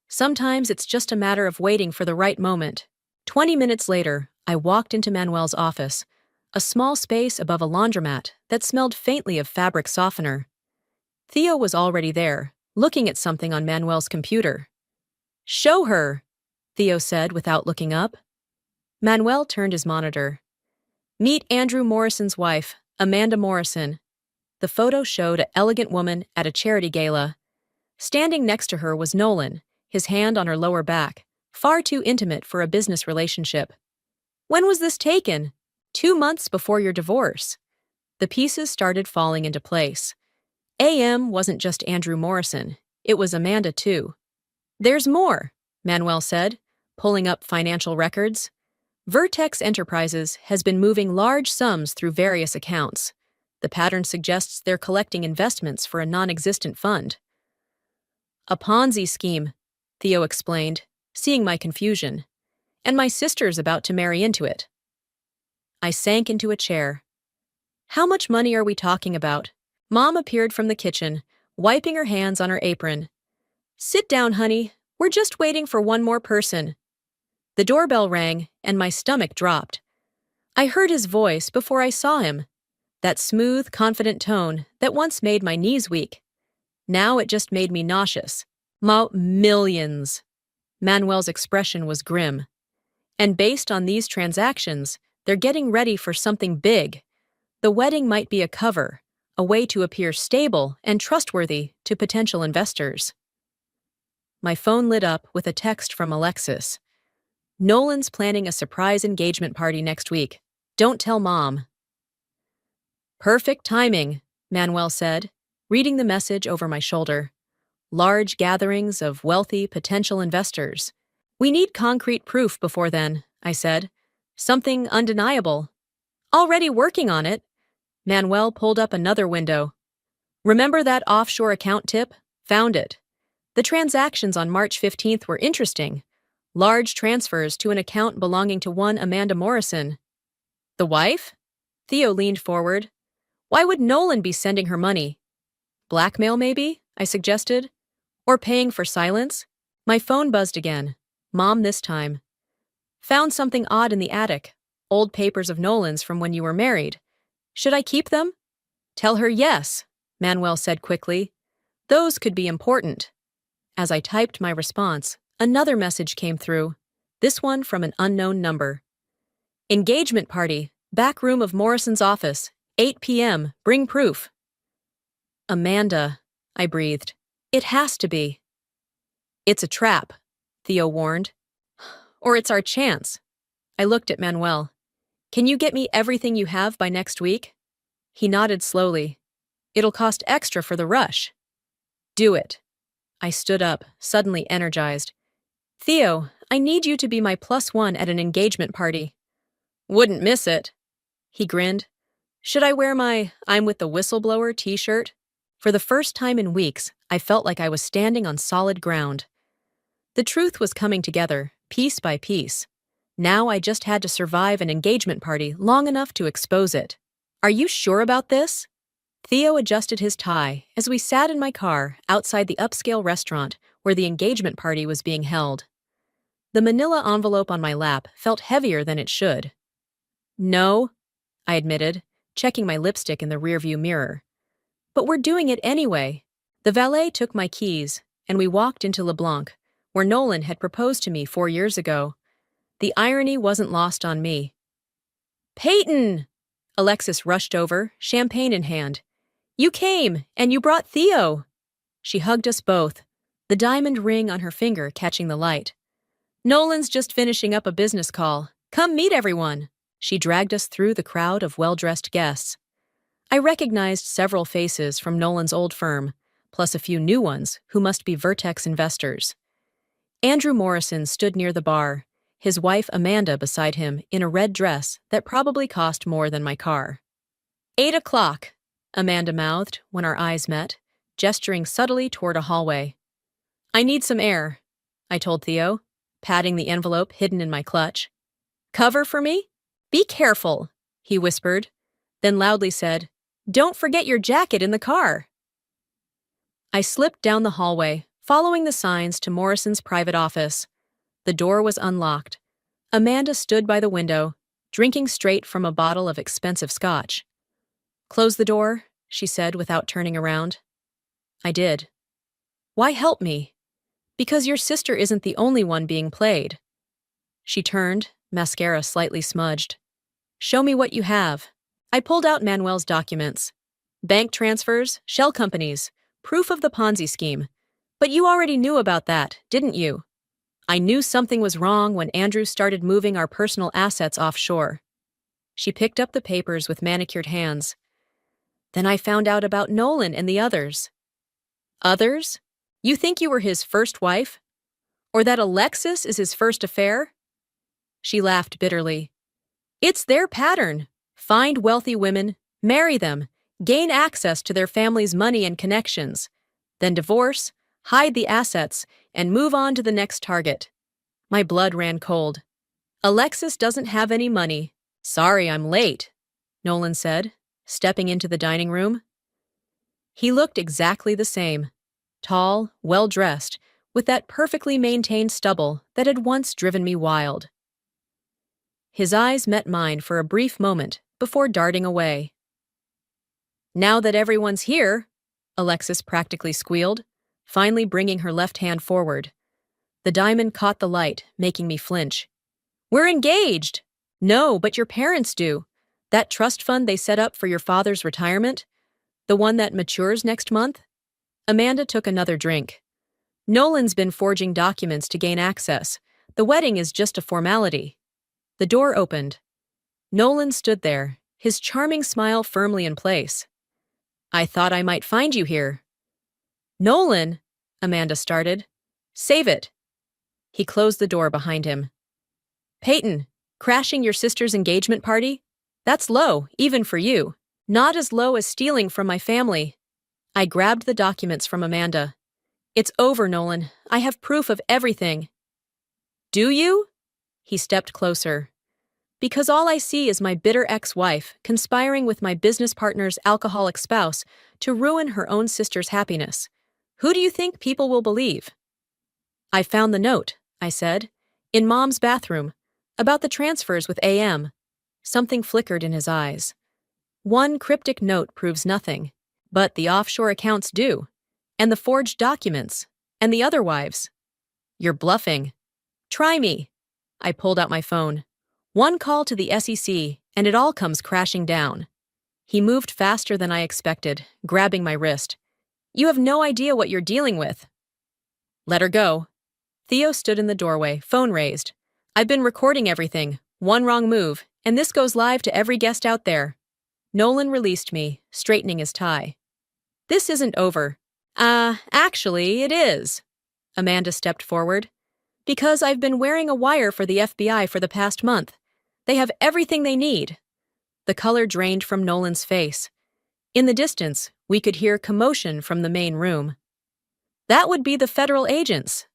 Sometimes it's just a matter of waiting for the right moment. 20 minutes later, I walked into Manuel's office, a small space above a laundromat that smelled faintly of fabric softener. Theo was already there, looking at something on Manuel's computer. Show her, Theo said without looking up. Manuel turned his monitor. Meet Andrew Morrison's wife, Amanda Morrison. The photo showed an elegant woman at a charity gala. Standing next to her was Nolan, his hand on her lower back, far too intimate for a business relationship. When was this taken? 2 months before your divorce. The pieces started falling into place. AM wasn't just Andrew Morrison, it was Amanda too. There's more, Manuel said, pulling up financial records. Vertex Enterprises has been moving large sums through various accounts. The pattern suggests they're collecting investments for a non-existent fund. A Ponzi scheme, Theo explained, seeing my confusion. And my sister's about to marry into it. I sank into a chair. How much money are we talking about? Mom appeared from the kitchen, wiping her hands on her apron. Sit down, honey. We're just waiting for one more person. The doorbell rang, and my stomach dropped. I heard his voice before I saw him. That smooth, confident tone that once made my knees weak. Now it just made me nauseous. Millions. Manuel's expression was grim. And based on these transactions, they're getting ready for something big. The wedding might be a cover, a way to appear stable and trustworthy to potential investors. My phone lit up with a text from Alexis. Nolan's planning a surprise engagement party next week. Don't tell Mom. Perfect timing, Manuel said, reading the message over my shoulder. Large gatherings of wealthy potential investors. We need concrete proof before then, I said. Something undeniable. Already working on it. Manuel pulled up another window. Remember that offshore account tip? Found it. The transactions on March 15th were interesting. Large transfers to an account belonging to one Amanda Morrison. The wife? Theo leaned forward. Why would Nolan be sending her money? Blackmail, maybe? I suggested. Or paying for silence? My phone buzzed again. Mom this time. Found something odd in the attic. Old papers of Nolan's from when you were married. Should I keep them? Tell her yes, Manuel said quickly. Those could be important. As I typed my response, another message came through. This one from an unknown number. Engagement party, back room of Morrison's office, 8 p.m., bring proof. Amanda, I breathed. It has to be. It's a trap, Theo warned. Or it's our chance. I looked at Manuel. Can you get me everything you have by next week? He nodded slowly. It'll cost extra for the rush. Do it. I stood up, suddenly energized. Theo, I need you to be my +1 at an engagement party. Wouldn't miss it. He grinned. Should I wear my I'm with the whistleblower t-shirt? For the first time in weeks, I felt like I was standing on solid ground. The truth was coming together, piece by piece. Now I just had to survive an engagement party long enough to expose it. Are you sure about this? Theo adjusted his tie as we sat in my car outside the upscale restaurant where the engagement party was being held. The manila envelope on my lap felt heavier than it should. No, I admitted, checking my lipstick in the rearview mirror. But we're doing it anyway. The valet took my keys, and we walked into LeBlanc, where Nolan had proposed to me 4 years ago. The irony wasn't lost on me. "Peyton!" Alexis rushed over, champagne in hand. "You came, and you brought Theo!" She hugged us both, the diamond ring on her finger catching the light. "Nolan's just finishing up a business call. Come meet everyone." She dragged us through the crowd of well-dressed guests. I recognized several faces from Nolan's old firm, plus a few new ones who must be Vertex investors. Andrew Morrison stood near the bar, his wife Amanda beside him in a red dress that probably cost more than my car. 8 o'clock, Amanda mouthed when our eyes met, gesturing subtly toward a hallway. "I need some air," I told Theo, patting the envelope hidden in my clutch. "Cover for me? Be careful," he whispered, then loudly said, "Don't forget your jacket in the car." I slipped down the hallway, following the signs to Morrison's private office. The door was unlocked. Amanda stood by the window, drinking straight from a bottle of expensive scotch. "Close the door," she said without turning around. I did. "Why help me?" "Because your sister isn't the only one being played." She turned, mascara slightly smudged. "Show me what you have." I pulled out Manuel's documents. Bank transfers, shell companies, proof of the Ponzi scheme. "But you already knew about that, didn't you?" "I knew something was wrong when Andrew started moving our personal assets offshore." She picked up the papers with manicured hands. "Then I found out about Nolan and the others." "Others? You think you were his first wife? Or that Alexis is his first affair?" She laughed bitterly. "It's their pattern. Find wealthy women, marry them, gain access to their family's money and connections, then divorce, hide the assets, and move on to the next target." My blood ran cold. "Alexis doesn't have any money. Sorry, I'm late," Nolan said, stepping into the dining room. He looked exactly the same. Tall, well-dressed, with that perfectly maintained stubble that had once driven me wild. His eyes met mine for a brief moment before darting away. "Now that everyone's here," Alexis practically squealed, finally bringing her left hand forward. The diamond caught the light, making me flinch. "We're engaged!" "No, but your parents do. That trust fund they set up for your father's retirement? The one that matures next month?" Amanda took another drink. "Nolan's been forging documents to gain access. The wedding is just a formality." The door opened. Nolan stood there, his charming smile firmly in place. "I thought I might find you here." "Nolan," Amanda started. "Save it." He closed the door behind him. "Peyton, crashing your sister's engagement party? That's low, even for you. Not as low as stealing from my family." I grabbed the documents from Amanda. "It's over, Nolan. I have proof of everything." "Do you?" He stepped closer. "Because all I see is my bitter ex-wife conspiring with my business partner's alcoholic spouse to ruin her own sister's happiness. Who do you think people will believe?" "I found the note," I said, "in Mom's bathroom, about the transfers with AM." Something flickered in his eyes. "One cryptic note proves nothing, but the offshore accounts do, and the forged documents, and the other wives." "You're bluffing." "Try me." I pulled out my phone. "One call to the SEC, and it all comes crashing down." He moved faster than I expected, grabbing my wrist. "You have no idea what you're dealing with." "Let her go." Theo stood in the doorway, phone raised. "I've been recording everything. One wrong move, and this goes live to every guest out there." Nolan released me, straightening his tie. "This isn't over." Actually, it is." Amanda stepped forward. "Because I've been wearing a wire for the FBI for the past month. They have everything they need." The color drained from Nolan's face. In the distance, we could hear commotion from the main room. "That would be the federal agents,"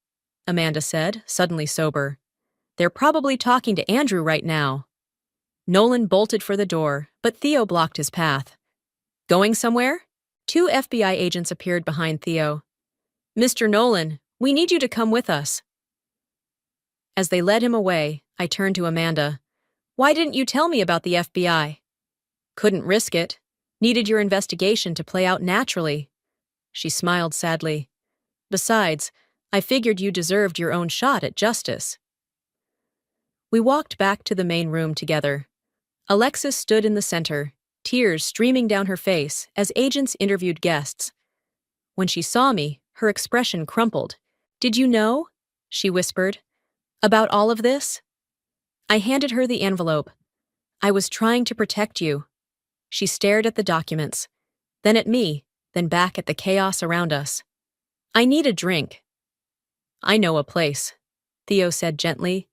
Amanda said, suddenly sober. "They're probably talking to Andrew right now." Nolan bolted for the door, but Theo blocked his path. "Going somewhere?" 2 FBI agents appeared behind Theo. "Mr. Nolan, we need you to come with us." As they led him away, I turned to Amanda. "Why didn't you tell me about the FBI?" "Couldn't risk it. Needed your investigation to play out naturally." She smiled sadly. "Besides, I figured you deserved your own shot at justice." We walked back to the main room together. Alexis stood in the center, tears streaming down her face as agents interviewed guests. When she saw me, her expression crumpled. "Did you know?" she whispered. "About all of this?" I handed her the envelope. "I was trying to protect you." She stared at the documents, then at me, then back at the chaos around us. "I need a drink." "I know a place," Theo said gently,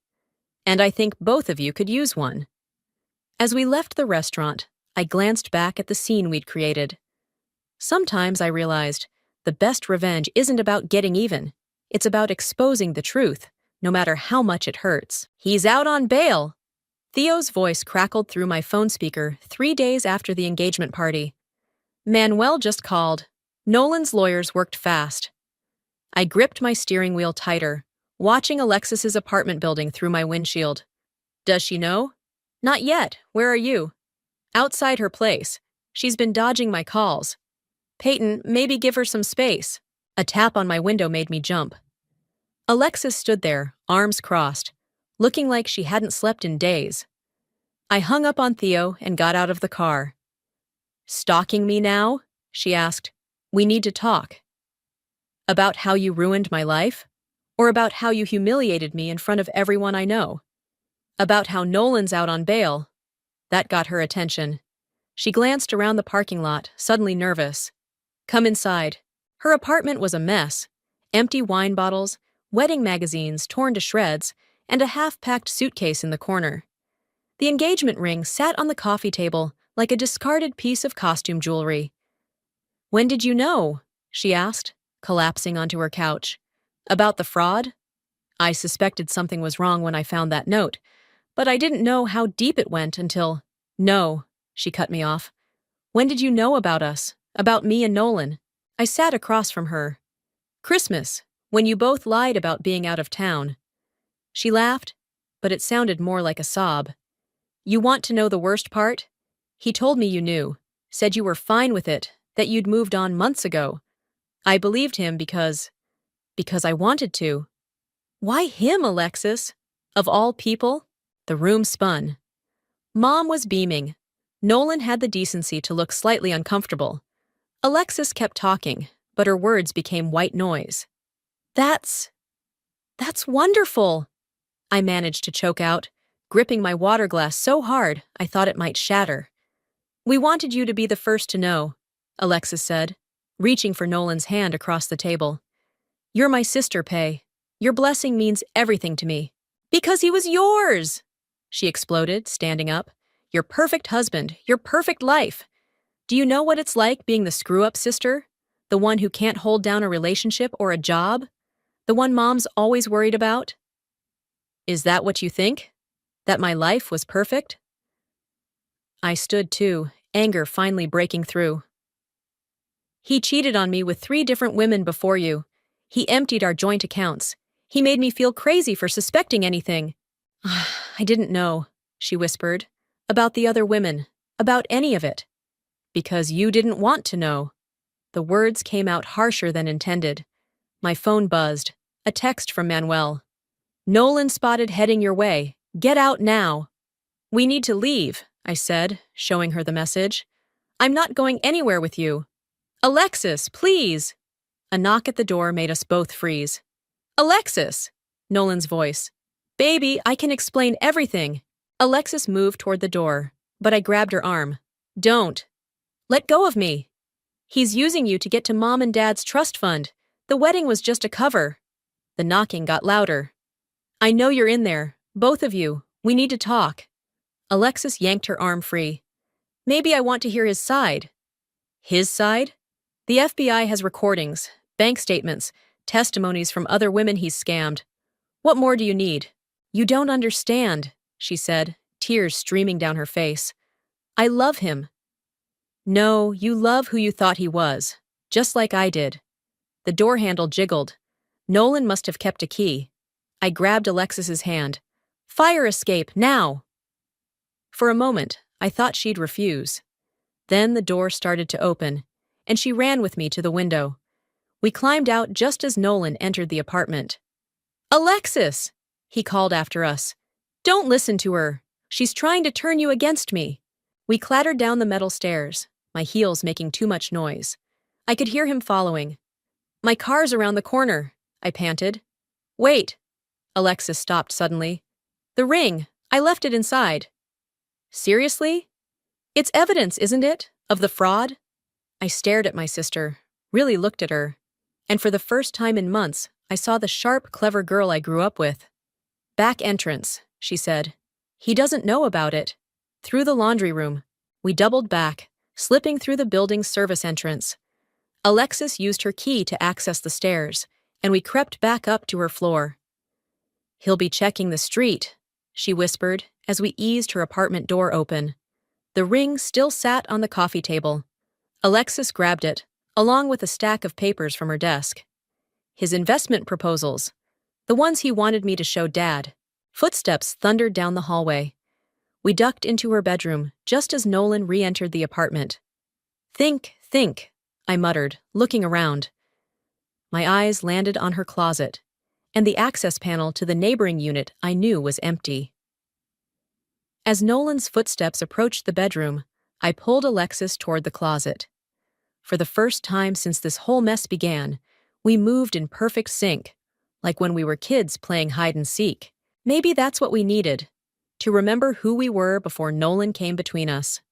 "and I think both of you could use one." As we left the restaurant, I glanced back at the scene we'd created. Sometimes I realized the best revenge isn't about getting even. It's about exposing the truth, no matter how much it hurts. "He's out on bail!" Theo's voice crackled through my phone speaker 3 days after the engagement party. Manuel just called. Nolan's lawyers worked fast. I gripped my steering wheel tighter, watching Alexis's apartment building through my windshield. "Does she know?" "Not yet. Where are you?" "Outside her place. She's been dodging my calls." "Peyton, maybe give her some space." A tap on my window made me jump. Alexis stood there, arms crossed, looking like she hadn't slept in days. I hung up on Theo and got out of the car. "Stalking me now?" she asked. "We need to talk." "About how you ruined my life? Or about how you humiliated me in front of everyone I know?" "About how Nolan's out on bail." That got her attention. She glanced around the parking lot, suddenly nervous. "Come inside." Her apartment was a mess. Empty wine bottles, wedding magazines torn to shreds, and a half-packed suitcase in the corner. The engagement ring sat on the coffee table like a discarded piece of costume jewelry. "When did you know?" she asked, collapsing onto her couch. "About the fraud?" I suspected something was wrong when I found that note, but I didn't know how deep it went until— "No," she cut me off. "When did you know about us? About me and Nolan?" I sat across from her. "Christmas, when you both lied about being out of town." She laughed, but it sounded more like a sob. "You want to know the worst part? He told me you knew, said you were fine with it, that you'd moved on months ago. I believed him because I wanted to." "Why him, Alexis? Of all people?" The room spun. Mom was beaming. Nolan had the decency to look slightly uncomfortable. Alexis kept talking, but her words became white noise. That's wonderful," I managed to choke out, gripping my water glass so hard I thought it might shatter. "We wanted you to be the first to know," Alexis said, reaching for Nolan's hand across the table. "You're my sister, Pei. Your blessing means everything to me." "Because he was yours!" she exploded, standing up. "Your perfect husband, your perfect life. Do you know what it's like being the screw-up sister? The one who can't hold down a relationship or a job? The one Mom's always worried about?" "Is that what you think? That my life was perfect?" I stood too, anger finally breaking through. "He cheated on me with 3 different women before you. He emptied our joint accounts. He made me feel crazy for suspecting anything." "I didn't know," she whispered. "About the other women. About any of it." "Because you didn't want to know." The words came out harsher than intended. My phone buzzed. A text from Manuel. "Nolan spotted heading your way. Get out now." "We need to leave," I said, showing her the message. "I'm not going anywhere with you." "Alexis, please!" A knock at the door made us both freeze. "Alexis!" Nolan's voice. "Baby, I can explain everything." Alexis moved toward the door, but I grabbed her arm. "Don't. Let go of me. He's using you to get to Mom and Dad's trust fund. The wedding was just a cover." The knocking got louder. "I know you're in there. Both of you. We need to talk." Alexis yanked her arm free. "Maybe I want to hear his side." "His side?" "The FBI has recordings, bank statements, testimonies from other women he's scammed. What more do you need?" "You don't understand," she said, tears streaming down her face. "I love him." "No, you love who you thought he was, just like I did." The door handle jiggled. Nolan must have kept a key. I grabbed Alexis's hand. "Fire escape, now!" For a moment, I thought she'd refuse. Then the door started to open, and she ran with me to the window. We climbed out just as Nolan entered the apartment. "Alexis!" he called after us. Don't listen to her. She's trying to turn you against me. We clattered down the metal stairs, my heels making too much noise. I could hear him following. My car's around the corner, I panted. Wait. Alexis stopped suddenly. The ring. I left it inside. Seriously? It's evidence, isn't it, of the fraud? I stared at my sister, really looked at her. And for the first time in months, I saw the sharp, clever girl I grew up with. Back entrance, she said. He doesn't know about it. Through the laundry room. We doubled back, slipping through the building's service entrance. Alexis used her key to access the stairs, and we crept back up to her floor. He'll be checking the street, she whispered as we eased her apartment door open. The ring still sat on the coffee table. Alexis grabbed it, along with a stack of papers from her desk. His investment proposals, the ones he wanted me to show Dad. Footsteps thundered down the hallway. We ducked into her bedroom just as Nolan re-entered the apartment. Think, I muttered, looking around. My eyes landed on her closet, and the access panel to the neighboring unit I knew was empty. As Nolan's footsteps approached the bedroom, I pulled Alexis toward the closet. For the first time since this whole mess began, we moved in perfect sync, like when we were kids playing hide and seek. Maybe that's what we needed, to remember who we were before Nolan came between us.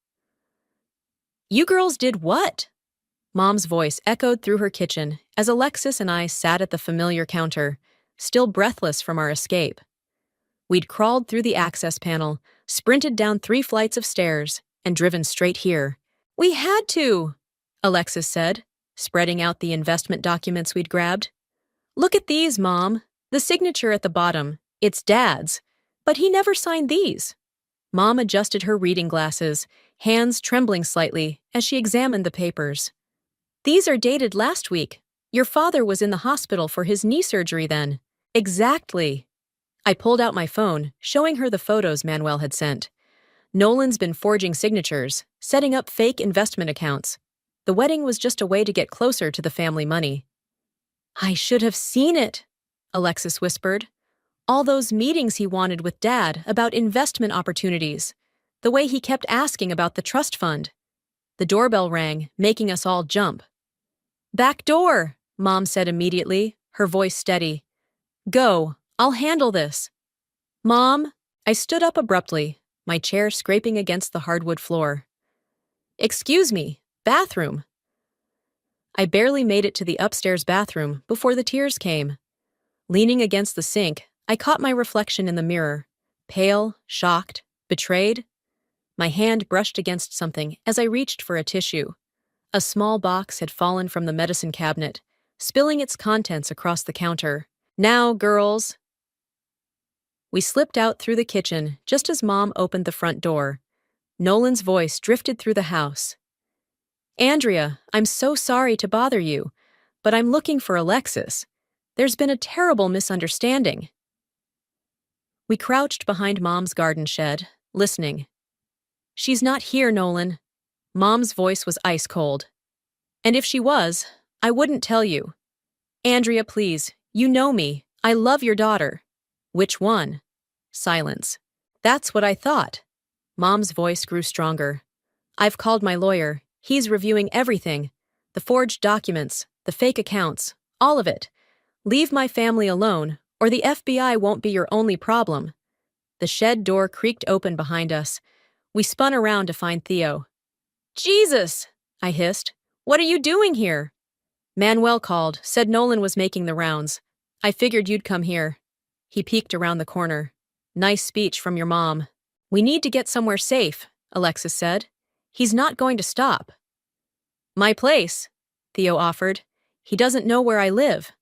You girls did what? Mom's voice echoed through her kitchen as Alexis and I sat at the familiar counter, still breathless from our escape. We'd crawled through the access panel, sprinted down 3 flights of stairs, and driven straight here. We had to, Alexis said, spreading out the investment documents we'd grabbed. Look at these, Mom. The signature at the bottom. It's Dad's. But he never signed these. Mom adjusted her reading glasses, hands trembling slightly as she examined the papers. These are dated last week. Your father was in the hospital for his knee surgery then. Exactly. I pulled out my phone, showing her the photos Manuel had sent. Nolan's been forging signatures, setting up fake investment accounts. The wedding was just a way to get closer to the family money. I should have seen it, Alexis whispered. All those meetings he wanted with Dad about investment opportunities. The way he kept asking about the trust fund. The doorbell rang, making us all jump. Back door, Mom said immediately, her voice steady. Go, I'll handle this. Mom, I stood up abruptly, my chair scraping against the hardwood floor. Excuse me, bathroom. I barely made it to the upstairs bathroom before the tears came. Leaning against the sink, I caught my reflection in the mirror, pale, shocked, betrayed. My hand brushed against something as I reached for a tissue. A small box had fallen from the medicine cabinet, spilling its contents across the counter. Now, girls. We slipped out through the kitchen just as Mom opened the front door. Nolan's voice drifted through the house. Andrea, I'm so sorry to bother you, but I'm looking for Alexis. There's been a terrible misunderstanding. We crouched behind Mom's garden shed, listening. She's not here, Nolan. Mom's voice was ice cold. And if she was, I wouldn't tell you. Andrea, please, you know me. I love your daughter. Which one? Silence. That's what I thought. Mom's voice grew stronger. I've called my lawyer. He's reviewing everything. The forged documents, the fake accounts, all of it. Leave my family alone, or the FBI won't be your only problem. The shed door creaked open behind us. We spun around to find Theo. Jesus! I hissed. What are you doing here? Manuel called, said Nolan was making the rounds. I figured you'd come here. He peeked around the corner. Nice speech from your mom. We need to get somewhere safe, Alexis said. He's not going to stop. My place, Theo offered. He doesn't know where I live.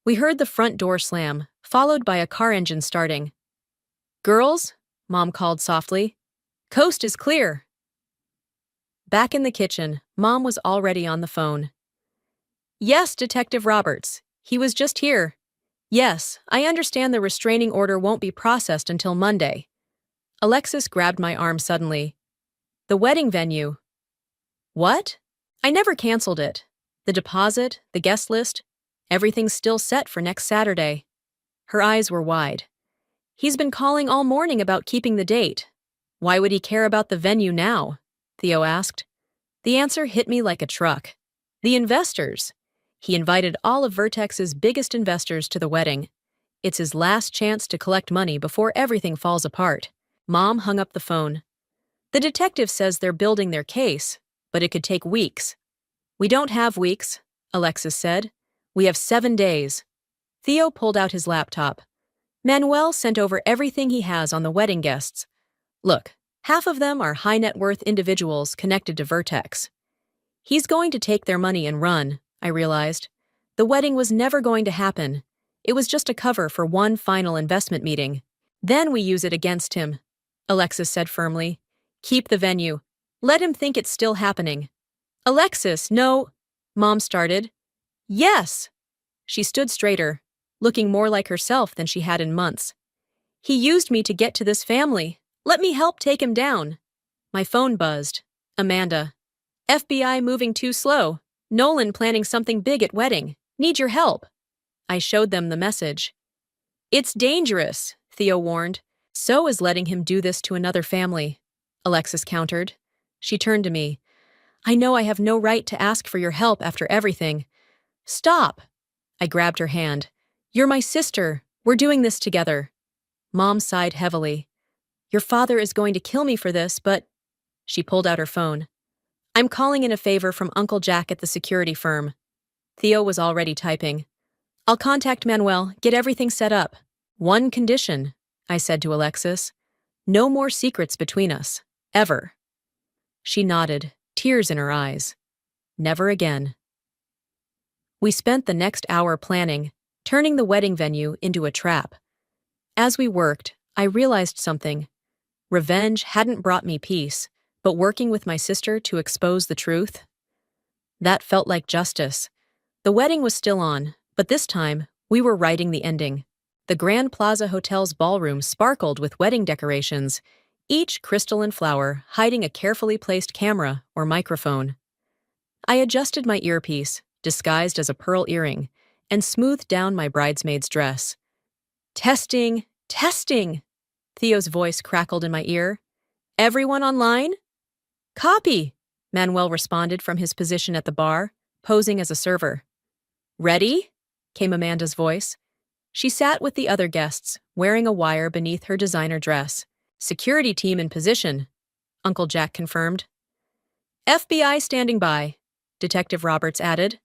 We heard the front door slam, followed by a car engine starting. Girls, Mom called softly. Coast is clear. Back in the kitchen, Mom was already on the phone. Yes, Detective Roberts. He was just here. Yes, I understand the restraining order won't be processed until Monday. Alexis grabbed my arm suddenly. The wedding venue. What? I never canceled it. The deposit, the guest list, everything's still set for next Saturday. Her eyes were wide. He's been calling all morning about keeping the date. Why would he care about the venue now? Theo asked. The answer hit me like a truck. The investors. He invited all of Vertex's biggest investors to the wedding. It's his last chance to collect money before everything falls apart. Mom hung up the phone. The detective says they're building their case, but it could take weeks. We don't have weeks, Alexis said. We have 7 days. Theo pulled out his laptop. Manuel sent over everything he has on the wedding guests. Look, half of them are high-net-worth individuals connected to Vertex. He's going to take their money and run, I realized. The wedding was never going to happen. It was just a cover for one final investment meeting. Then we use it against him, Alexis said firmly. Keep the venue. Let him think it's still happening. Alexis, no, Mom started. Yes! She stood straighter, looking more like herself than she had in months. He used me to get to this family. Let me help take him down. My phone buzzed. Amanda. FBI moving too slow. Nolan planning something big at wedding. Need your help. I showed them the message. It's dangerous, Theo warned. So is letting him do this to another family, Alexis countered. She turned to me. I know I have no right to ask for your help after everything. Stop! I grabbed her hand. You're my sister. We're doing this together. Mom sighed heavily. Your father is going to kill me for this, but... She pulled out her phone. I'm calling in a favor from Uncle Jack at the security firm. Theo was already typing. I'll contact Manuel, get everything set up. One condition, I said to Alexis. No more secrets between us. Ever. She nodded, tears in her eyes. Never again. We spent the next hour planning, turning the wedding venue into a trap. As we worked, I realized something. Revenge hadn't brought me peace, but working with my sister to expose the truth? That felt like justice. The wedding was still on, but this time, we were writing the ending. The Grand Plaza Hotel's ballroom sparkled with wedding decorations, each crystalline flower hiding a carefully placed camera or microphone. I adjusted my earpiece, disguised as a pearl earring, and smoothed down my bridesmaid's dress. Testing, testing! Theo's voice crackled in my ear. Everyone online? Copy, Manuel responded from his position at the bar, posing as a server. Ready? Came Amanda's voice. She sat with the other guests, wearing a wire beneath her designer dress. Security team in position, Uncle Jack confirmed. FBI standing by, Detective Roberts added.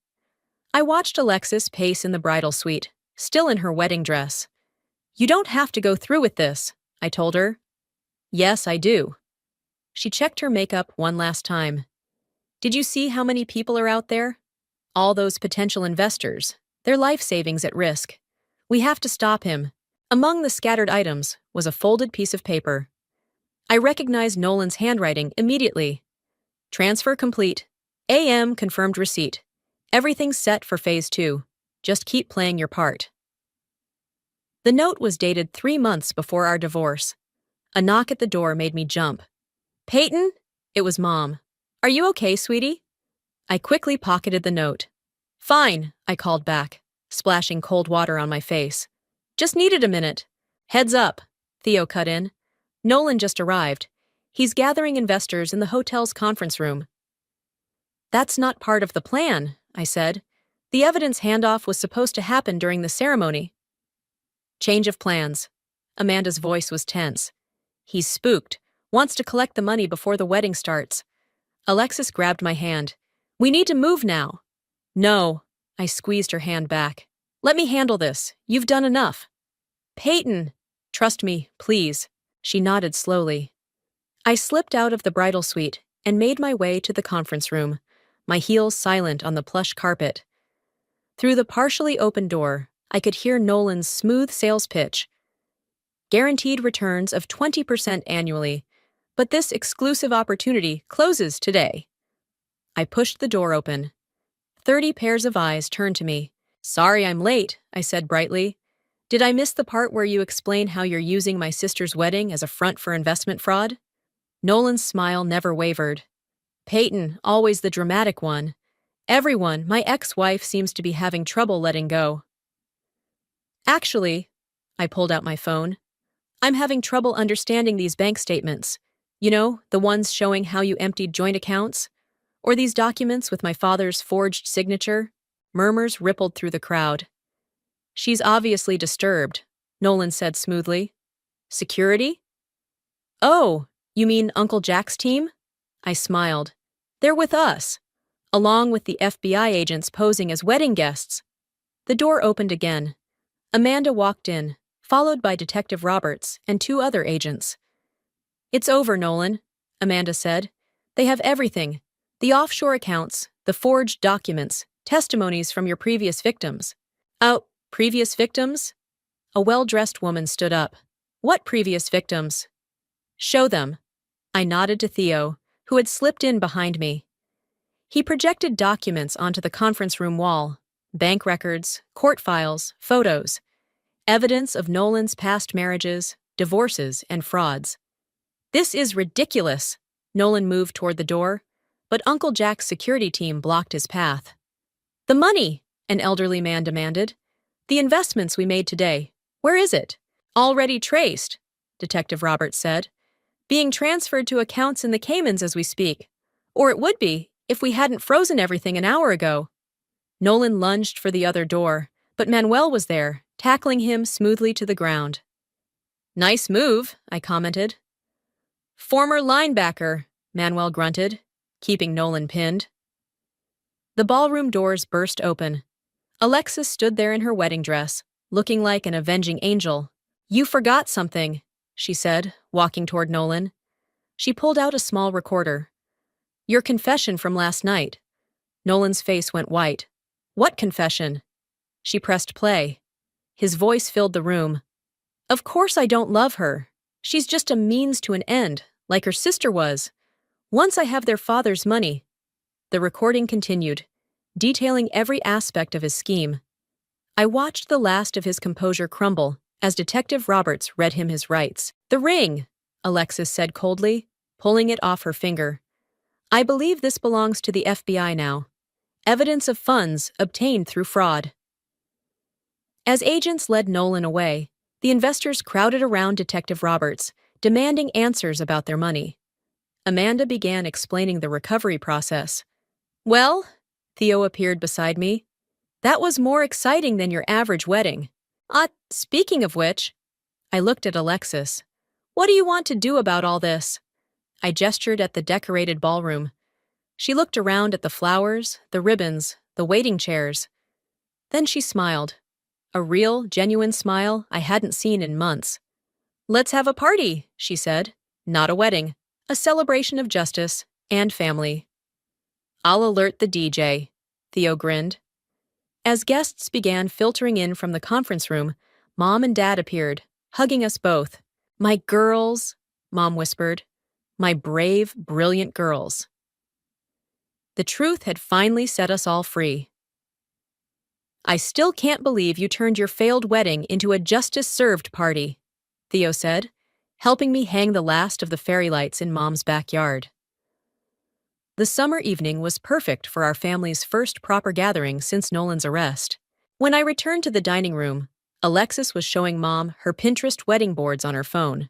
I watched Alexis pace in the bridal suite, still in her wedding dress. You don't have to go through with this, I told her. Yes, I do. She checked her makeup one last time. Did you see how many people are out there? All those potential investors, their life savings at risk. We have to stop him. Among the scattered items was a folded piece of paper. I recognized Nolan's handwriting immediately. Transfer complete. AM confirmed receipt. Everything's set for Phase 2. Just keep playing your part. The note was dated 3 months before our divorce. A knock at the door made me jump. Peyton? It was Mom. Are you okay, sweetie? I quickly pocketed the note. Fine, I called back, splashing cold water on my face. Just needed a minute. Heads up, Theo cut in. Nolan just arrived. He's gathering investors in the hotel's conference room. That's not part of the plan, I said. The evidence handoff was supposed to happen during the ceremony. Change of plans. Amanda's voice was tense. He's spooked, wants to collect the money before the wedding starts. Alexis grabbed my hand. We need to move now. No, I squeezed her hand back. Let me handle this. You've done enough. Peyton, trust me, please. She nodded slowly. I slipped out of the bridal suite and made my way to the conference room, my heels silent on the plush carpet. Through the partially open door, I could hear Nolan's smooth sales pitch. Guaranteed returns of 20% annually, but this exclusive opportunity closes today. I pushed the door open. 30 pairs of eyes turned to me. Sorry I'm late, I said brightly. Did I miss the part where you explain how you're using my sister's wedding as a front for investment fraud? Nolan's smile never wavered. Peyton, always the dramatic one. Everyone, my ex-wife seems to be having trouble letting go. Actually, I pulled out my phone. I'm having trouble understanding these bank statements. You know, the ones showing how you emptied joint accounts? Or these documents with my father's forged signature? Murmurs rippled through the crowd. She's obviously disturbed, Nolan said smoothly. Security? Oh, you mean Uncle Jack's team? I smiled. They're with us, along with the FBI agents posing as wedding guests. The door opened again. Amanda walked in, followed by Detective Roberts and 2 other agents. It's over, Nolan, Amanda said. They have everything. The offshore accounts, the forged documents, testimonies from your previous victims. Oh, previous victims? A well-dressed woman stood up. What previous victims? Show them. I nodded to Theo, who had slipped in behind me. He projected documents onto the conference room wall. Bank records, court files, photos. Evidence of Nolan's past marriages, divorces, and frauds. This is ridiculous. Nolan moved toward the door, but Uncle Jack's security team blocked his path. The money, an elderly man demanded. The investments we made today. Where is it? Already traced, Detective Roberts said. Being transferred to accounts in the Caymans as we speak. Or it would be, if we hadn't frozen everything an hour ago. Nolan lunged for the other door, but Manuel was there, tackling him smoothly to the ground. Nice move, I commented. Former linebacker, Manuel grunted, keeping Nolan pinned. The ballroom doors burst open. Alexis stood there in her wedding dress, looking like an avenging angel. You forgot something, she said, walking toward Nolan. She pulled out a small recorder. Your confession from last night. Nolan's face went white. What confession? She pressed play. His voice filled the room. Of course I don't love her. She's just a means to an end, like her sister was. Once I have their father's money. The recording continued, detailing every aspect of his scheme. I watched the last of his composure crumble as Detective Roberts read him his rights. The ring, Alexis said coldly, pulling it off her finger. I believe this belongs to the FBI now. Evidence of funds obtained through fraud. As agents led Nolan away, the investors crowded around Detective Roberts, demanding answers about their money. Amanda began explaining the recovery process. Well, Theo appeared beside me. That was more exciting than your average wedding. Speaking of which, I looked at Alexis. What do you want to do about all this? I gestured at the decorated ballroom. She looked around at the flowers, the ribbons, the waiting chairs. Then she smiled. A real, genuine smile I hadn't seen in months. Let's have a party, she said. Not a wedding. A celebration of justice and family. I'll alert the DJ, Theo grinned. As guests began filtering in from the conference room, Mom and Dad appeared, hugging us both. My girls, Mom whispered. My brave, brilliant girls. The truth had finally set us all free. I still can't believe you turned your failed wedding into a justice-served party, Theo said, helping me hang the last of the fairy lights in Mom's backyard. The summer evening was perfect for our family's first proper gathering since Nolan's arrest. When I returned to the dining room, Alexis was showing Mom her Pinterest wedding boards on her phone.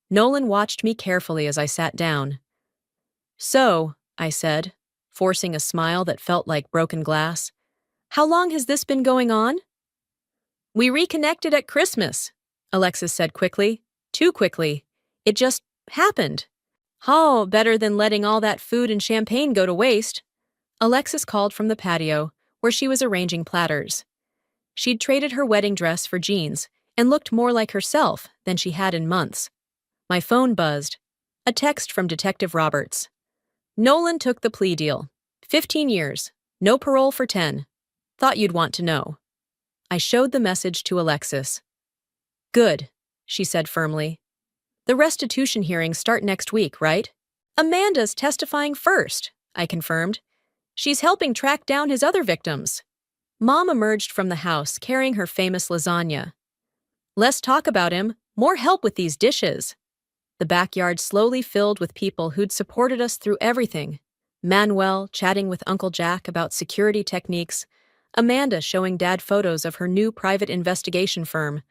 Nolan watched me carefully as I sat down. So, I said, forcing a smile that felt like broken glass, how long has this been going on? We reconnected at Christmas, Alexis said quickly. Too quickly. It just happened. Oh, better than letting all that food and champagne go to waste. Alexis called from the patio, where she was arranging platters. She'd traded her wedding dress for jeans and looked more like herself than she had in months. My phone buzzed. A text from Detective Roberts. Nolan took the plea deal. 15 years. No parole for 10. Thought you'd want to know. I showed the message to Alexis. Good, she said firmly. The restitution hearings start next week, right? Amanda's testifying first, I confirmed. She's helping track down his other victims. Mom emerged from the house carrying her famous lasagna. Less talk about him, more help with these dishes. The backyard slowly filled with people who'd supported us through everything. Manuel chatting with Uncle Jack about security techniques, Amanda showing Dad photos of her new private investigation firm,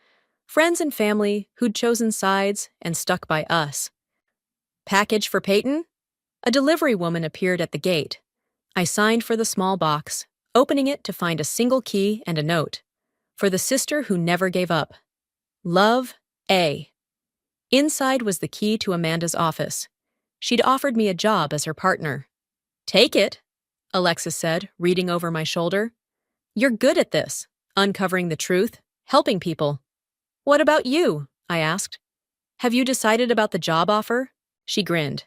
Friends and family who'd chosen sides and stuck by us. Package for Peyton? A delivery woman appeared at the gate. I signed for the small box, opening it to find a single key and a note. For the sister who never gave up. Love, A. Inside was the key to Amanda's office. She'd offered me a job as her partner. Take it, Alexis said, reading over my shoulder. You're good at this, uncovering the truth, helping people. What about you? I asked. Have you decided about the job offer? She grinned.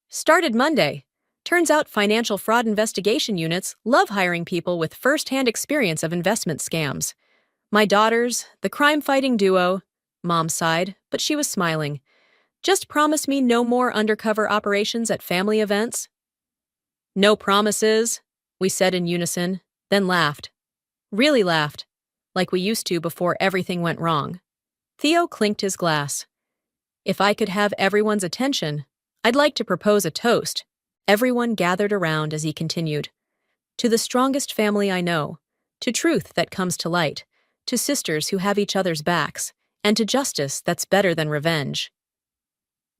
Started Monday. Turns out financial fraud investigation units love hiring people with first-hand experience of investment scams. My daughters, the crime-fighting duo, Mom sighed, but she was smiling. Just promise me no more undercover operations at family events. No promises, we said in unison, then laughed. Really laughed, like we used to before everything went wrong. Theo clinked his glass. If I could have everyone's attention, I'd like to propose a toast. Everyone gathered around as he continued. To the strongest family I know, to truth that comes to light, to sisters who have each other's backs, and to justice that's better than revenge.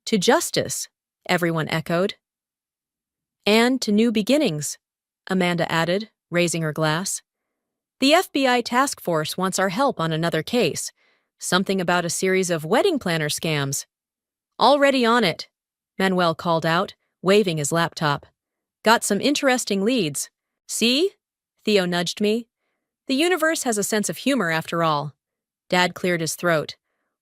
To justice, everyone echoed. And to new beginnings, Amanda added, raising her glass. The FBI task force wants our help on another case, something about a series of wedding planner scams. Already on it, Manuel called out, waving his laptop. Got some interesting leads. See? Theo nudged me. The universe has a sense of humor after all. Dad cleared his throat.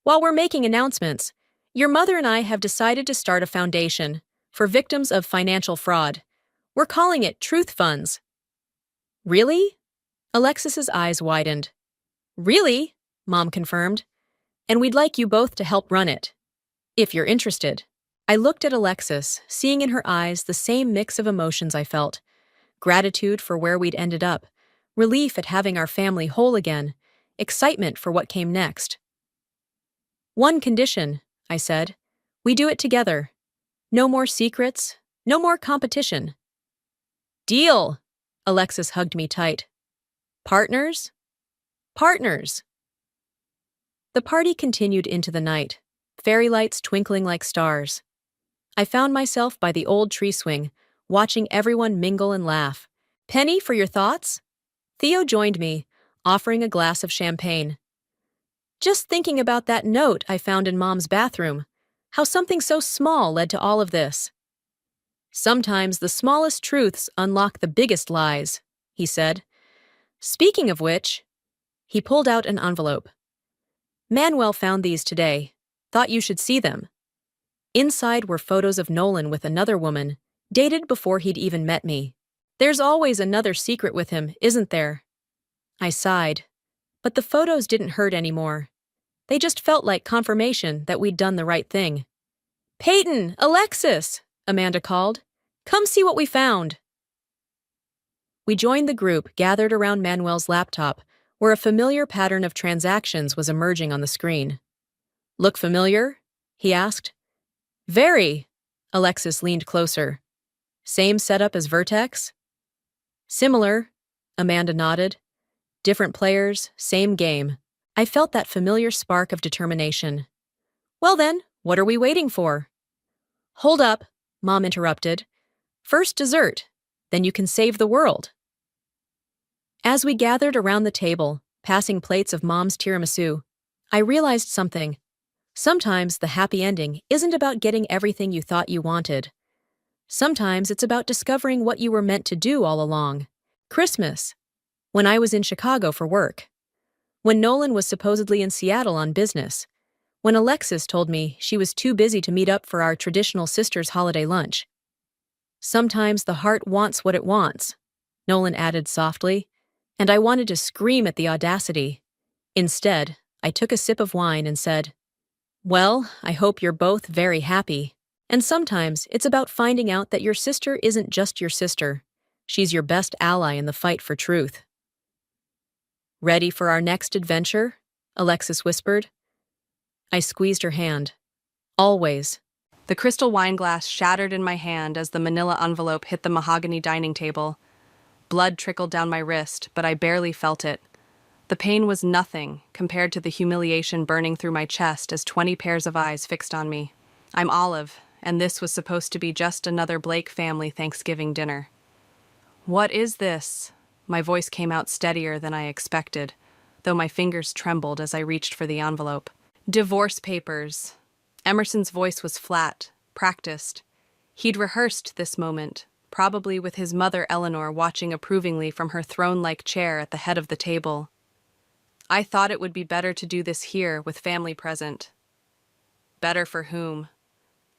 While we're making announcements, your mother and I have decided to start a foundation for victims of financial fraud. We're calling it Truth Funds. Really? Alexis's eyes widened. Really? Mom confirmed. And we'd like you both to help run it. If you're interested. I looked at Alexis, seeing in her eyes the same mix of emotions I felt. Gratitude for where we'd ended up, relief at having our family whole again, excitement for what came next. One condition, I said. We do it together. No more secrets, no more competition. Deal! Alexis hugged me tight. Partners? Partners! The party continued into the night, fairy lights twinkling like stars. I found myself by the old tree swing, watching everyone mingle and laugh. Penny, for your thoughts? Theo joined me, offering a glass of champagne. Just thinking about that note I found in Mom's bathroom, how something so small led to all of this. Sometimes the smallest truths unlock the biggest lies, he said. Speaking of which, he pulled out an envelope. Manuel found these today. Thought you should see them. Inside were photos of Nolan with another woman, dated before he'd even met me. There's always another secret with him, isn't there? I sighed. But the photos didn't hurt anymore. They just felt like confirmation that we'd done the right thing. Peyton! Alexis! Amanda called. Come see what we found. We joined the group gathered around Manuel's laptop, where a familiar pattern of transactions was emerging on the screen. Look familiar? He asked. Very. Alexis leaned closer. Same setup as Vertex? Similar, Amanda nodded. Different players, same game. I felt that familiar spark of determination. Well then, what are we waiting for? Hold up, Mom interrupted. First dessert, then you can save the world. As we gathered around the table, passing plates of Mom's tiramisu, I realized something. Sometimes the happy ending isn't about getting everything you thought you wanted. Sometimes it's about discovering what you were meant to do all along. Christmas, when I was in Chicago for work. When Nolan was supposedly in Seattle on business. When Alexis told me she was too busy to meet up for our traditional sisters' holiday lunch. Sometimes the heart wants what it wants, Nolan added softly, and I wanted to scream at the audacity. Instead, I took a sip of wine and said, well, I hope you're both very happy. And sometimes it's about finding out that your sister isn't just your sister. She's your best ally in the fight for truth. Ready for our next adventure? Alexis whispered. I squeezed her hand. Always. The crystal wine glass shattered in my hand as the manila envelope hit the mahogany dining table. Blood trickled down my wrist, but I barely felt it. The pain was nothing compared to the humiliation burning through my chest as 20 pairs of eyes fixed on me. I'm Olive, and this was supposed to be just another Blake family Thanksgiving dinner. What is this? My voice came out steadier than I expected, though my fingers trembled as I reached for the envelope. Divorce papers. Emerson's voice was flat, practiced. He'd rehearsed this moment, probably with his mother Eleanor watching approvingly from her throne-like chair at the head of the table. I thought it would be better to do this here, with family present. Better for whom?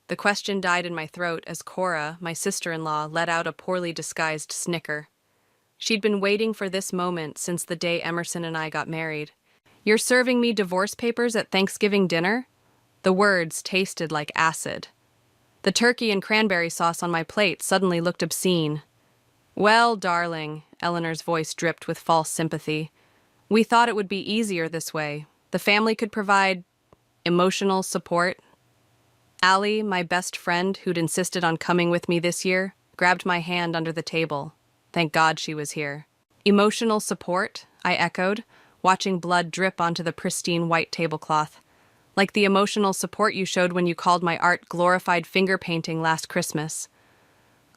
The question died in my throat as Cora, my sister-in-law, let out a poorly disguised snicker. She'd been waiting for this moment since the day Emerson and I got married. "You're serving me divorce papers at Thanksgiving dinner?" The words tasted like acid. The turkey and cranberry sauce on my plate suddenly looked obscene. "Well, darling," Eleanor's voice dripped with false sympathy, "we thought it would be easier this way. The family could provide emotional support." Allie, my best friend who'd insisted on coming with me this year, grabbed my hand under the table. Thank God she was here. "Emotional support?" I echoed, watching blood drip onto the pristine white tablecloth. "Like the emotional support you showed when you called my art glorified finger painting last Christmas."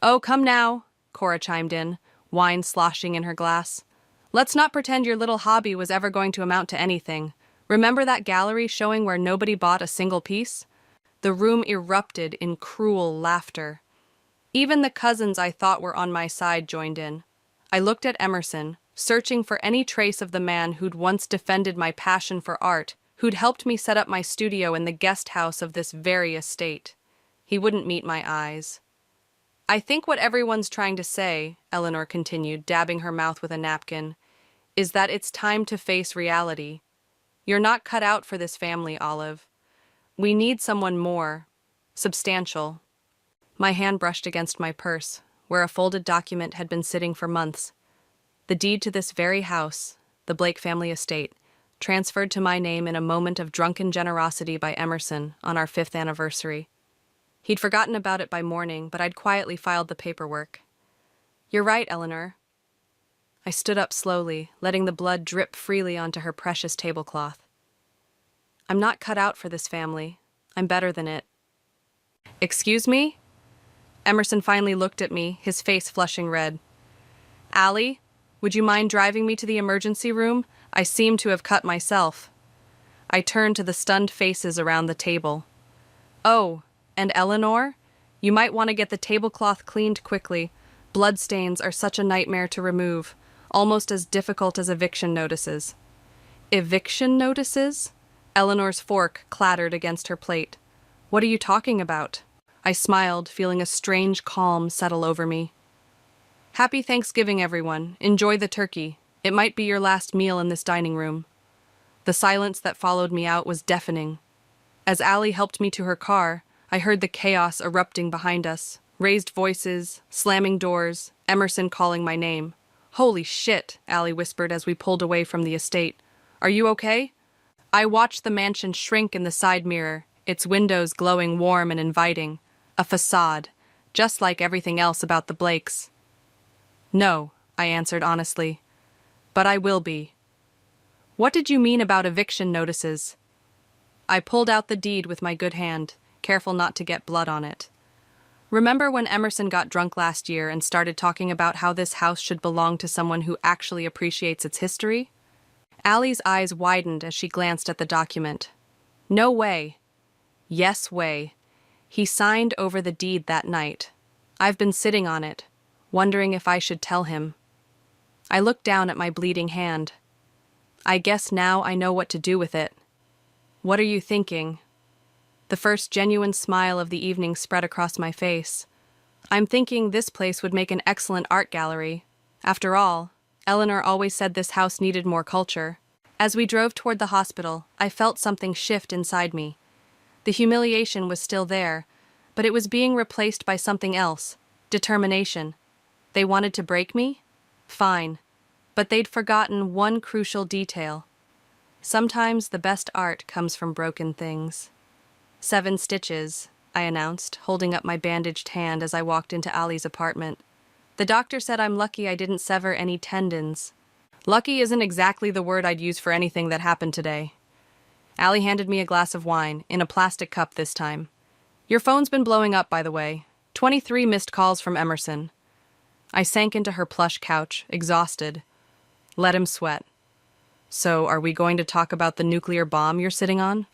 "Oh, come now," Cora chimed in, wine sloshing in her glass. "Let's not pretend your little hobby was ever going to amount to anything. Remember that gallery showing where nobody bought a single piece?" The room erupted in cruel laughter. Even the cousins I thought were on my side joined in. I looked at Emerson, searching for any trace of the man who'd once defended my passion for art, who'd helped me set up my studio in the guest house of this very estate. He wouldn't meet my eyes. "I think what everyone's trying to say," Eleanor continued, dabbing her mouth with a napkin, "is that it's time to face reality. You're not cut out for this family, Olive. We need someone more substantial." My hand brushed against my purse, where a folded document had been sitting for months. The deed to this very house, the Blake family estate, transferred to my name in a moment of drunken generosity by Emerson on our 5th anniversary. He'd forgotten about it by morning, but I'd quietly filed the paperwork. "You're right, Eleanor." I stood up slowly, letting the blood drip freely onto her precious tablecloth. "I'm not cut out for this family. I'm better than it." "Excuse me?" Emerson finally looked at me, his face flushing red. "Allie, would you mind driving me to the emergency room? I seem to have cut myself." I turned to the stunned faces around the table. "Oh, and Eleanor? You might want to get the tablecloth cleaned quickly. Bloodstains are such a nightmare to remove, almost as difficult as eviction notices." "Eviction notices?" Eleanor's fork clattered against her plate. "What are you talking about?" I smiled, feeling a strange calm settle over me. "Happy Thanksgiving, everyone. Enjoy the turkey. It might be your last meal in this dining room." The silence that followed me out was deafening. As Allie helped me to her car, I heard the chaos erupting behind us. Raised voices, slamming doors, Emerson calling my name. "Holy shit," Allie whispered as we pulled away from the estate. "Are you okay?" I watched the mansion shrink in the side mirror, its windows glowing warm and inviting. A facade, just like everything else about the Blakes. "No," I answered honestly. "But I will be." "What did you mean about eviction notices?" I pulled out the deed with my good hand, careful not to get blood on it. "Remember when Emerson got drunk last year and started talking about how this house should belong to someone who actually appreciates its history?" Allie's eyes widened as she glanced at the document. "No way." "Yes way. He signed over the deed that night. I've been sitting on it, wondering if I should tell him." I looked down at my bleeding hand. "I guess now I know what to do with it." "What are you thinking?" The first genuine smile of the evening spread across my face. "I'm thinking this place would make an excellent art gallery. After all, Eleanor always said this house needed more culture." As we drove toward the hospital, I felt something shift inside me. The humiliation was still there, but it was being replaced by something else, determination. They wanted to break me? Fine. But they'd forgotten one crucial detail. Sometimes the best art comes from broken things. 7 stitches, I announced, holding up my bandaged hand as I walked into Ali's apartment. "The doctor said I'm lucky I didn't sever any tendons." Lucky isn't exactly the word I'd use for anything that happened today. Allie handed me a glass of wine, in a plastic cup this time. Your phone's been blowing up, by the way. 23 missed calls from Emerson. I sank into her plush couch, exhausted. Let him sweat. So, are we going to talk about the nuclear bomb you're sitting on?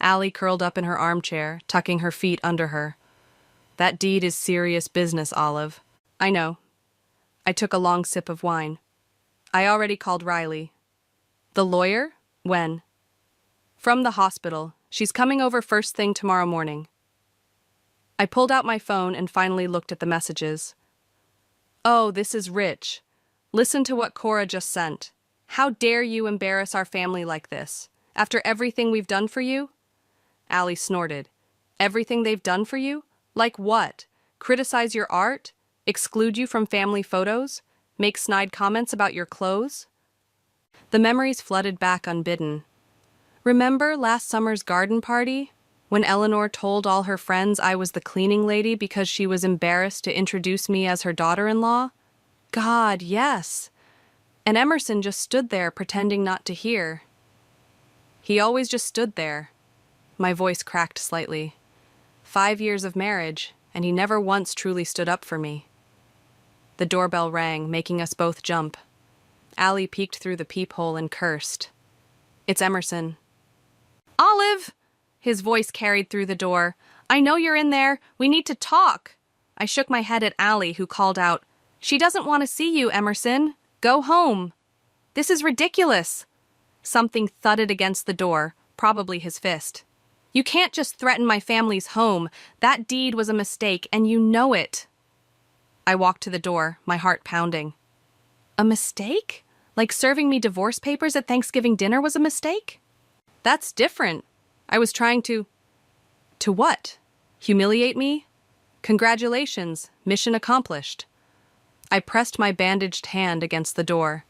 Allie curled up in her armchair, tucking her feet under her. That deed is serious business, Olive. I know. I took a long sip of wine. I already called Riley. The lawyer? When? From the hospital. She's coming over first thing tomorrow morning. I pulled out my phone and finally looked at the messages. Oh, this is Rich. Listen to what Cora just sent. How dare you embarrass our family like this? After everything we've done for you? Allie snorted. Everything they've done for you? Like what? Criticize your art? Exclude you from family photos? Make snide comments about your clothes? The memories flooded back unbidden. Remember last summer's garden party? When Eleanor told all her friends I was the cleaning lady because she was embarrassed to introduce me as her daughter-in-law? God, yes. And Emerson just stood there pretending not to hear. He always just stood there. My voice cracked slightly. 5 years of marriage, and he never once truly stood up for me. The doorbell rang, making us both jump. Allie peeked through the peephole and cursed. It's Emerson. Olive! His voice carried through the door. I know you're in there. We need to talk. I shook my head at Allie, who called out, She doesn't want to see you, Emerson. Go home. This is ridiculous. Something thudded against the door, probably his fist. You can't just threaten my family's home. That deed was a mistake, and you know it. I walked to the door, my heart pounding. A mistake? Like serving me divorce papers at Thanksgiving dinner was a mistake? That's different. I was trying to... To what? Humiliate me? Congratulations, mission accomplished. I pressed my bandaged hand against the door.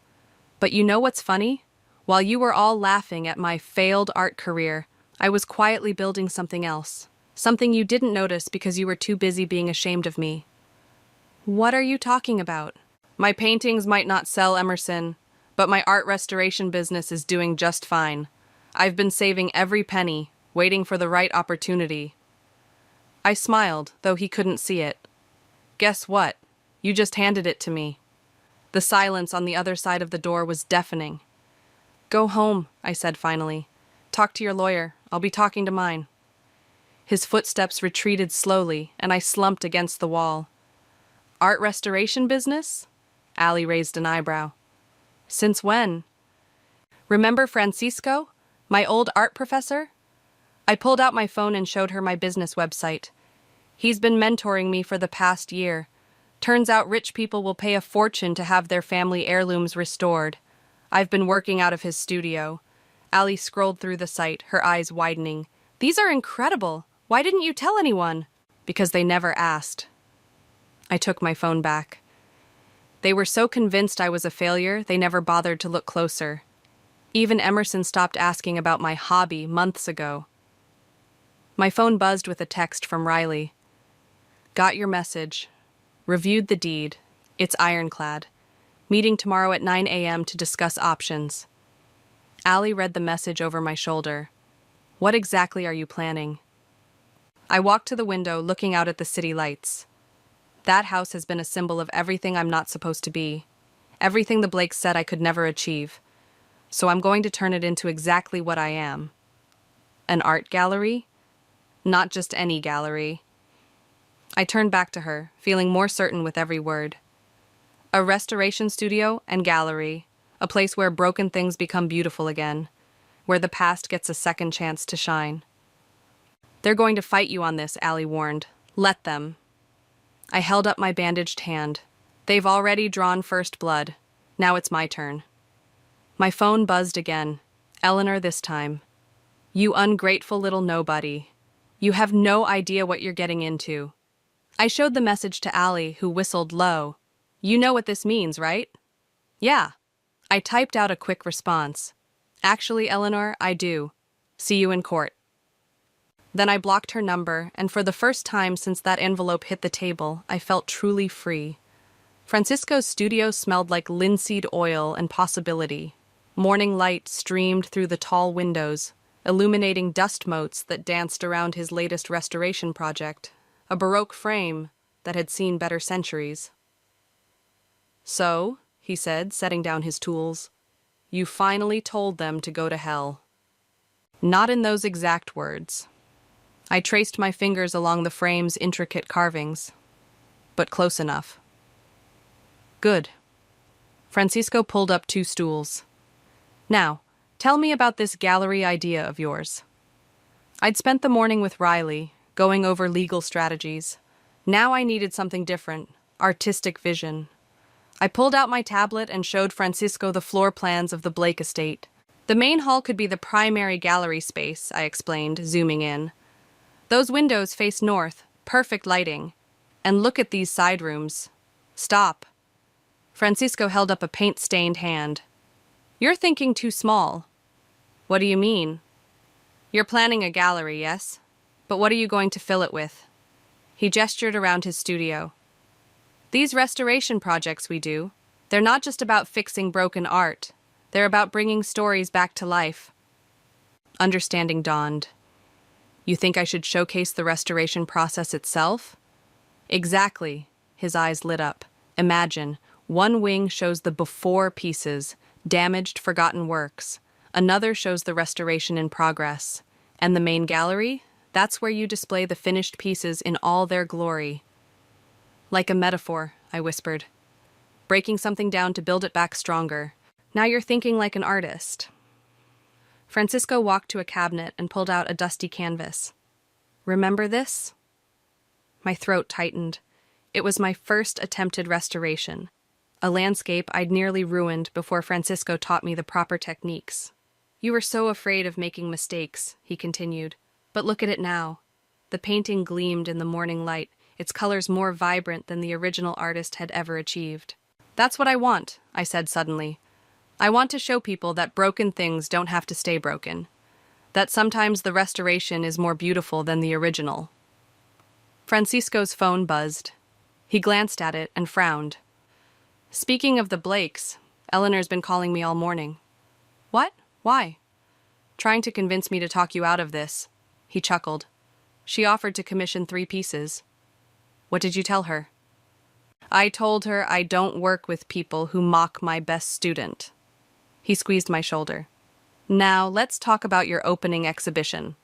But you know what's funny? While you were all laughing at my failed art career, I was quietly building something else. Something you didn't notice because you were too busy being ashamed of me. What are you talking about? My paintings might not sell, Emerson, but my art restoration business is doing just fine. I've been saving every penny, waiting for the right opportunity. I smiled, though he couldn't see it. Guess what? You just handed it to me. The silence on the other side of the door was deafening. Go home, I said finally. Talk to your lawyer. I'll be talking to mine. His footsteps retreated slowly, and I slumped against the wall. Art restoration business? Allie raised an eyebrow. Since when? Remember Francisco, my old art professor? I pulled out my phone and showed her my business website. He's been mentoring me for the past year. Turns out rich people will pay a fortune to have their family heirlooms restored. I've been working out of his studio. Allie scrolled through the site, her eyes widening. These are incredible. Why didn't you tell anyone? Because they never asked. I took my phone back. They were so convinced I was a failure, they never bothered to look closer. Even Emerson stopped asking about my hobby months ago. My phone buzzed with a text from Riley. Got your message. Reviewed the deed. It's ironclad. Meeting tomorrow at 9 a.m. to discuss options. Allie read the message over my shoulder. What exactly are you planning? I walked to the window, looking out at the city lights. That house has been a symbol of everything I'm not supposed to be. Everything the Blakes said I could never achieve. So I'm going to turn it into exactly what I am. An art gallery? Not just any gallery. I turned back to her, feeling more certain with every word. A restoration studio and gallery. A place where broken things become beautiful again. Where the past gets a second chance to shine. They're going to fight you on this, Allie warned. Let them. I held up my bandaged hand. They've already drawn first blood. Now it's my turn. My phone buzzed again. Eleanor this time. You ungrateful little nobody. You have no idea what you're getting into. I showed the message to Allie, who whistled low. You know what this means, right? Yeah. I typed out a quick response. Actually, Eleanor, I do. See you in court. Then I blocked her number, and for the first time since that envelope hit the table, I felt truly free. Francisco's studio smelled like linseed oil and possibility. Morning light streamed through the tall windows, illuminating dust motes that danced around his latest restoration project, a Baroque frame that had seen better centuries. "So," he said, setting down his tools, "you finally told them to go to hell." Not in those exact words. I traced my fingers along the frame's intricate carvings, but close enough. "Good." Francisco pulled up 2 stools. "Now, tell me about this gallery idea of yours." I'd spent the morning with Riley, going over legal strategies. Now I needed something different, artistic vision. I pulled out my tablet and showed Francisco the floor plans of the Blake estate. "The main hall could be the primary gallery space," I explained, zooming in. "Those windows face north, perfect lighting. And look at these side rooms." "Stop." Francisco held up a paint-stained hand. "You're thinking too small." "What do you mean?" "You're planning a gallery, yes? But what are you going to fill it with?" He gestured around his studio. "These restoration projects we do, they're not just about fixing broken art. They're about bringing stories back to life." Understanding dawned. "You think I should showcase the restoration process itself?" "Exactly." His eyes lit up. "Imagine, one wing shows the before pieces, damaged, forgotten works. Another shows the restoration in progress. And the main gallery? That's where you display the finished pieces in all their glory." "Like a metaphor," I whispered. "Breaking something down to build it back stronger. Now you're thinking like an artist." Francisco walked to a cabinet and pulled out a dusty canvas. "Remember this?" My throat tightened. It was my first attempted restoration, a landscape I'd nearly ruined before Francisco taught me the proper techniques. "You were so afraid of making mistakes," he continued. "But look at it now." The painting gleamed in the morning light, its colors more vibrant than the original artist had ever achieved. "That's what I want," I said suddenly. "I want to show people that broken things don't have to stay broken. That sometimes the restoration is more beautiful than the original." Francisco's phone buzzed. He glanced at it and frowned. "Speaking of the Blakes, Eleanor's been calling me all morning." "What? Why?" "Trying to convince me to talk you out of this." He chuckled. "She offered to commission 3 pieces." "What did you tell her?" "I told her I don't work with people who mock my best student." He squeezed my shoulder. "Now, let's talk about your opening exhibition."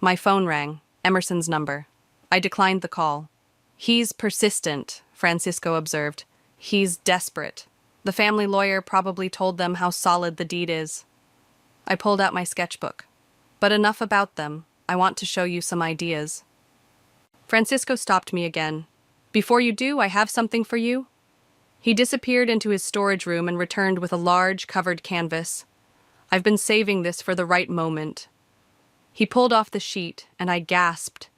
My phone rang, Emerson's number. I declined the call. "He's persistent," Francisco observed. "He's desperate. The family lawyer probably told them how solid the deed is." I pulled out my sketchbook. "But enough about them. I want to show you some ideas." Francisco stopped me again. "Before you do, I have something for you." He disappeared into his storage room and returned with a large, covered canvas. "I've been saving this for the right moment." He pulled off the sheet, and I gasped.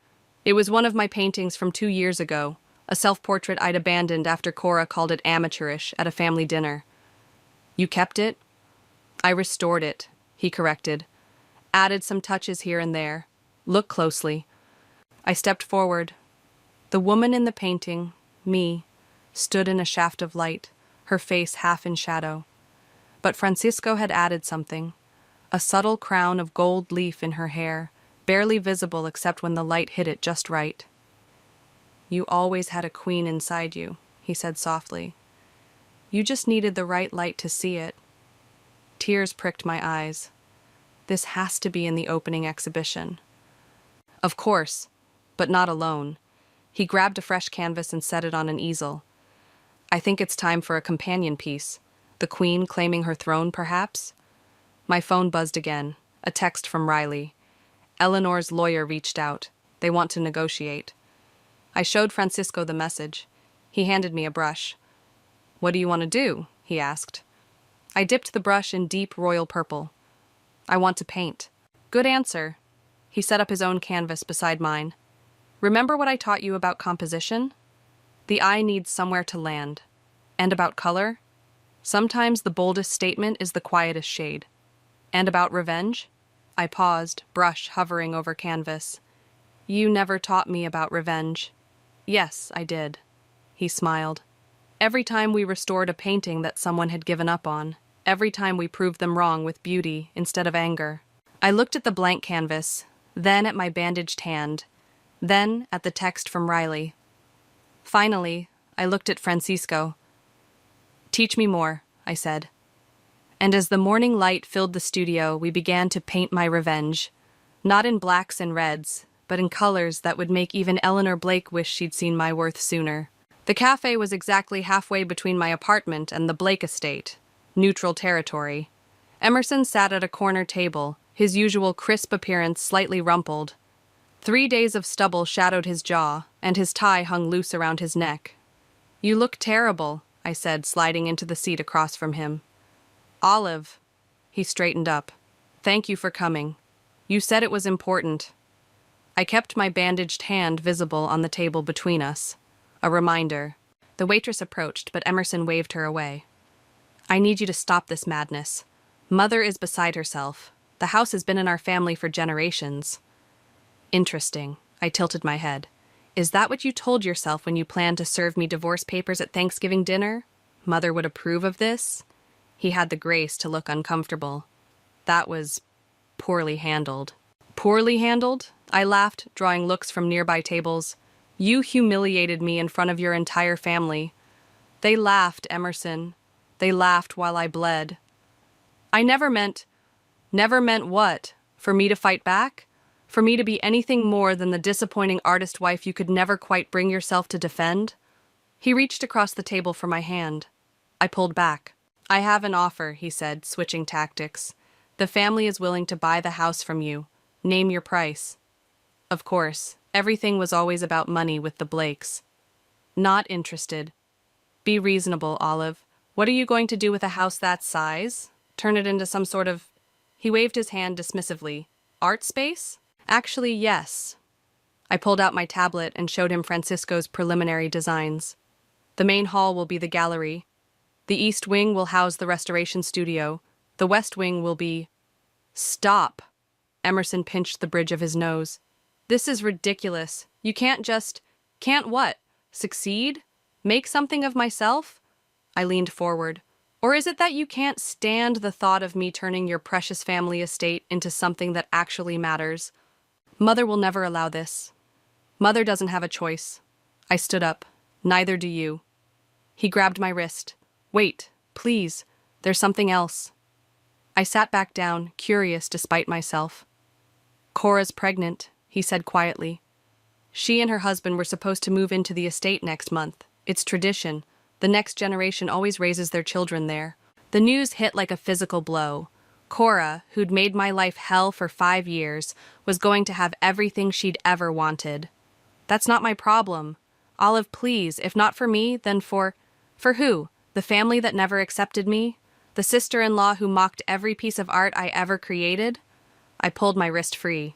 It was one of my paintings from 2 years ago, a self-portrait I'd abandoned after Cora called it amateurish at a family dinner. "You kept it?" "I restored it," he corrected. "Added some touches here and there. Look closely." I stepped forward. The woman in the painting, me, stood in a shaft of light, her face half in shadow. But Francisco had added something, a subtle crown of gold leaf in her hair, barely visible except when the light hit it just right. "You always had a queen inside you," he said softly. "You just needed the right light to see it." Tears pricked my eyes. This has to be in the opening exhibition. "Of course, but not alone." He grabbed a fresh canvas and set it on an easel. "I think it's time for a companion piece. The queen claiming her throne, perhaps?" My phone buzzed again, a text from Riley. Eleanor's lawyer reached out. They want to negotiate. I showed Francisco the message. He handed me a brush. "What do you want to do?" he asked. I dipped the brush in deep royal purple. "I want to paint." "Good answer." He set up his own canvas beside mine. "Remember what I taught you about composition? The eye needs somewhere to land. And about color? Sometimes the boldest statement is the quietest shade. And about revenge?" I paused, brush hovering over canvas. "You never taught me about revenge." "Yes, I did." He smiled. Every time we restored a painting that someone had given up on. Every time we proved them wrong with beauty instead of anger. I looked at the blank canvas, then at my bandaged hand, then at the text from Riley. Finally, I looked at Francisco. "Teach me more," I said. And as the morning light filled the studio, we began to paint my revenge. Not in blacks and reds, but in colors that would make even Eleanor Blake wish she'd seen my worth sooner. The cafe was exactly halfway between my apartment and the Blake estate. Neutral territory. Emerson sat at a corner table, his usual crisp appearance slightly rumpled. 3 days of stubble shadowed his jaw, and his tie hung loose around his neck. "You look terrible," I said, sliding into the seat across from him. "Olive." He straightened up. "Thank you for coming. You said it was important." I kept my bandaged hand visible on the table between us. A reminder. The waitress approached, but Emerson waved her away. "I need you to stop this madness. Mother is beside herself. The house has been in our family for generations." "Interesting." I tilted my head. "Is that what you told yourself when you planned to serve me divorce papers at Thanksgiving dinner? Mother would approve of this?" He had the grace to look uncomfortable. "That was poorly handled." "Poorly handled?" I laughed, drawing looks from nearby tables. "You humiliated me in front of your entire family." They laughed, Emerson. They laughed while I bled. "I never meant what? For me to fight back? For me to be anything more than the disappointing artist wife you could never quite bring yourself to defend?" He reached across the table for my hand. I pulled back. "I have an offer," he said, switching tactics. "The family is willing to buy the house from you. Name your price." Of course, everything was always about money with the Blakes. "Not interested." "Be reasonable, Olive. What are you going to do with a house that size? Turn it into some sort of—" He waved his hand dismissively. "Art space?" "Actually, yes." I pulled out my tablet and showed him Francisco's preliminary designs. "The main hall will be the gallery. The east wing will house the restoration studio. The west wing will be—" "Stop!" Emerson pinched the bridge of his nose. "This is ridiculous. You can't just—" "Can't what? Succeed? Make something of myself?" I leaned forward. "Or is it that you can't stand the thought of me turning your precious family estate into something that actually matters? Mother will never allow this. Mother doesn't have a choice." I stood up. "Neither do you." He grabbed my wrist. "Wait, please. There's something else." I sat back down, curious despite myself. "Cora's pregnant," he said quietly. "She and her husband were supposed to move into the estate next month. It's tradition. The next generation always raises their children there." The news hit like a physical blow. Cora, who'd made my life hell for 5 years, was going to have everything she'd ever wanted. "That's not my problem. Olive, please, if not for me, then for who? The family that never accepted me? The sister-in-law who mocked every piece of art I ever created?" I pulled my wrist free.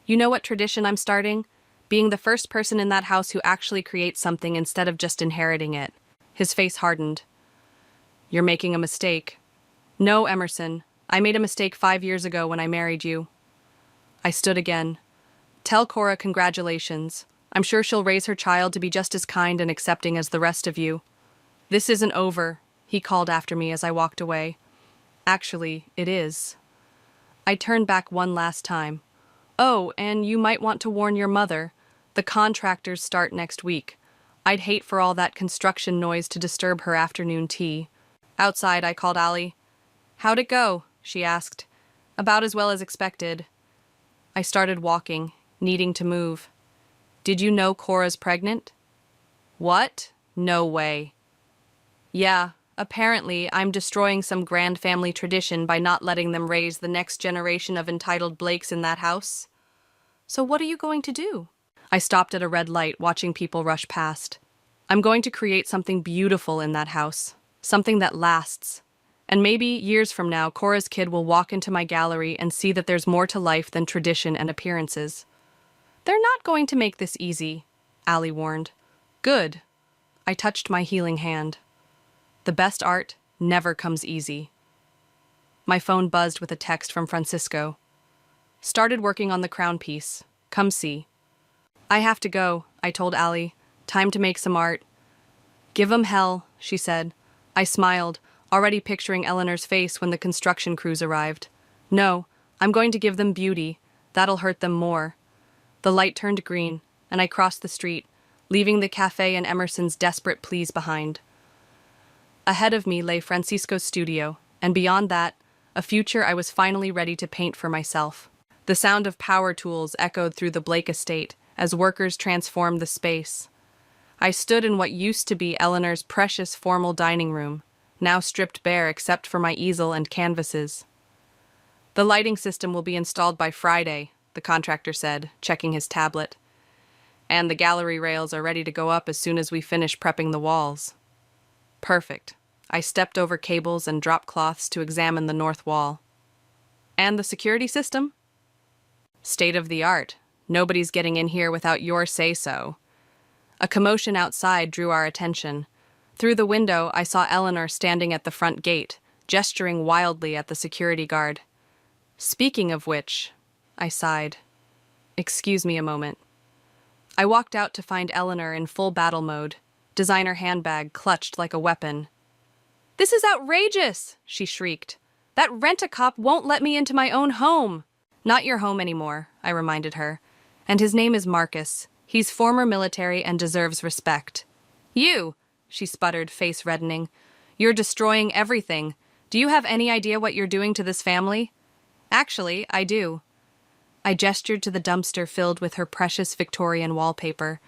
"You know what tradition I'm starting? Being the first person in that house who actually creates something instead of just inheriting it." His face hardened. "You're making a mistake." "No, Emerson. I made a mistake 5 years ago when I married you." I stood again. "Tell Cora congratulations. I'm sure she'll raise her child to be just as kind and accepting as the rest of you." "This isn't over," he called after me as I walked away. "Actually, it is." I turned back one last time. "Oh, and you might want to warn your mother. The contractors start next week. I'd hate for all that construction noise to disturb her afternoon tea." Outside, I called Allie. "How'd it go?" she asked. "About as well as expected." I started walking, needing to move. "Did you know Cora's pregnant?" "What? No way." "Yeah, apparently I'm destroying some grand family tradition by not letting them raise the next generation of entitled Blakes in that house." "So what are you going to do?" I stopped at a red light, watching people rush past. "I'm going to create something beautiful in that house. Something that lasts. And maybe, years from now, Cora's kid will walk into my gallery and see that there's more to life than tradition and appearances." "They're not going to make this easy," Allie warned. "Good." I touched my healing hand. The best art never comes easy. My phone buzzed with a text from Francisco. "Started working on the crown piece. Come see." "I have to go," I told Allie. "Time to make some art." Give 'em hell, she said. I smiled, already picturing Eleanor's face when the construction crews arrived. No, I'm going to give them beauty. That'll hurt them more. The light turned green, and I crossed the street, leaving the cafe and Emerson's desperate pleas behind. Ahead of me lay Francisco's studio, and beyond that, a future I was finally ready to paint for myself. The sound of power tools echoed through the Blake estate as workers transformed the space. I stood in what used to be Eleanor's precious formal dining room, now stripped bare except for my easel and canvases. The lighting system will be installed by Friday, the contractor said, checking his tablet. And the gallery rails are ready to go up as soon as we finish prepping the walls. Perfect. I stepped over cables and drop cloths to examine the north wall. And the security system? State of the art. Nobody's getting in here without your say-so. A commotion outside drew our attention. Through the window, I saw Eleanor standing at the front gate, gesturing wildly at the security guard. Speaking of which, I sighed. Excuse me a moment. I walked out to find Eleanor in full battle mode, designer handbag clutched like a weapon. "This is outrageous!" she shrieked. "That rent-a-cop won't let me into my own home." "Not your home anymore," I reminded her. "And his name is Marcus. He's former military and deserves respect." "You," she sputtered, face reddening. "You're destroying everything. Do you have any idea what you're doing to this family?" "Actually, I do." I gestured to the dumpster filled with her precious Victorian wallpaper.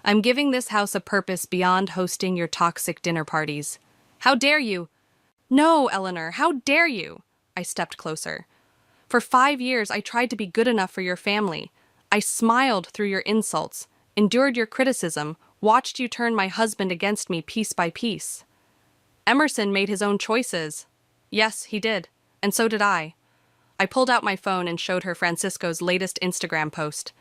"I'm giving this house a purpose beyond hosting your toxic dinner parties." "How dare you?" "No, Eleanor, how dare you?" I stepped closer. "For 5 years, I tried to be good enough for your family. I smiled through your insults, endured your criticism, watched you turn my husband against me piece by piece. Emerson made his own choices." "Yes, he did. And so did I." I pulled out my phone and showed her Francisco's latest Instagram post.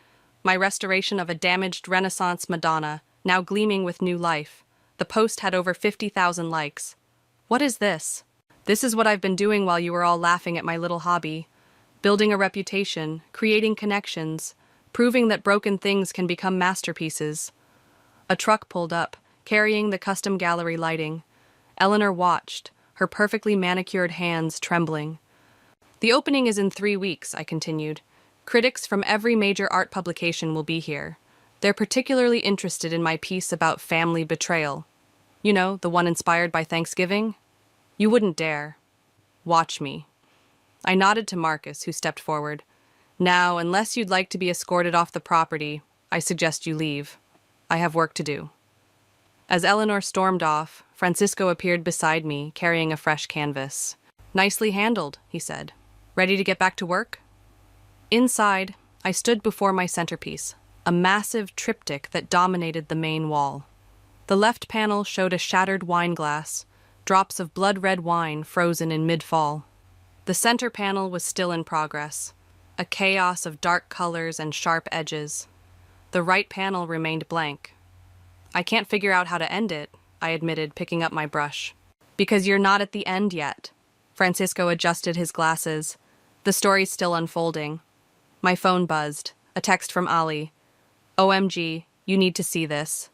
My restoration of a damaged Renaissance Madonna, now gleaming with new life. The post had over 50,000 likes. "What is this?" "This is what I've been doing while you were all laughing at my little hobby. Building a reputation, creating connections, proving that broken things can become masterpieces." A truck pulled up, carrying the custom gallery lighting. Eleanor watched, her perfectly manicured hands trembling. "The opening is in 3 weeks," I continued. "Critics from every major art publication will be here. They're particularly interested in my piece about family betrayal. You know, the one inspired by Thanksgiving? You wouldn't dare. Watch me." I nodded to Marcus, who stepped forward. "Now, unless you'd like to be escorted off the property, I suggest you leave. I have work to do." As Eleanor stormed off, Francisco appeared beside me, carrying a fresh canvas. "Nicely handled," he said. "Ready to get back to work?" Inside, I stood before my centerpiece, a massive triptych that dominated the main wall. The left panel showed a shattered wine glass, drops of blood-red wine frozen in mid-fall. The center panel was still in progress, a chaos of dark colors and sharp edges. The right panel remained blank. "I can't figure out how to end it," I admitted, picking up my brush. "Because you're not at the end yet." Francisco adjusted his glasses. The story's still unfolding. My phone buzzed, a text from Ali. "OMG, you need to see this."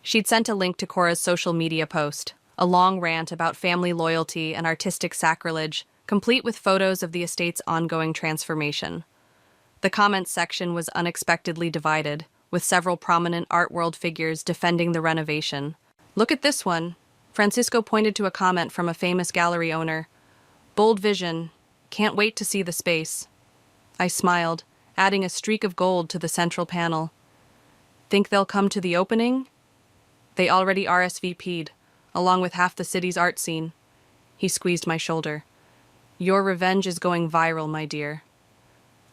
She'd sent a link to Cora's social media post, a long rant about family loyalty and artistic sacrilege, complete with photos of the estate's ongoing transformation. The comments section was unexpectedly divided, with several prominent art world figures defending the renovation. "Look at this one." Francisco pointed to a comment from a famous gallery owner. "Bold vision. Can't wait to see the space." I smiled, adding a streak of gold to the central panel. "Think they'll come to the opening?" "They already RSVP'd, along with half the city's art scene." He squeezed my shoulder. "Your revenge is going viral, my dear."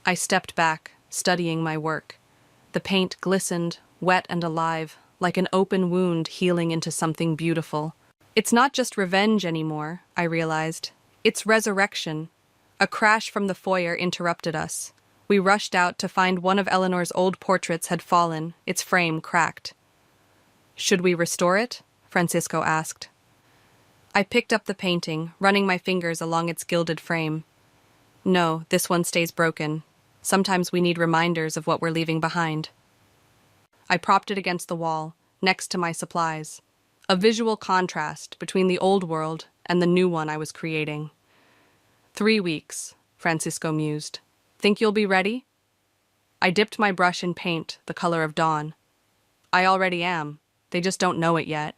I stepped back, studying my work. The paint glistened, wet and alive, like an open wound healing into something beautiful. It's not just revenge anymore, I realized. It's resurrection. A crash from the foyer interrupted us. We rushed out to find one of Eleanor's old portraits had fallen, its frame cracked. "Should we restore it?" Francisco asked. I picked up the painting, running my fingers along its gilded frame. "No, this one stays broken. Sometimes we need reminders of what we're leaving behind." I propped it against the wall, next to my supplies. a visual contrast between the old world and the new one I was creating. 3 weeks, Francisco mused. Think you'll be ready? I dipped my brush in paint the color of dawn. I already am. They just don't know it yet.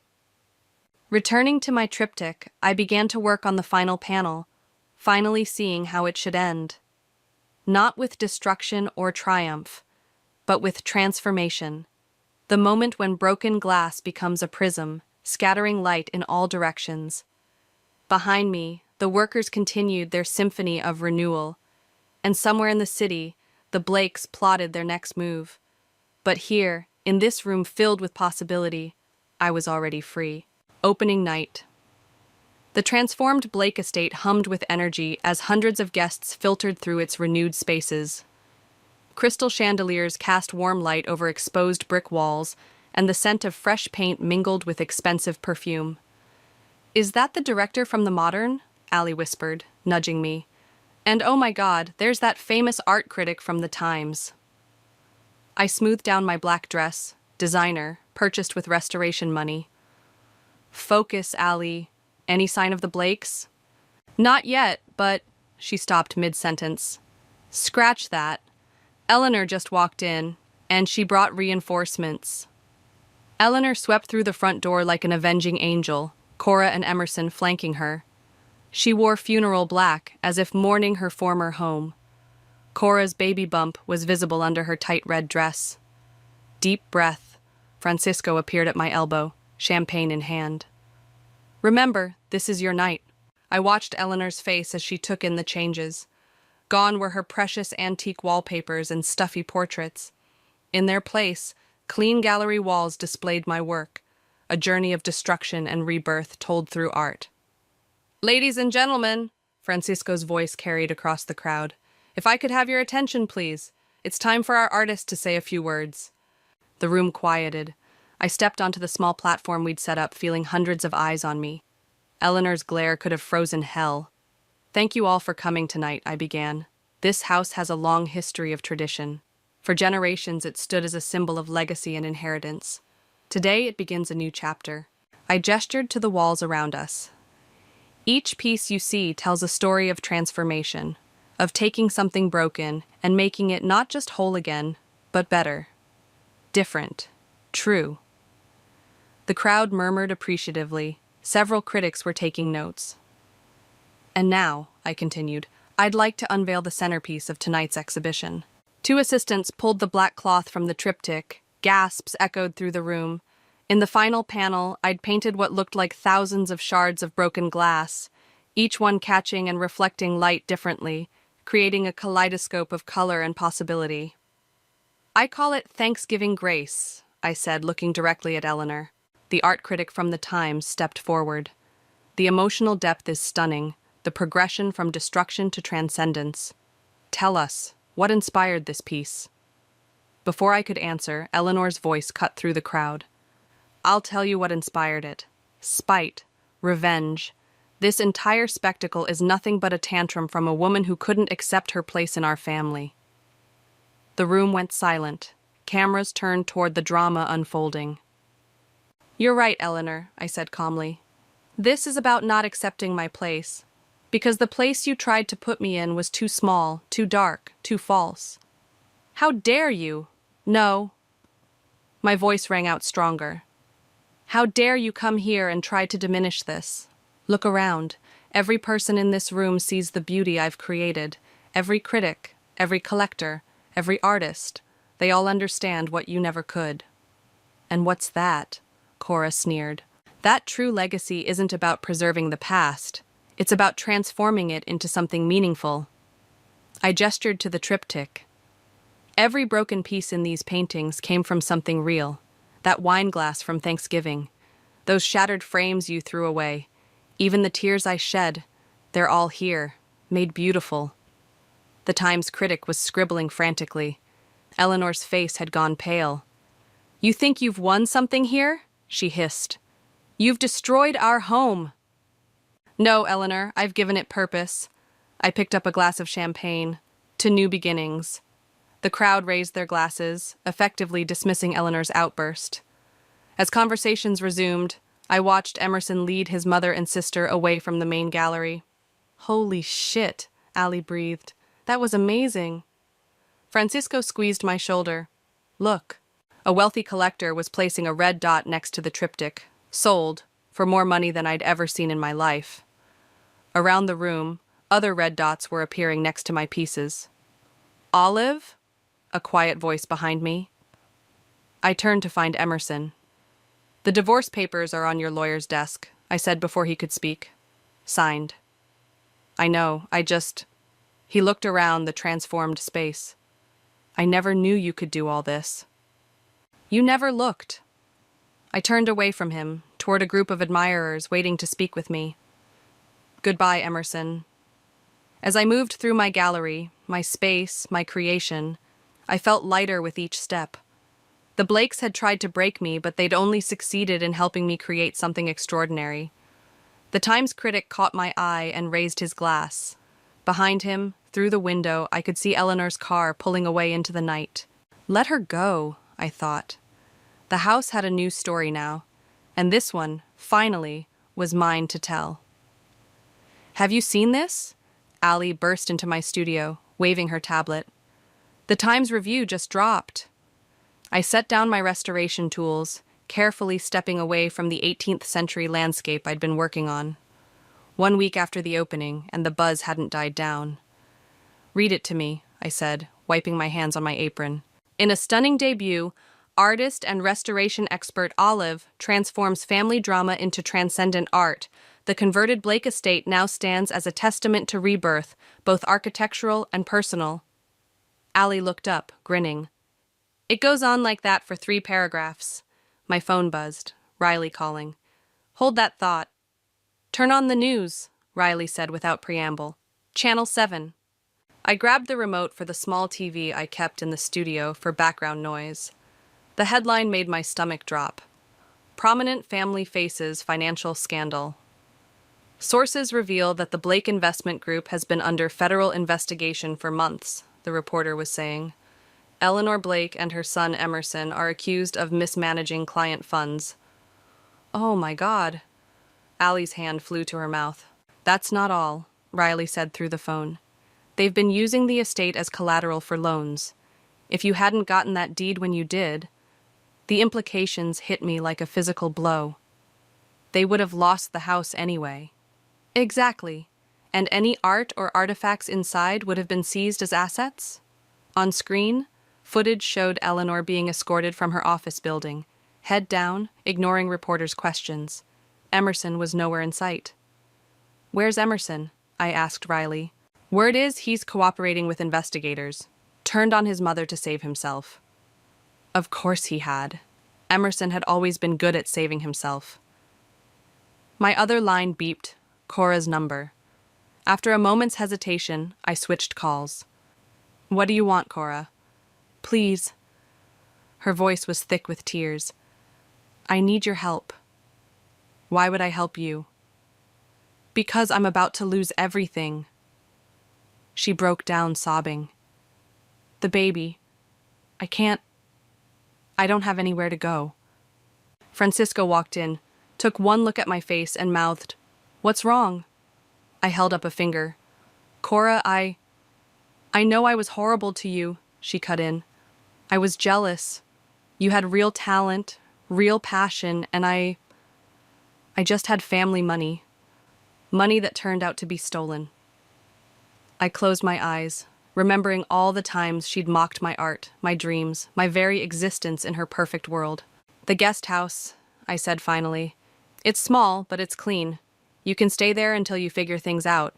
Returning to my triptych, I began to work on the final panel, finally seeing how it should end. Not with destruction or triumph, but with transformation. The moment when broken glass becomes a prism, scattering light in all directions. Behind me, the workers continued their symphony of renewal, and somewhere in the city, the Blakes plotted their next move. But here, in this room filled with possibility, I was already free. Opening night. The transformed Blake estate hummed with energy as hundreds of guests filtered through its renewed spaces. Crystal chandeliers cast warm light over exposed brick walls, and the scent of fresh paint mingled with expensive perfume. "Is that the director from The Modern?" Allie whispered, nudging me. "And oh my God, there's that famous art critic from The Times." I smoothed down my black dress, designer, purchased with restoration money. "Focus, Allie. Any sign of the Blakes?" "Not yet, but—" She stopped mid-sentence. "Scratch that. Eleanor just walked in, and she brought reinforcements." Eleanor swept through the front door like an avenging angel, Cora and Emerson flanking her. She wore funeral black, as if mourning her former home. Cora's baby bump was visible under her tight red dress. Deep breath. Francisco appeared at my elbow, champagne in hand. "Remember, this is your night." I watched Eleanor's face as she took in the changes. Gone were her precious antique wallpapers and stuffy portraits. In their place, clean gallery walls displayed my work, a journey of destruction and rebirth told through art. "Ladies and gentlemen," Francisco's voice carried across the crowd, "if I could have your attention, please. It's time for our artist to say a few words." The room quieted. I stepped onto the small platform we'd set up, feeling hundreds of eyes on me. Eleanor's glare could have frozen hell. "Thank you all for coming tonight," I began. "This house has a long history of tradition. For generations, it stood as a symbol of legacy and inheritance. Today, it begins a new chapter." I gestured to the walls around us. "Each piece you see tells a story of transformation, of taking something broken and making it not just whole again, but better. Different. True." The crowd murmured appreciatively. Several critics were taking notes. "And now," I continued, "I'd like to unveil the centerpiece of tonight's exhibition." 2 assistants pulled the black cloth from the triptych. Gasps echoed through the room. In the final panel, I'd painted what looked like thousands of shards of broken glass, each one catching and reflecting light differently, creating a kaleidoscope of color and possibility. "I call it Thanksgiving Grace," I said, looking directly at Eleanor. The art critic from The Times stepped forward. "The emotional depth is stunning, the progression from destruction to transcendence. Tell us, what inspired this piece?" Before I could answer, Eleanor's voice cut through the crowd. "I'll tell you what inspired it. Spite. Revenge. This entire spectacle is nothing but a tantrum from a woman who couldn't accept her place in our family." The room went silent. Cameras turned toward the drama unfolding. "You're right, Eleanor," I said calmly. "This is about not accepting my place. Because the place you tried to put me in was too small, too dark, too false." "How dare you?" "No." My voice rang out stronger. "How dare you come here and try to diminish this? Look around. Every person in this room sees the beauty I've created. Every critic, every collector, every artist. They all understand what you never could." "And what's that?" Cora sneered. "That true legacy isn't about preserving the past. It's about transforming it into something meaningful." I gestured to the triptych. Every broken piece in these paintings came from something real. That wine glass from Thanksgiving. Those shattered frames you threw away. Even the tears I shed. They're all here, made beautiful. The Times critic was scribbling frantically. Eleanor's face had gone pale. "You think you've won something here?" she hissed. "You've destroyed our home." "No, Eleanor, I've given it purpose." I picked up a glass of champagne. "To new beginnings." The crowd raised their glasses, effectively dismissing Eleanor's outburst. As conversations resumed, I watched Emerson lead his mother and sister away from the main gallery. Holy shit, Ali breathed. That was amazing. Francisco squeezed my shoulder. Look. A wealthy collector was placing a red dot next to the triptych. Sold, for more money than I'd ever seen in my life. Around the room, other red dots were appearing next to my pieces. Olive? A quiet voice behind me. I turned to find Emerson. The divorce papers are on your lawyer's desk, I said before he could speak. Signed. I know, He looked around the transformed space. I never knew you could do all this. You never looked. I turned away from him, toward a group of admirers waiting to speak with me. Goodbye, Emerson. As I moved through my gallery, my space, my creation, I felt lighter with each step. The Blakes had tried to break me, but they'd only succeeded in helping me create something extraordinary. The Times critic caught my eye and raised his glass. Behind him, through the window, I could see Eleanor's car pulling away into the night. Let her go, I thought. The house had a new story now, and this one, finally, was mine to tell. Have you seen this? Ali burst into my studio, waving her tablet. The Times review just dropped. I set down my restoration tools, carefully stepping away from the 18th century landscape I'd been working on. 1 week after the opening, and the buzz hadn't died down. Read it to me, I said, wiping my hands on my apron. In a stunning debut, artist and restoration expert Olive transforms family drama into transcendent art. The converted Blake estate now stands as a testament to rebirth, both architectural and personal. Ali looked up, grinning. It goes on like that for 3 paragraphs. My phone buzzed, Riley calling. Hold that thought. Turn on the news, Riley said without preamble. Channel 7. I grabbed the remote for the small TV I kept in the studio for background noise. The headline made my stomach drop. Prominent family faces financial scandal. Sources reveal that the Blake Investment Group has been under federal investigation for months, the reporter was saying. Eleanor Blake and her son Emerson are accused of mismanaging client funds. Oh my God. Allie's hand flew to her mouth. That's not all, Riley said through the phone. They've been using the estate as collateral for loans. If you hadn't gotten that deed when you did, the implications hit me like a physical blow. They would have lost the house anyway. Exactly. And any art or artifacts inside would have been seized as assets? On screen, footage showed Eleanor being escorted from her office building, head down, ignoring reporters' questions. Emerson was nowhere in sight. Where's Emerson? I asked Riley. Word is he's cooperating with investigators. Turned on his mother to save himself. Of course he had. Emerson had always been good at saving himself. My other line beeped, Cora's number. After a moment's hesitation, I switched calls. What do you want, Cora? Please. Her voice was thick with tears. I need your help. Why would I help you? Because I'm about to lose everything. She broke down, sobbing. The baby. I don't have anywhere to go. Francisco walked in, took one look at my face and mouthed, What's wrong? I held up a finger. Cora, I know I was horrible to you, she cut in. I was jealous. You had real talent, real passion, and I just had family money. Money that turned out to be stolen. I closed my eyes, remembering all the times she'd mocked my art, my dreams, my very existence in her perfect world. The guest house, I said finally. It's small, but it's clean. You can stay there until you figure things out.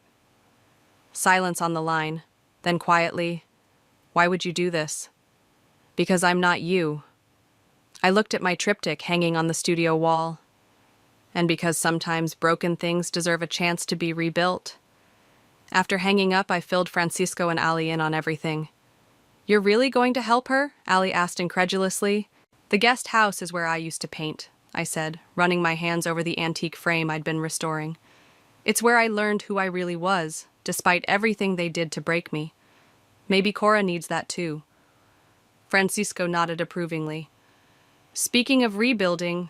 Silence on the line, then quietly, Why would you do this? Because I'm not you. I looked at my triptych hanging on the studio wall. And because sometimes broken things deserve a chance to be rebuilt. After hanging up, I filled Francisco and Ali in on everything. You're really going to help her? Ali asked incredulously. The guest house is where I used to paint, I said, running my hands over the antique frame I'd been restoring. It's where I learned who I really was, despite everything they did to break me. Maybe Cora needs that too. Francisco nodded approvingly. Speaking of rebuilding,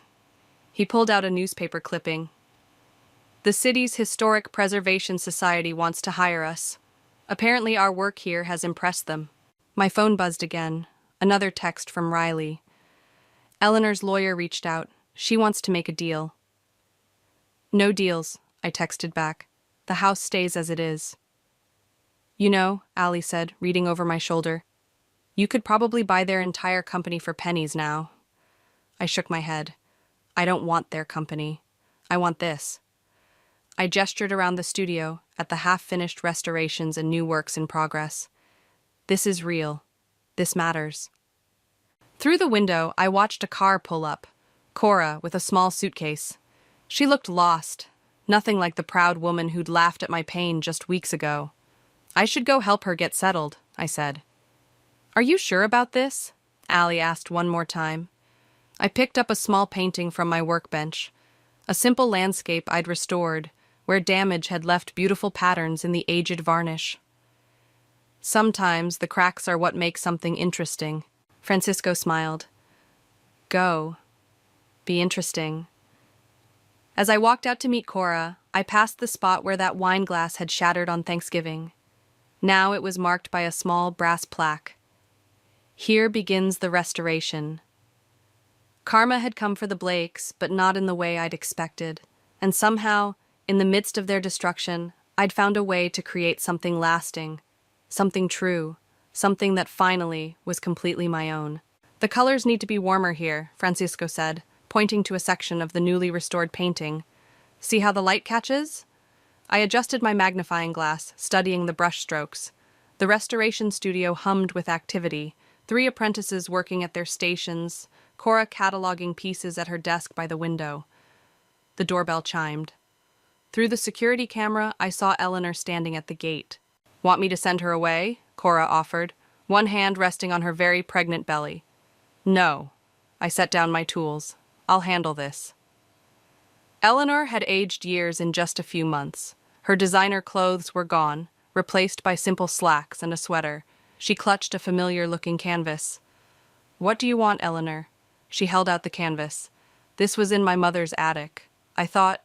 He pulled out a newspaper clipping. The city's Historic Preservation Society wants to hire us. Apparently our work here has impressed them. My phone buzzed again. Another text from Riley. Eleanor's lawyer reached out. She wants to make a deal. No deals, I texted back. The house stays as it is. You know, Allie said, reading over my shoulder, you could probably buy their entire company for pennies now. I shook my head. I don't want their company. I want this. I gestured around the studio at the half-finished restorations and new works in progress. This is real. This matters. Through the window, I watched a car pull up. Cora, with a small suitcase. She looked lost, nothing like the proud woman who'd laughed at my pain just weeks ago. I should go help her get settled, I said. Are you sure about this? Allie asked one more time. I picked up a small painting from my workbench, a simple landscape I'd restored, where damage had left beautiful patterns in the aged varnish. Sometimes the cracks are what make something interesting. Francisco smiled. Go. Be interesting. As I walked out to meet Cora, I passed the spot where that wine glass had shattered on Thanksgiving. Now it was marked by a small brass plaque. Here begins the restoration. Karma had come for the Blakes, but not in the way I'd expected, and somehow, in the midst of their destruction, I'd found a way to create something lasting, something true, something that finally was completely my own. The colors need to be warmer here, Francisco said, pointing to a section of the newly restored painting. See how the light catches? I adjusted my magnifying glass, studying the brush strokes. The restoration studio hummed with activity, 3 apprentices working at their stations, Cora cataloging pieces at her desk by the window. The doorbell chimed. Through the security camera, I saw Eleanor standing at the gate. Want me to send her away? Cora offered, one hand resting on her very pregnant belly. No. I set down my tools. I'll handle this. Eleanor had aged years in just a few months. Her designer clothes were gone, replaced by simple slacks and a sweater. She clutched a familiar-looking canvas. What do you want, Eleanor? She held out the canvas. This was in my mother's attic. I thought,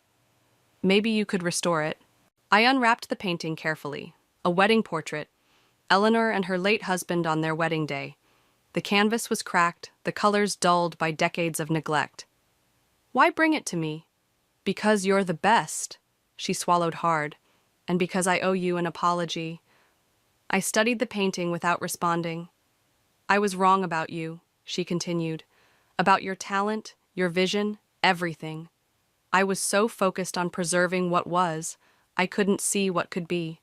maybe you could restore it. I unwrapped the painting carefully. A wedding portrait. Eleanor and her late husband on their wedding day. The canvas was cracked, the colors dulled by decades of neglect. Why bring it to me? Because you're the best. She swallowed hard. And because I owe you an apology. I studied the painting without responding. I was wrong about you, she continued. About your talent, your vision, everything. I was so focused on preserving what was, I couldn't see what could be.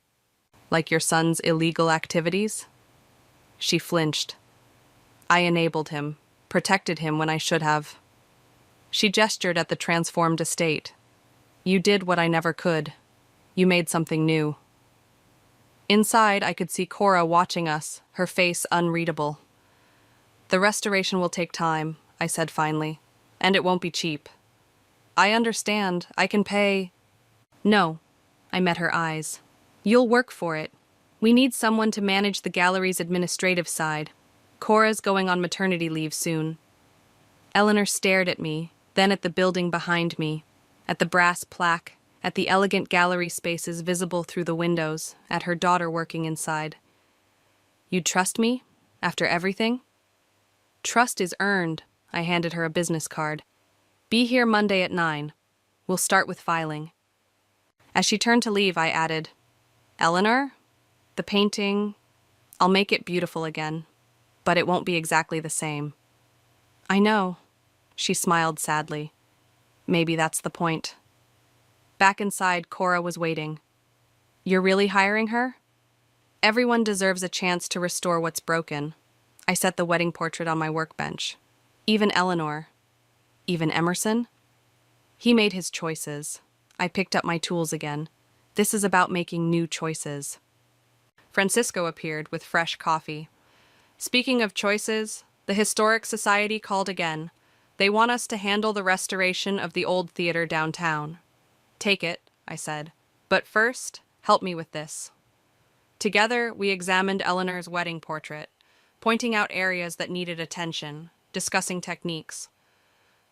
Like your son's illegal activities? She flinched. I enabled him, protected him when I should have. She gestured at the transformed estate. You did what I never could. You made something new. Inside, I could see Cora watching us, her face unreadable. The restoration will take time, I said finally, and it won't be cheap. I understand. I can pay. No, I met her eyes. You'll work for it. We need someone to manage the gallery's administrative side. Cora's going on maternity leave soon. Eleanor stared at me, then at the building behind me, at the brass plaque, at the elegant gallery spaces visible through the windows, at her daughter working inside. You'd trust me? After everything? Trust is earned. I handed her a business card. Be here Monday at 9. We'll start with filing. As she turned to leave, I added, Eleanor, the painting, I'll make it beautiful again, but it won't be exactly the same. I know. She smiled sadly. Maybe that's the point. Back inside, Cora was waiting. You're really hiring her? Everyone deserves a chance to restore what's broken. I set the wedding portrait on my workbench. Even Eleanor. Even Emerson? He made his choices. I picked up my tools again. This is about making new choices. Francisco appeared with fresh coffee. Speaking of choices, the Historic Society called again. They want us to handle the restoration of the old theater downtown. Take it, I said. But first, help me with this. Together, we examined Eleanor's wedding portrait, pointing out areas that needed attention, discussing techniques.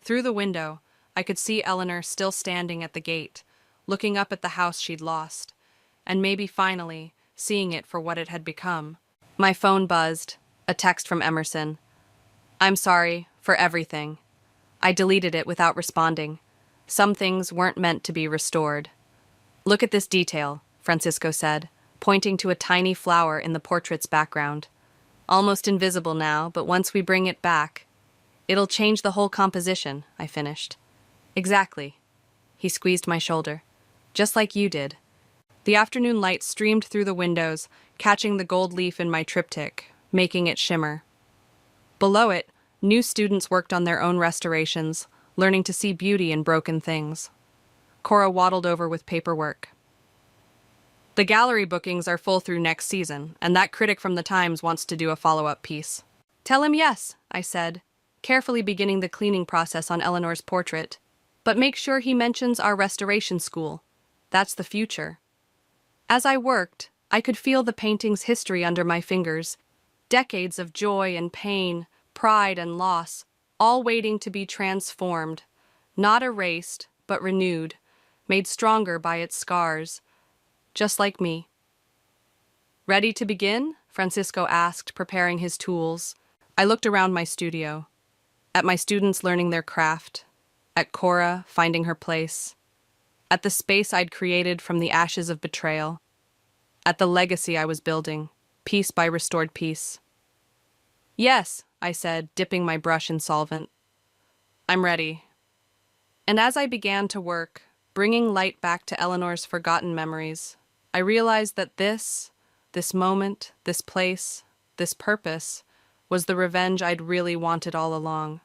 Through the window, I could see Eleanor still standing at the gate, looking up at the house she'd lost, and maybe finally seeing it for what it had become. My phone buzzed, a text from Emerson. "I'm sorry for everything." I deleted it without responding. Some things weren't meant to be restored. "Look at this detail," Francisco said, pointing to a tiny flower in the portrait's background. "Almost invisible now, but once we bring it back, it'll change the whole composition," I finished. "Exactly." He squeezed my shoulder. "Just like you did." The afternoon light streamed through the windows, catching the gold leaf in my triptych, making it shimmer. Below it, new students worked on their own restorations, learning to see beauty in broken things. Cora waddled over with paperwork. "The gallery bookings are full through next season, and that critic from the Times wants to do a follow-up piece." "Tell him yes," I said, carefully beginning the cleaning process on Eleanor's portrait. "But make sure he mentions our restoration school. That's the future." As I worked, I could feel the painting's history under my fingers, decades of joy and pain, pride and loss, all waiting to be transformed, not erased, but renewed, made stronger by its scars, just like me. "Ready to begin?" Francisco asked, preparing his tools. I looked around my studio, at my students learning their craft, at Cora finding her place, at the space I'd created from the ashes of betrayal, at the legacy I was building, piece by restored piece. "Yes," I said, dipping my brush in solvent. "I'm ready." And as I began to work, bringing light back to Eleanor's forgotten memories, I realized that this moment, this place, this purpose, was the revenge I'd really wanted all along.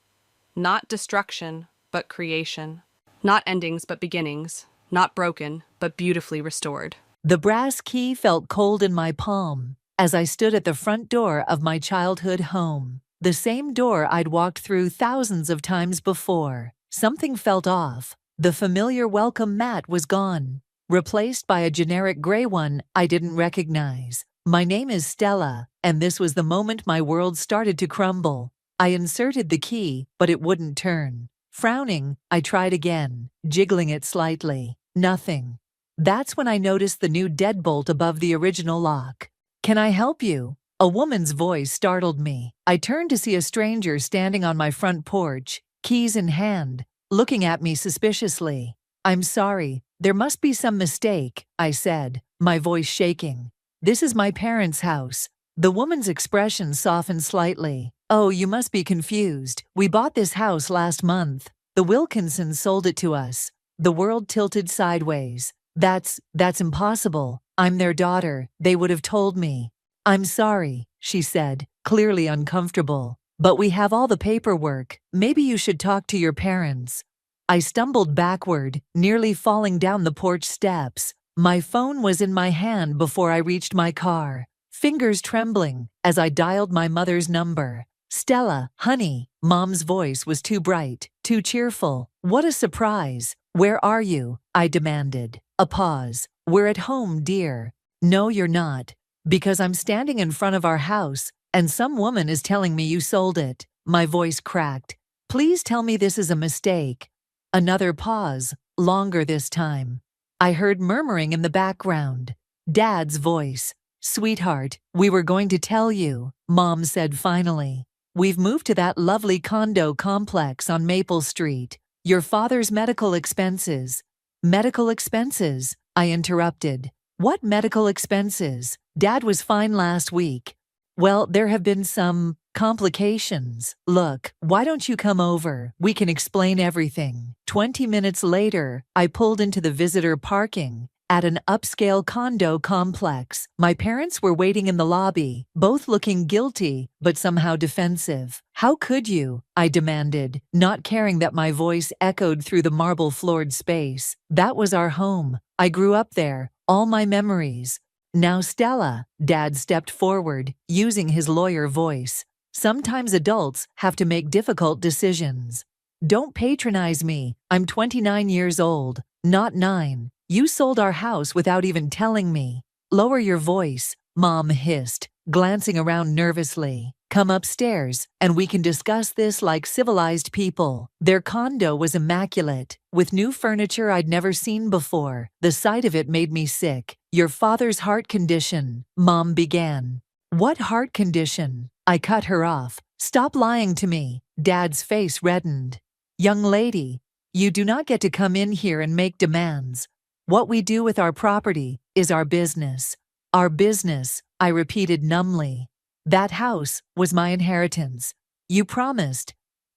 Not destruction, but creation. Not endings, but beginnings. Not broken, but beautifully restored. The brass key felt cold in my palm as I stood at the front door of my childhood home. The same door I'd walked through thousands of times before. Something felt off. The familiar welcome mat was gone, replaced by a generic gray one I didn't recognize. "My name is Stella," and this was the moment my world started to crumble. I inserted the key, but it wouldn't turn. Frowning, I tried again, jiggling it slightly. Nothing. That's when I noticed the new deadbolt above the original lock. "Can I help you?" A woman's voice startled me. I turned to see a stranger standing on my front porch, keys in hand, looking at me suspiciously. "I'm sorry, there must be some mistake," I said, my voice shaking. "This is my parents' house." The woman's expression softened slightly. "Oh, you must be confused. We bought this house last month. The Wilkinsons sold it to us." The world tilted sideways. That's impossible. I'm their daughter, they would have told me." "I'm sorry," she said, clearly uncomfortable. "But we have all the paperwork. Maybe you should talk to your parents." I stumbled backward, nearly falling down the porch steps. My phone was in my hand before I reached my car, fingers trembling as I dialed my mother's number. "Stella, honey." Mom's voice was too bright, too cheerful. "What a surprise. Where are you?" I demanded. A pause. "We're at home, dear." "No, you're not. Because I'm standing in front of our house, and some woman is telling me you sold it." My voice cracked. "Please tell me this is a mistake." Another pause, longer this time. I heard murmuring in the background. Dad's voice. "Sweetheart, we were going to tell you," Mom said finally. "We've moved to that lovely condo complex on Maple Street. Your father's medical expenses." "Medical expenses?" I interrupted. "What medical expenses? Dad was fine last week." "Well, there have been some complications. Look, why don't you come over? We can explain everything." 20 minutes later, I pulled into the visitor parking at an upscale condo complex. My parents were waiting in the lobby, both looking guilty but somehow defensive. "How could you?" I demanded, not caring that my voice echoed through the marble-floored space. "That was our home. I grew up there, all my memories." "Now, Stella," Dad stepped forward, using his lawyer voice. "Sometimes adults have to make difficult decisions. Don't patronize me. I'm 29 years old, not 9. You sold our house without even telling me." "Lower your voice," Mom hissed. glancing around nervously. Come upstairs, and we can discuss this like civilized people. Their condo was immaculate, with new furniture I'd never seen before. The sight of it made me sick. Your father's heart condition, Mom began. What heart condition? I cut her off. Stop lying to me. Dad's face reddened. Young lady, you do not get to come in here and make demands. What we do with our property is our business. Our business, I repeated numbly. That house was my inheritance. You promised.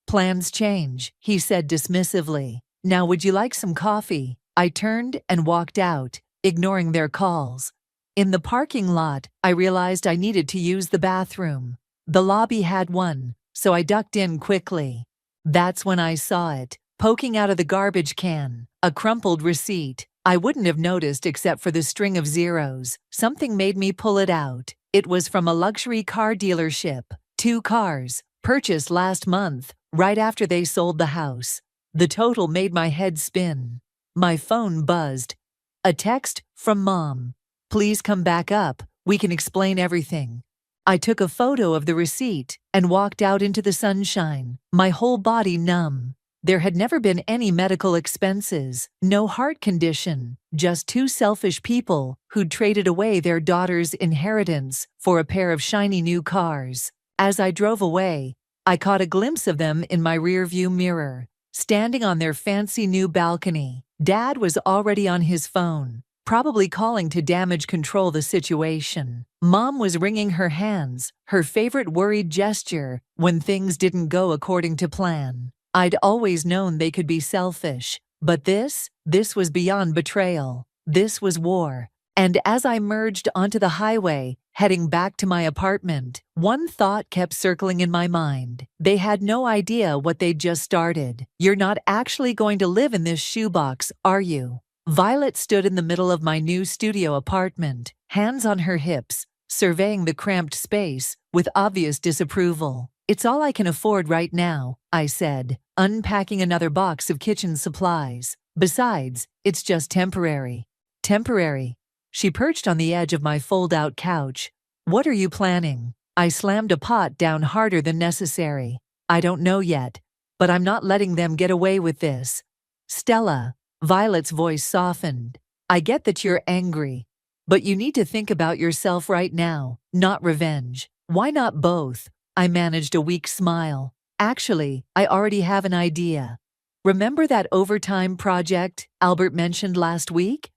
Plans change, he said dismissively. Now would you like some coffee? I turned and walked out, ignoring their calls. In the parking lot, I realized I needed to use the bathroom. The lobby had one, so I ducked in quickly. That's when I saw it, poking out of the garbage can, a crumpled receipt. I wouldn't have noticed except for the string of zeros. Something made me pull it out. It was from a luxury car dealership. 2 cars, purchased last month, right after they sold the house. The total made my head spin. My phone buzzed. A text from Mom. Please come back up, we can explain everything. I took a photo of the receipt and walked out into the sunshine, my whole body numb. There had never been any medical expenses, no heart condition, just 2 selfish people who'd traded away their daughter's inheritance for a pair of shiny new cars. As I drove away, I caught a glimpse of them in my rearview mirror, standing on their fancy new balcony. Dad was already on his phone, probably calling to damage control the situation. Mom was wringing her hands, her favorite worried gesture when things didn't go according to plan. I'd always known they could be selfish, but this was beyond betrayal. This was war. And as I merged onto the highway, heading back to my apartment, one thought kept circling in my mind. They had no idea what they'd just started. You're not actually going to live in this shoebox, are you? Violet stood in the middle of my new studio apartment, hands on her hips, surveying the cramped space with obvious disapproval. It's all I can afford right now, I said, unpacking another box of kitchen supplies. Besides, it's just temporary. Temporary. She perched on the edge of my fold-out couch. What are you planning? I slammed a pot down harder than necessary. I don't know yet, but I'm not letting them get away with this. Stella, Violet's voice softened. I get that you're angry, but you need to think about yourself right now, not revenge. Why not both? I managed a weak smile. Actually, I already have an idea. Remember that overtime project Albert mentioned last week?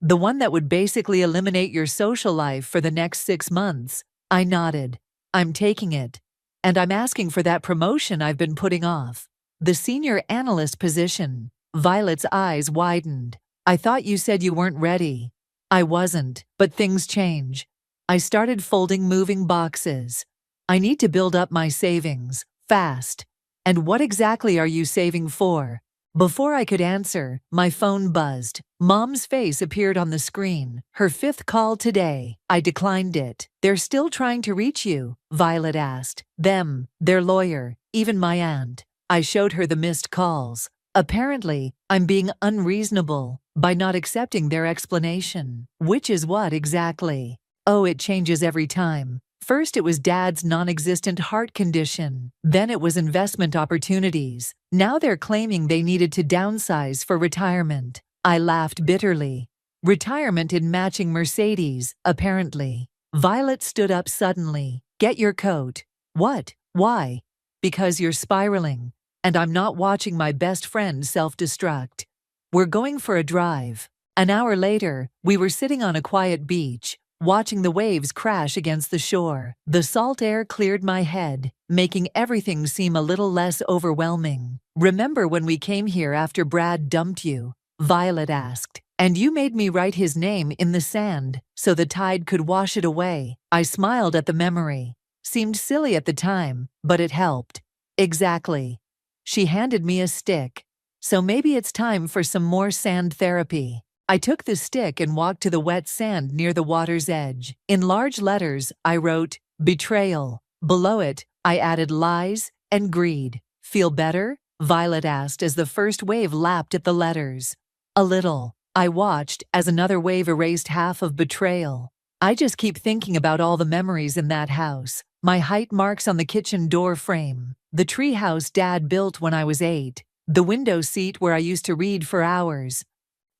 The one that would basically eliminate your social life for the next 6 months. I nodded. I'm taking it. And I'm asking for that promotion I've been putting off. The senior analyst position. Violet's eyes widened. I thought you said you weren't ready. I wasn't, but things change. I started folding moving boxes. I need to build up my savings, fast. And what exactly are you saving for? Before I could answer, my phone buzzed. Mom's face appeared on the screen. Her 5th call today. I declined it. They're still trying to reach you, Violet asked. Them, their lawyer, even my aunt. I showed her the missed calls. Apparently, I'm being unreasonable by not accepting their explanation. Which is what exactly? Oh, it changes every time. First it was Dad's non-existent heart condition. Then it was investment opportunities. Now they're claiming they needed to downsize for retirement. I laughed bitterly. Retirement in matching Mercedes, apparently. Violet stood up suddenly. Get your coat. What? Why? Because you're spiraling. And I'm not watching my best friend self-destruct. We're going for a drive. An hour later, we were sitting on a quiet beach, watching the waves crash against the shore. The salt air cleared my head, making everything seem a little less overwhelming. Remember when we came here after Brad dumped you? Violet asked. And you made me write his name in the sand so the tide could wash it away. I smiled at the memory. Seemed silly at the time, but it helped. Exactly. She handed me a stick. So maybe it's time for some more sand therapy. I took the stick and walked to the wet sand near the water's edge. In large letters, I wrote, betrayal. Below it, I added lies and greed. Feel better? Violet asked as the first wave lapped at the letters. A little. I watched as another wave erased half of betrayal. I just keep thinking about all the memories in that house. My height marks on the kitchen door frame. The tree house Dad built when I was 8. The window seat where I used to read for hours.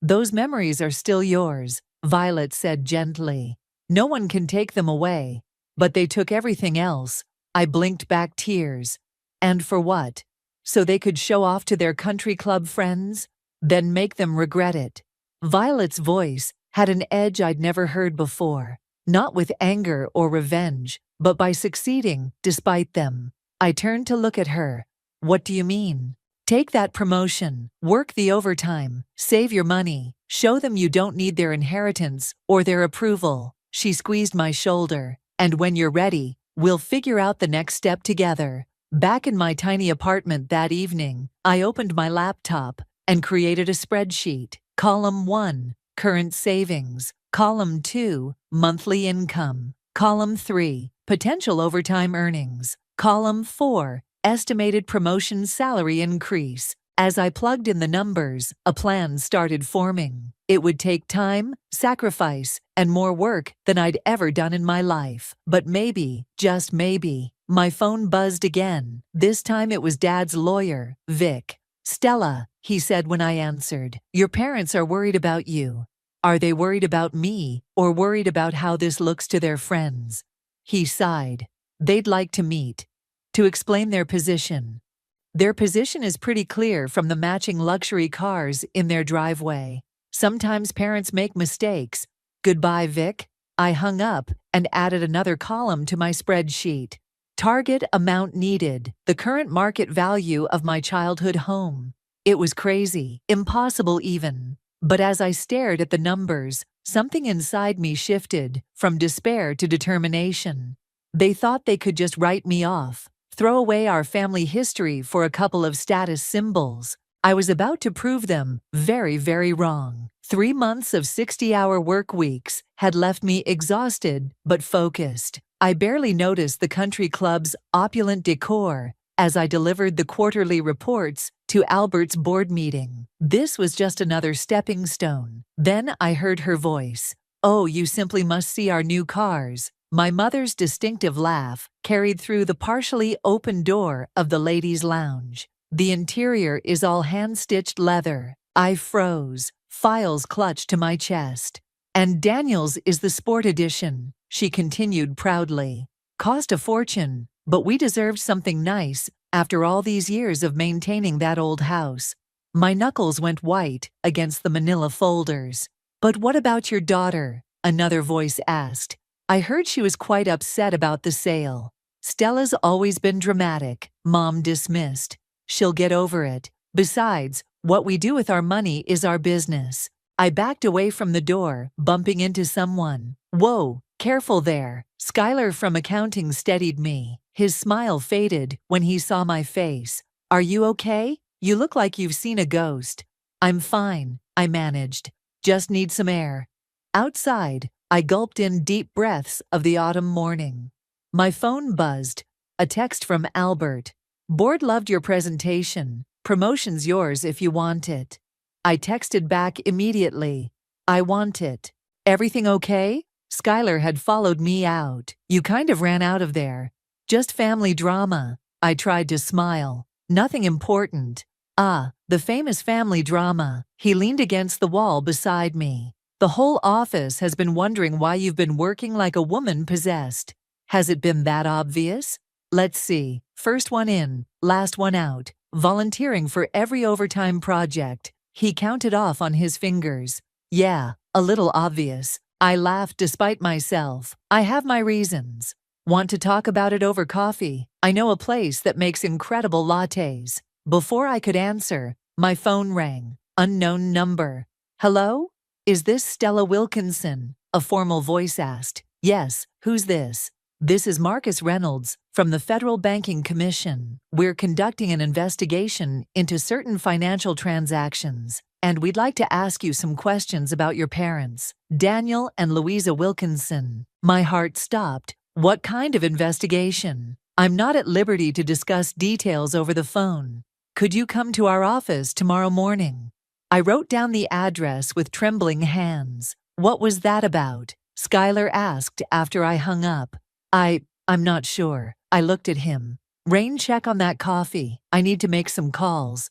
Those memories are still yours, Violet said gently. No one can take them away. But they took everything else. I blinked back tears. And for what? So they could show off to their country club friends? Then make them regret it. Violet's voice had an edge I'd never heard before, not with anger or revenge, but by succeeding despite them. I turned to look at her. What do you mean? Take that promotion, work the overtime, save your money, show them you don't need their inheritance or their approval. She squeezed my shoulder. And when you're ready, we'll figure out the next step together. Back in my tiny apartment that evening, I opened my laptop and created a spreadsheet. Column 1, current savings. Column 2, monthly income. Column 3, potential overtime earnings. Column 4, estimated promotion salary increase. As I plugged in the numbers, a plan started forming. It would take time, sacrifice, and more work than I'd ever done in my life. But maybe, just maybe, my phone buzzed again. This time it was Dad's lawyer, Vic. Stella, he said when I answered, your parents are worried about you. Are they worried about me, or worried about how this looks to their friends? He sighed. They'd like to meet. To explain their position. Their position is pretty clear from the matching luxury cars in their driveway. Sometimes parents make mistakes. Goodbye, Vic. I hung up and added another column to my spreadsheet. Target amount needed, the current market value of my childhood home. It was crazy, impossible even. But as I stared at the numbers, something inside me shifted from despair to determination. They thought they could just write me off, throw away our family history for a couple of status symbols. I was about to prove them very, very wrong. 3 months of 60-hour work weeks had left me exhausted but focused. I barely noticed the country club's opulent decor as I delivered the quarterly reports to Albert's board meeting. This was just another stepping stone. Then I heard her voice. Oh, you simply must see our new cars. My mother's distinctive laugh carried through the partially open door of the ladies' lounge. The interior is all hand-stitched leather. I froze, files clutched to my chest. And Daniel's is the sport edition, she continued proudly. Cost a fortune, but we deserved something nice after all these years of maintaining that old house. My knuckles went white against the manila folders. But what about your daughter? Another voice asked. I heard she was quite upset about the sale. Stella's always been dramatic, Mom dismissed. She'll get over it. Besides, what we do with our money is our business. I backed away from the door, bumping into someone. Whoa, careful there. Skylar from accounting steadied me. His smile faded when he saw my face. Are you okay? You look like you've seen a ghost. I'm fine, I managed. Just need some air. Outside, I gulped in deep breaths of the autumn morning. My phone buzzed. A text from Albert. Board loved your presentation. Promotion's yours if you want it. I texted back immediately. I want it. Everything okay? Skylar had followed me out. You kind of ran out of there. Just family drama. I tried to smile. Nothing important. Ah, the famous family drama. He leaned against the wall beside me. The whole office has been wondering why you've been working like a woman possessed. Has it been that obvious? Let's see. First one in, last one out. Volunteering for every overtime project. He counted off on his fingers. Yeah, a little obvious. I laughed despite myself. I have my reasons. Want to talk about it over coffee? I know a place that makes incredible lattes. Before I could answer, my phone rang. Unknown number. Hello? Is this Stella Wilkinson? A formal voice asked. Yes, who's this? This is Marcus Reynolds from the Federal Banking Commission. We're conducting an investigation into certain financial transactions, and we'd like to ask you some questions about your parents, Daniel and Louisa Wilkinson. My heart stopped. What kind of investigation? I'm not at liberty to discuss details over the phone. Could you come to our office tomorrow morning? I wrote down the address with trembling hands. What was that about? Skylar asked after I hung up. I'm not sure. I looked at him. Rain check on that coffee. I need to make some calls.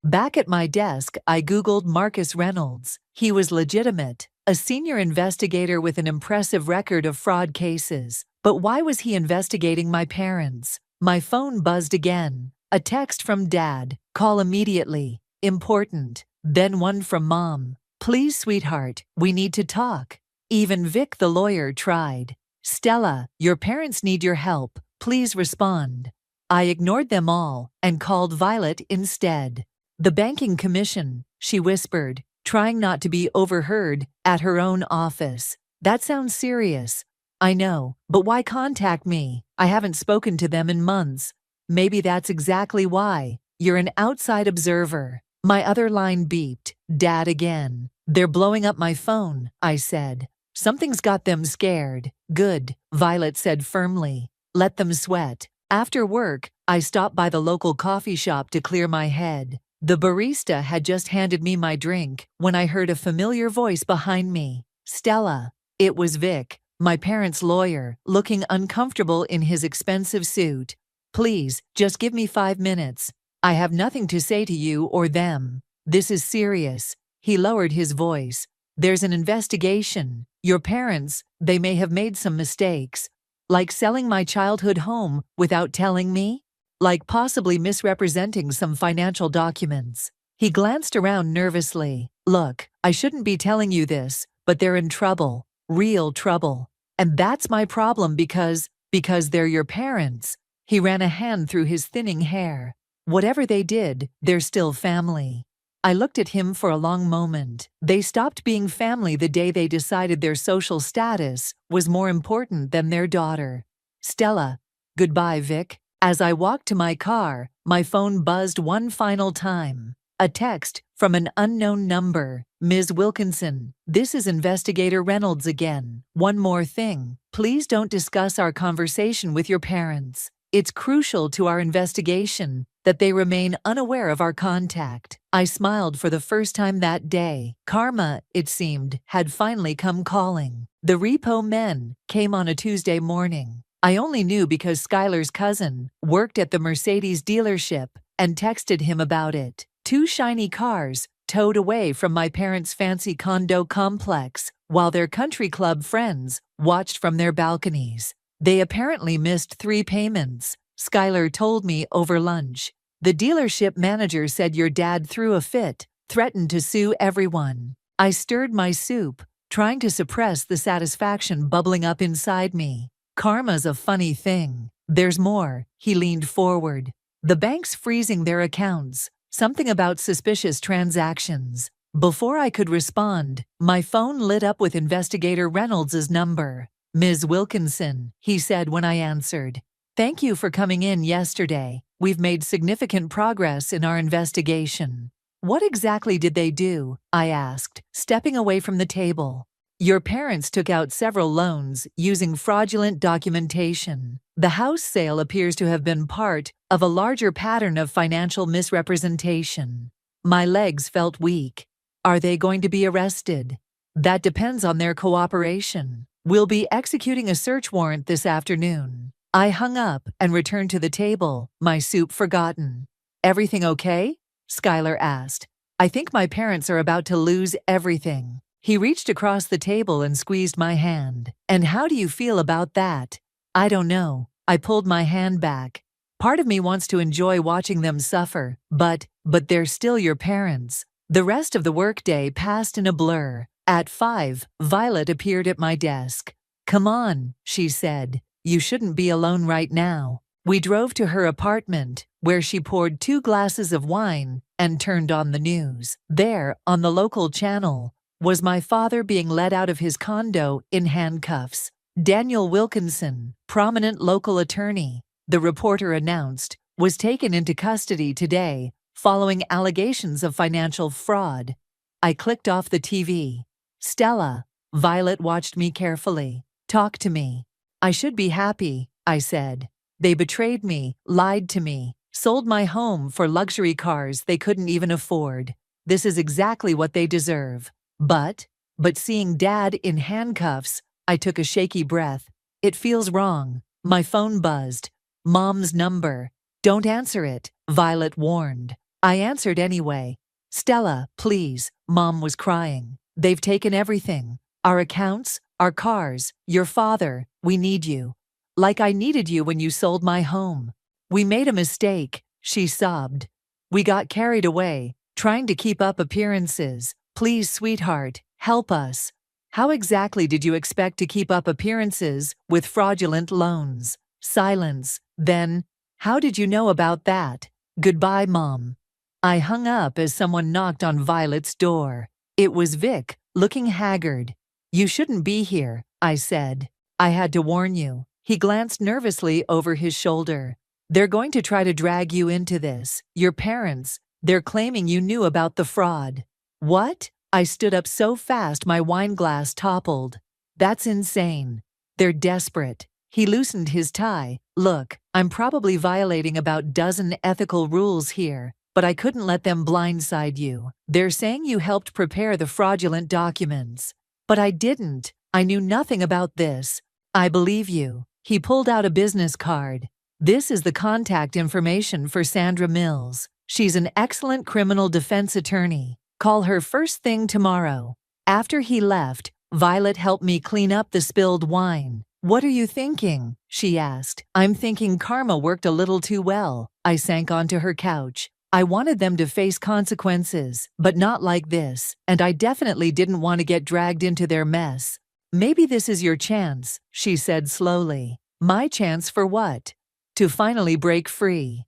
Back at my desk, I Googled Marcus Reynolds. He was legitimate, a senior investigator with an impressive record of fraud cases. But why was he investigating my parents? My phone buzzed again. A text from Dad. Call immediately. Important. Then one from Mom. Please, sweetheart, we need to talk. Even Vic the lawyer tried. Stella, your parents need your help. Please respond. I ignored them all and called Violet instead. The banking commission, she whispered, trying not to be overheard at her own office. That sounds serious. I know, but why contact me? I haven't spoken to them in months. Maybe that's exactly why. You're an outside observer. My other line beeped. Dad again. They're blowing up my phone, I said. Something's got them scared. Good, Violet said firmly. Let them sweat. After work, I stopped by the local coffee shop to clear my head. The barista had just handed me my drink when I heard a familiar voice behind me. Stella. It was Vic, my parents' lawyer, looking uncomfortable in his expensive suit. Please, just give me 5 minutes. I have nothing to say to you or them. This is serious. He lowered his voice. There's an investigation. Your parents, they may have made some mistakes. Like selling my childhood home without telling me? Like possibly misrepresenting some financial documents. He glanced around nervously. Look, I shouldn't be telling you this, but they're in trouble. Real trouble. And that's my problem because they're your parents. He ran a hand through his thinning hair. Whatever they did, they're still family. I looked at him for a long moment. They stopped being family the day they decided their social status was more important than their daughter. Stella. Goodbye, Vic. As I walked to my car, my phone buzzed one final time. A text from an unknown number. Ms. Wilkinson, this is Investigator Reynolds again. One more thing. Please don't discuss our conversation with your parents. It's crucial to our investigation that they remain unaware of our contact. I smiled for the first time that day. Karma, it seemed, had finally come calling. The repo men came on a Tuesday morning. I only knew because Skylar's cousin worked at the Mercedes dealership and texted him about it. 2 shiny cars towed away from my parents' fancy condo complex while their country club friends watched from their balconies. They apparently missed 3 payments, Skylar told me over lunch. The dealership manager said your dad threw a fit, threatened to sue everyone. I stirred my soup, trying to suppress the satisfaction bubbling up inside me. Karma's a funny thing. There's more. He leaned forward. The bank's freezing their accounts. Something about suspicious transactions. Before I could respond, my phone lit up with Investigator Reynolds' number. Ms. Wilkinson, he said when I answered. Thank you for coming in yesterday. We've made significant progress in our investigation. What exactly did they do? I asked, stepping away from the table. Your parents took out several loans using fraudulent documentation. The house sale appears to have been part of a larger pattern of financial misrepresentation. My legs felt weak. Are they going to be arrested? That depends on their cooperation. We'll be executing a search warrant this afternoon. I hung up and returned to the table, my soup forgotten. Everything okay? Skylar asked. I think my parents are about to lose everything. He reached across the table and squeezed my hand. And how do you feel about that? I don't know. I pulled my hand back. Part of me wants to enjoy watching them suffer, but they're still your parents. The rest of the workday passed in a blur. At 5, Violet appeared at my desk. Come on, she said. You shouldn't be alone right now. We drove to her apartment, where she poured 2 glasses of wine and turned on the news. There, on the local channel, was my father being led out of his condo in handcuffs. Daniel Wilkinson, prominent local attorney, the reporter announced, was taken into custody today following allegations of financial fraud. I clicked off the TV. Stella, Violet watched me carefully. Talk to me. I should be happy, I said. They betrayed me, lied to me, sold my home for luxury cars they couldn't even afford. This is exactly what they deserve. But seeing Dad in handcuffs I took a shaky breath. It feels wrong. My phone buzzed. Mom's number. Don't answer it, Violet warned. I answered anyway. Stella, please, Mom was crying. They've taken everything. Our accounts, our cars, your father. We need you. Like I needed you when you sold my home. We made a mistake, she sobbed. We got carried away, trying to keep up appearances. Please, sweetheart, help us. How exactly did you expect to keep up appearances with fraudulent loans? Silence. Then, how did you know about that? Goodbye, Mom. I hung up as someone knocked on Violet's door. It was Vic, looking haggard. You shouldn't be here, I said. I had to warn you. He glanced nervously over his shoulder. They're going to try to drag you into this. Your parents, they're claiming you knew about the fraud. What? I stood up so fast my wine glass toppled. That's insane. They're desperate. He loosened his tie. Look, I'm probably violating about dozen ethical rules here, but I couldn't let them blindside you. They're saying you helped prepare the fraudulent documents. But I didn't. I knew nothing about this. I believe you. He pulled out a business card. This is the contact information for Sandra Mills. She's an excellent criminal defense attorney. Call her first thing tomorrow. After he left, Violet helped me clean up the spilled wine. What are you thinking? She asked. I'm thinking karma worked a little too well. I sank onto her couch. I wanted them to face consequences, but not like this, and I definitely didn't want to get dragged into their mess. Maybe this is your chance, she said slowly. My chance for what? To finally break free.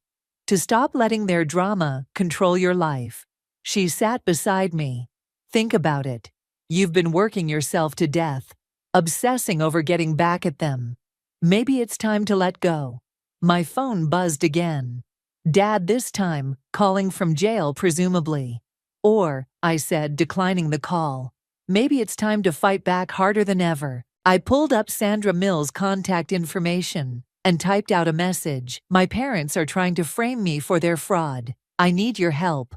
To stop letting their drama control your life. She sat beside me. Think about it. You've been working yourself to death, obsessing over getting back at them. Maybe it's time to let go. My phone buzzed again. Dad this time, calling from jail presumably. Or, I said, declining the call. Maybe it's time to fight back harder than ever. I pulled up Sandra Mills' contact information and typed out a message. My parents are trying to frame me for their fraud. I need your help.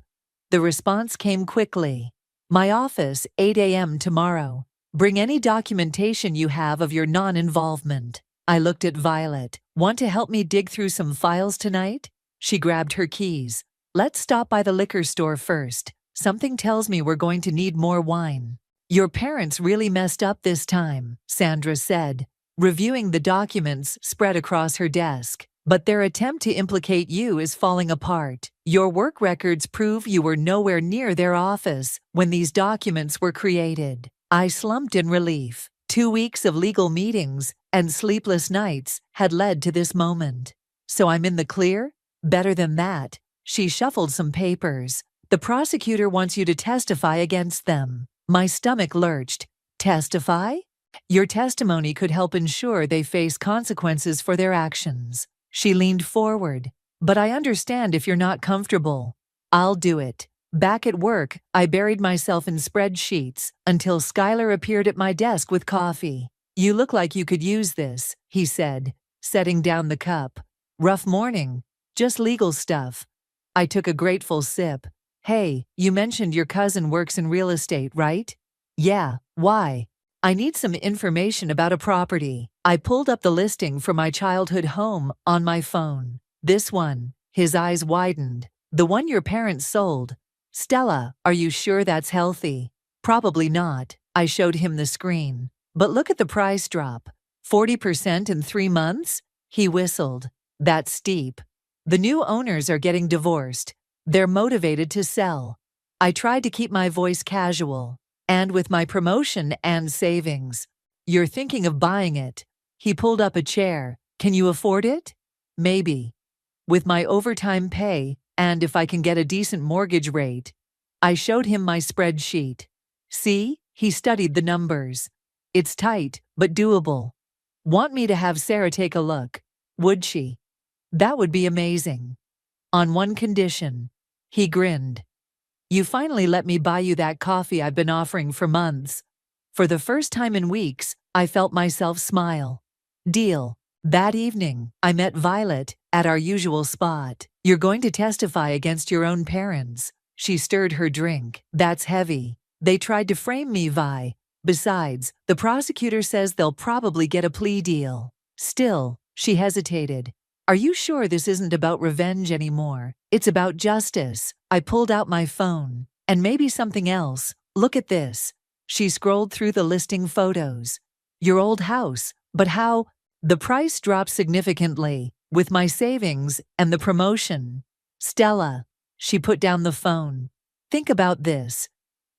The response came quickly. My office, 8 a.m. tomorrow. Bring any documentation you have of your non-involvement. I looked at Violet. Want to help me dig through some files tonight? She grabbed her keys. Let's stop by the liquor store first. Something tells me we're going to need more wine. Your parents really messed up this time, Sandra said, reviewing the documents spread across her desk. But their attempt to implicate you is falling apart. Your work records prove you were nowhere near their office when these documents were created. I slumped in relief. 2 weeks of legal meetings and sleepless nights had led to this moment. So I'm in the clear? Better than that. She shuffled some papers. The prosecutor wants you to testify against them. My stomach lurched. Testify? Your testimony could help ensure they face consequences for their actions. She leaned forward. But I understand if you're not comfortable. I'll do it. Back at work, I buried myself in spreadsheets until Skylar appeared at my desk with coffee. You look like you could use this, he said, setting down the cup. Rough morning. Just legal stuff. I took a grateful sip. Hey, you mentioned your cousin works in real estate, right? Yeah, why? I need some information about a property. I pulled up the listing for my childhood home on my phone. This one. His eyes widened. The one your parents sold. Stella, are you sure that's healthy? Probably not. I showed him the screen. But look at the price drop. 40% in 3 months? He whistled. That's steep. The new owners are getting divorced. They're motivated to sell. I tried to keep my voice casual. And with my promotion and savings. You're thinking of buying it. He pulled up a chair. Can you afford it? Maybe. With my overtime pay, and if I can get a decent mortgage rate. I showed him my spreadsheet. See? He studied the numbers. It's tight, but doable. Want me to have Sarah take a look? Would she? That would be amazing. On one condition. He grinned. You finally let me buy you that coffee I've been offering for months. For the first time in weeks, I felt myself smile. Deal. That evening, I met Violet at our usual spot. You're going to testify against your own parents. She stirred her drink. That's heavy. They tried to frame me, Vi. Besides, the prosecutor says they'll probably get a plea deal. Still, she hesitated. Are you sure this isn't about revenge anymore? It's about justice. I pulled out my phone. And maybe something else. Look at this. She scrolled through the listing photos. Your old house. But how? The price dropped significantly, with my savings and the promotion. Stella. She put down the phone. Think about this.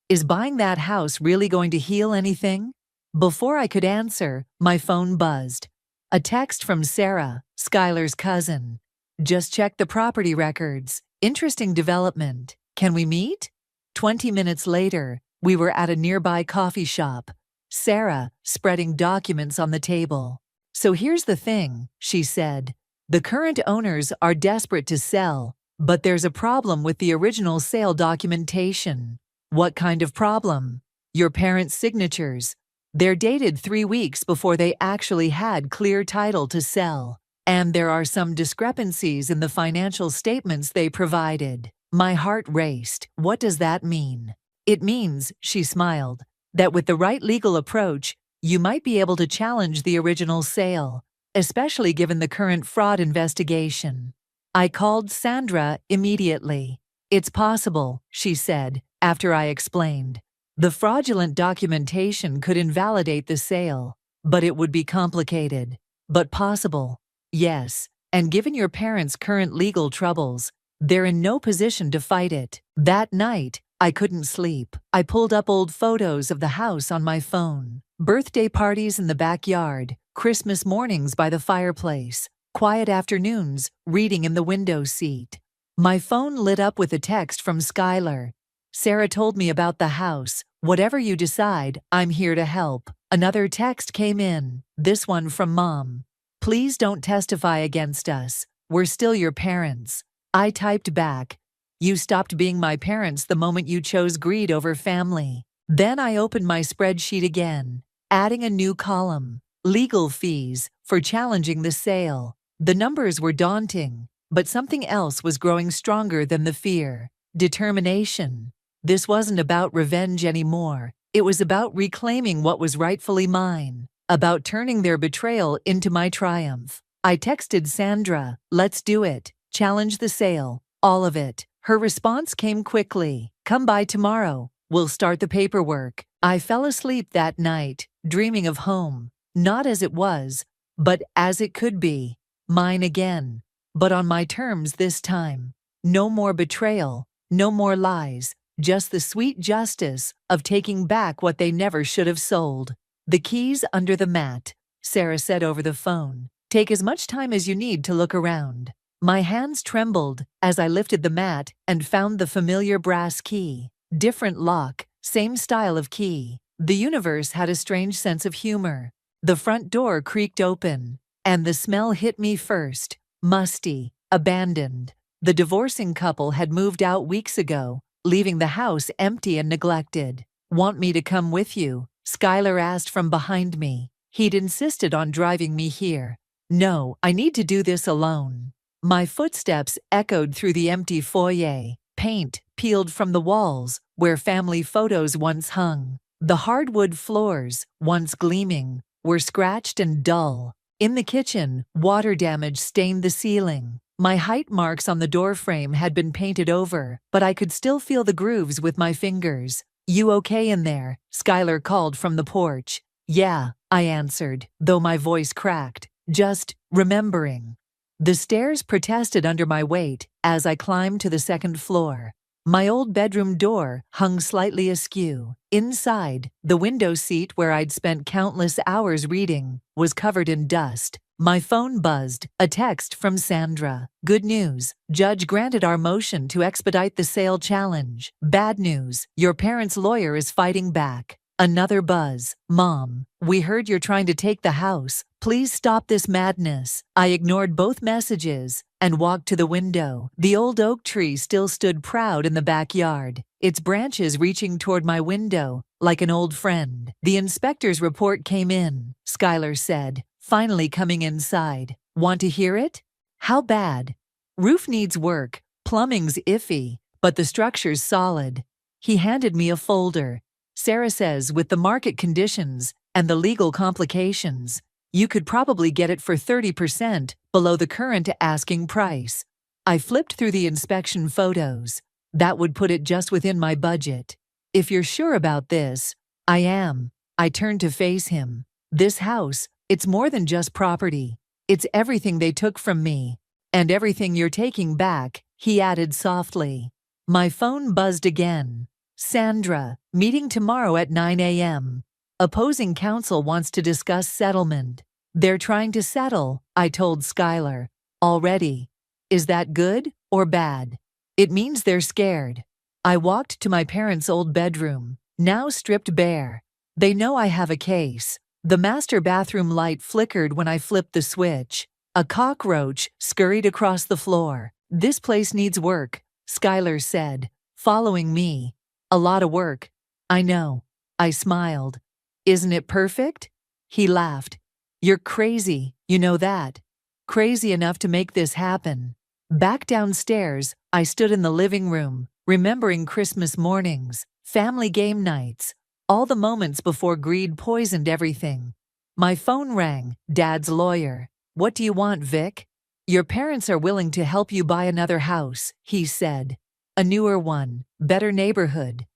Is buying that house really going to heal anything? Before I could answer, my phone buzzed. A text from Sarah, Skylar's cousin. Just checked the property records. Interesting development. Can we meet? 20 minutes later, we were at a nearby coffee shop. Sarah, spreading documents on the table. So here's the thing, she said. The current owners are desperate to sell, but there's a problem with the original sale documentation. What kind of problem? Your parents' signatures. They're dated 3 weeks before they actually had clear title to sell. And there are some discrepancies in the financial statements they provided. My heart raced. What does that mean? It means, she smiled, that with the right legal approach, you might be able to challenge the original sale, especially given the current fraud investigation. I called Sandra immediately. It's possible, she said, after I explained. The fraudulent documentation could invalidate the sale, but it would be complicated. But possible. Yes, and given your parents' current legal troubles, they're in no position to fight it. That night, I couldn't sleep. I pulled up old photos of the house on my phone. Birthday parties in the backyard, Christmas mornings by the fireplace, quiet afternoons reading in the window seat. My phone lit up with a text from Skylar. Sarah told me about the house. Whatever you decide, I'm here to help. Another text came in, this one from Mom. Please don't testify against us. We're still your parents. I typed back. You stopped being my parents the moment you chose greed over family. Then I opened my spreadsheet again, adding a new column. Legal fees for challenging the sale. The numbers were daunting, but something else was growing stronger than the fear. Determination. This wasn't about revenge anymore. It was about reclaiming what was rightfully mine, about turning their betrayal into my triumph. I texted Sandra, let's do it, challenge the sale, all of it. Her response came quickly, come by tomorrow, we'll start the paperwork. I fell asleep that night, dreaming of home, not as it was, but as it could be, mine again, but on my terms this time. No more betrayal, no more lies. Just the sweet justice of taking back what they never should have sold. The keys under the mat, Sarah said over the phone. Take as much time as you need to look around. My hands trembled as I lifted the mat and found the familiar brass key. Different lock, same style of key. The universe had a strange sense of humor. The front door creaked open, and the smell hit me first. Musty, abandoned. The divorcing couple had moved out weeks ago, leaving the house empty and neglected. Want me to come with you? Skylar asked from behind me. He'd insisted on driving me here. No, I need to do this alone. My footsteps echoed through the empty foyer. Paint peeled from the walls where family photos once hung. The hardwood floors, once gleaming, were scratched and dull. In the kitchen, water damage stained the ceiling. My height marks on the doorframe had been painted over, but I could still feel the grooves with my fingers. You okay in there? Skylar called from the porch. Yeah, I answered, though my voice cracked. Just remembering. The stairs protested under my weight as I climbed to the second floor. My old bedroom door hung slightly askew. Inside, the window seat where I'd spent countless hours reading was covered in dust. My phone buzzed, a text from Sandra. Good news, judge granted our motion to expedite the sale challenge. Bad news, your parents' lawyer is fighting back. Another buzz. Mom, we heard you're trying to take the house. Please stop this madness. I ignored both messages and walked to the window. The old oak tree still stood proud in the backyard, its branches reaching toward my window like an old friend. The inspector's report came in, Skylar said, finally coming inside. Want to hear it? How bad? Roof needs work, plumbing's iffy, but the structure's solid. He handed me a folder. Sarah says with the market conditions and the legal complications, you could probably get it for 30% below the current asking price. I flipped through the inspection photos. That would put it just within my budget. If you're sure about this, I am. I turned to face him. This house, it's more than just property. It's everything they took from me. And everything you're taking back, he added softly. My phone buzzed again. Sandra, meeting tomorrow at 9 a.m. Opposing counsel wants to discuss settlement. They're trying to settle, I told Skylar. Already. Is that good or bad? It means they're scared. I walked to my parents' old bedroom, now stripped bare. They know I have a case. The master bathroom light flickered when I flipped the switch. A cockroach scurried across the floor. This place needs work, Skylar said, following me. A lot of work. I know. I smiled. Isn't it perfect? He laughed. You're crazy, you know that. Crazy enough to make this happen. Back downstairs, I stood in the living room, remembering Christmas mornings, family game nights, all the moments before greed poisoned everything. My phone rang, Dad's lawyer. What do you want, Vic? Your parents are willing to help you buy another house, he said. A newer one, better neighborhood.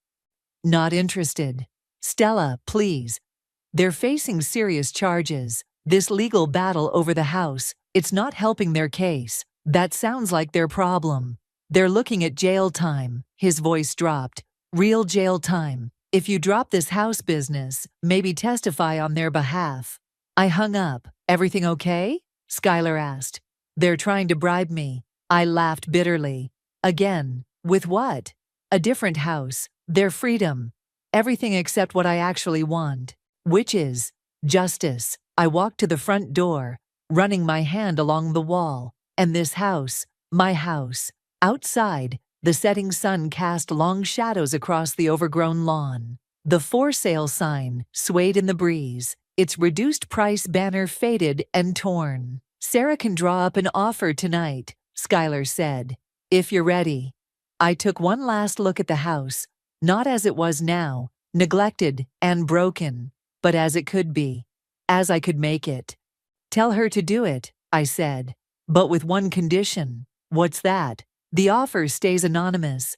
Not interested. Stella, please. They're facing serious charges. This legal battle over the house, it's not helping their case. That sounds like their problem. They're looking at jail time. His voice dropped. Real jail time. If you drop this house business, maybe testify on their behalf. I hung up. Everything okay? Skylar asked. They're trying to bribe me. I laughed bitterly. Again. With what? A different house. Their freedom. Everything except what I actually want. Which is justice. I walked to the front door, running my hand along the wall. And this house, my house. Outside, the setting sun cast long shadows across the overgrown lawn. The for sale sign swayed in the breeze, its reduced price banner faded and torn. Sarah can draw up an offer tonight, Skylar said. If you're ready. I took one last look at the house, not as it was now, neglected and broken, but as it could be, as I could make it. Tell her to do it, I said. But with one condition. What's that? The offer stays anonymous.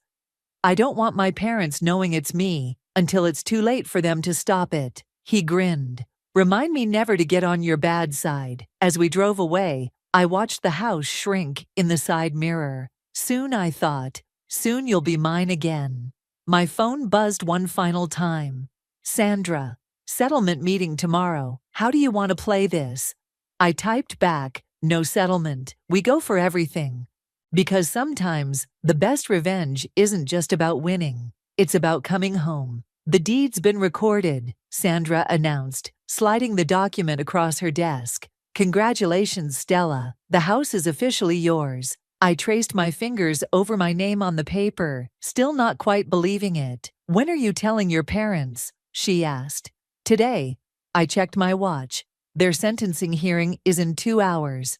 I don't want my parents knowing it's me until it's too late for them to stop it. He grinned. Remind me never to get on your bad side. As we drove away, I watched the house shrink in the side mirror. Soon, I thought. Soon you'll be mine again. My phone buzzed one final time. Sandra, settlement meeting tomorrow. How do you want to play this? I typed back. No settlement. We go for everything. Because sometimes, the best revenge isn't just about winning. It's about coming home. The deed's been recorded, Sandra announced, sliding the document across her desk. Congratulations, Stella. The house is officially yours. I traced my fingers over my name on the paper, still not quite believing it. When are you telling your parents? She asked. Today. I checked my watch. Their sentencing hearing is in 2 hours.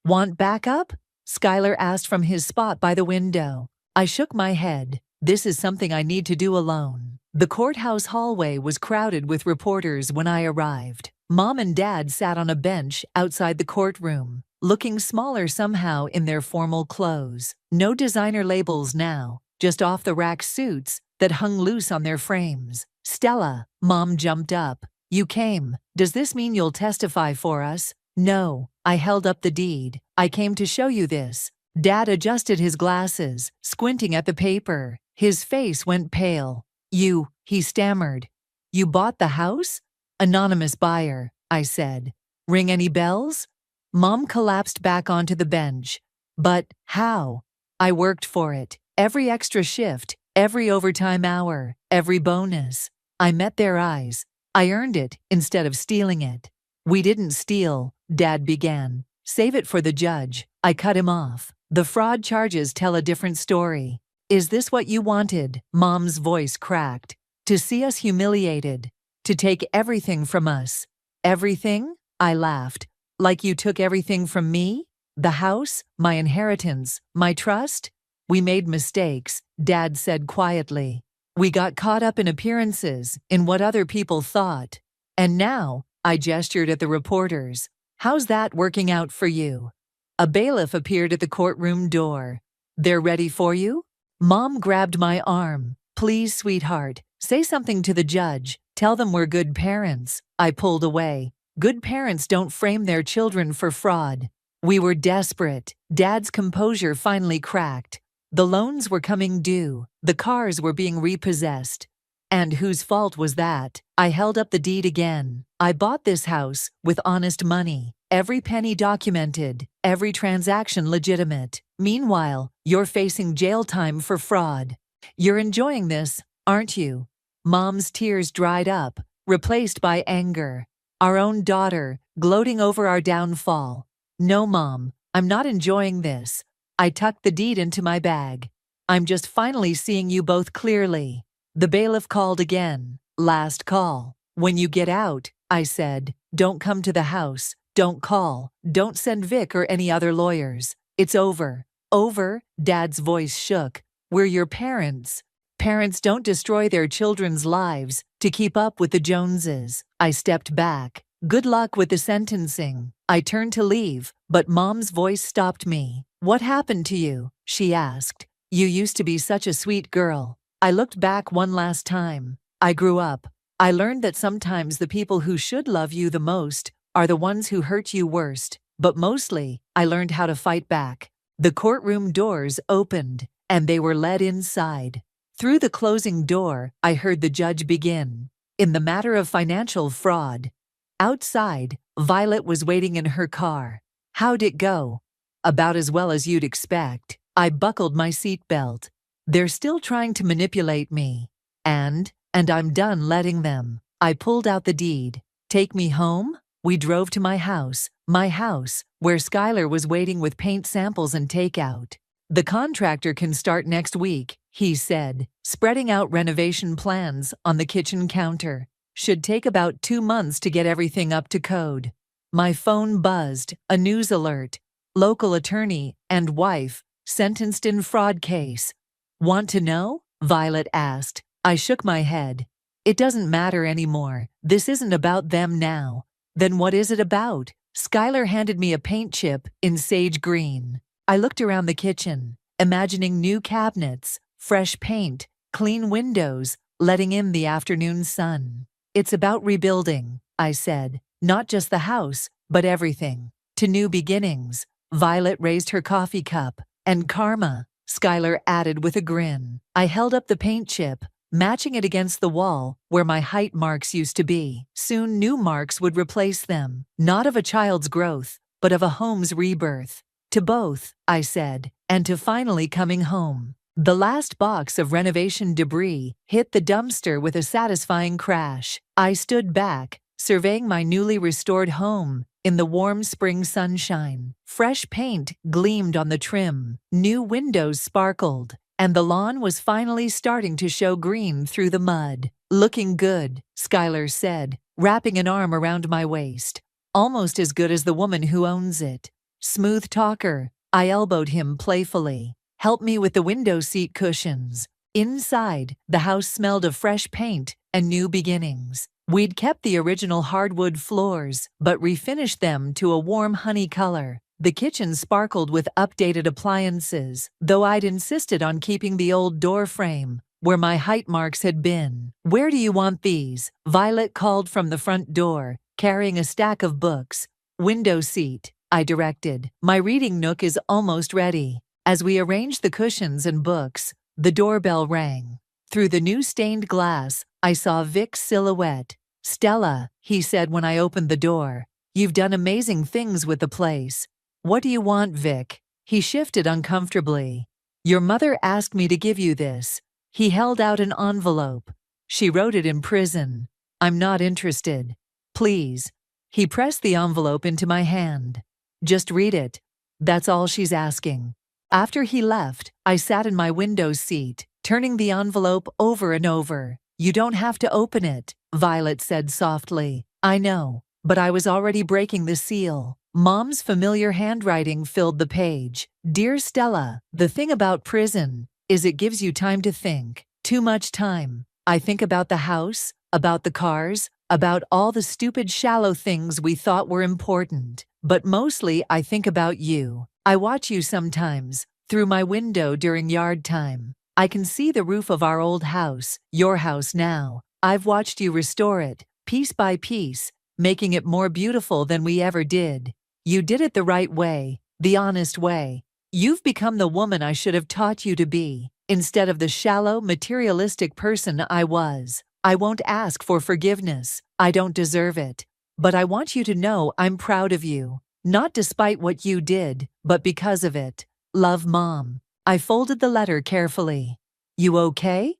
Want backup? Skylar asked from his spot by the window. I shook my head. This is something I need to do alone. The courthouse hallway was crowded with reporters when I arrived. Mom and Dad sat on a bench outside the courtroom, looking smaller somehow in their formal clothes. No designer labels now, just off-the-rack suits that hung loose on their frames. Stella, Mom jumped up. You came. Does this mean you'll testify for us? No, I held up the deed. I came to show you this. Dad adjusted his glasses, squinting at the paper. His face went pale. He stammered. You bought the house? Anonymous buyer, I said. Ring any bells? Mom collapsed back onto the bench. But how? I worked for it. Every extra shift, every overtime hour, every bonus. I met their eyes. I earned it instead of stealing it. We didn't steal, Dad began. Save it for the judge. I cut him off. The fraud charges tell a different story. Is this what you wanted? Mom's voice cracked. To see us humiliated. To take everything from us. Everything? I laughed. Like you took everything from me? The house, my inheritance, my trust? We made mistakes, Dad said quietly. We got caught up in appearances, in what other people thought. And now, I gestured at the reporters. How's that working out for you? A bailiff appeared at the courtroom door. They're ready for you? Mom grabbed my arm. Please, sweetheart, say something to the judge. Tell them we're good parents. I pulled away. Good parents don't frame their children for fraud. We were desperate. Dad's composure finally cracked. The loans were coming due. The cars were being repossessed. And whose fault was that? I held up the deed again. I bought this house with honest money. Every penny documented. Every transaction legitimate. Meanwhile, you're facing jail time for fraud. You're enjoying this, aren't you? Mom's tears dried up, replaced by anger. Our own daughter, gloating over our downfall. No, Mom, I'm not enjoying this. I tucked the deed into my bag. I'm just finally seeing you both clearly. The bailiff called again. Last call. When you get out, I said, don't come to the house. Don't call. Don't send Vic or any other lawyers. It's over. Over? Dad's voice shook. We're your parents. Parents don't destroy their children's lives to keep up with the Joneses. I stepped back. Good luck with the sentencing. I turned to leave, but Mom's voice stopped me. What happened to you? She asked. You used to be such a sweet girl. I looked back one last time. I grew up. I learned that sometimes the people who should love you the most are the ones who hurt you worst. But mostly, I learned how to fight back. The courtroom doors opened, and they were led inside. Through the closing door, I heard the judge begin. In the matter of financial fraud. Outside, Violet was waiting in her car. How'd it go? About as well as you'd expect. I buckled my seatbelt. They're still trying to manipulate me. And I'm done letting them. I pulled out the deed. Take me home? We drove to my house, where Skylar was waiting with paint samples and takeout. The contractor can start next week, he said, spreading out renovation plans on the kitchen counter. Should take about 2 months to get everything up to code. My phone buzzed, a news alert. Local attorney and wife sentenced in fraud case. Want to know? Violet asked. I shook my head. It doesn't matter anymore. This isn't about them now. Then what is it about? Skylar handed me a paint chip in sage green. I looked around the kitchen, imagining new cabinets, fresh paint, clean windows, letting in the afternoon sun. It's about rebuilding, I said. Not just the house, but everything. To new beginnings. Violet raised her coffee cup. And karma, Skylar added with a grin. I held up the paint chip, matching it against the wall where my height marks used to be. Soon new marks would replace them, not of a child's growth, but of a home's rebirth. To both, I said, and to finally coming home. The last box of renovation debris hit the dumpster with a satisfying crash. I stood back, surveying my newly restored home in the warm spring sunshine. Fresh paint gleamed on the trim, new windows sparkled, and the lawn was finally starting to show green through the mud. Looking good, Skylar said, wrapping an arm around my waist. Almost as good as the woman who owns it. Smooth talker, I elbowed him playfully. Help me with the window seat cushions. Inside, the house smelled of fresh paint and new beginnings. We'd kept the original hardwood floors, but refinished them to a warm honey color. The kitchen sparkled with updated appliances, though I'd insisted on keeping the old door frame, where my height marks had been. Where do you want these? Violet called from the front door, carrying a stack of books. Window seat, I directed. My reading nook is almost ready. As we arranged the cushions and books, the doorbell rang. Through the new stained glass, I saw Vic's silhouette. Stella, he said when I opened the door. You've done amazing things with the place. What do you want, Vic? He shifted uncomfortably. Your mother asked me to give you this. He held out an envelope. She wrote it in prison. I'm not interested. Please. He pressed the envelope into my hand. Just read it. That's all she's asking. After he left, I sat in my window seat, turning the envelope over and over. You don't have to open it, Violet said softly. I know, but I was already breaking the seal. Mom's familiar handwriting filled the page. Dear Stella, the thing about prison is it gives you time to think. Too much time. I think about the house, about the cars, about all the stupid shallow things we thought were important. But mostly I think about you. I watch you sometimes, through my window during yard time. I can see the roof of our old house, your house now. I've watched you restore it, piece by piece, making it more beautiful than we ever did. You did it the right way, the honest way. You've become the woman I should have taught you to be, instead of the shallow, materialistic person I was. I won't ask for forgiveness. I don't deserve it. But I want you to know I'm proud of you. Not despite what you did, but because of it. Love, Mom. I folded the letter carefully. You okay?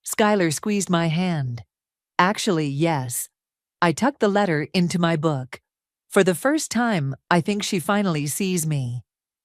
Skylar squeezed my hand. Actually, yes. I tucked the letter into my book. For the first time, I think she finally sees me.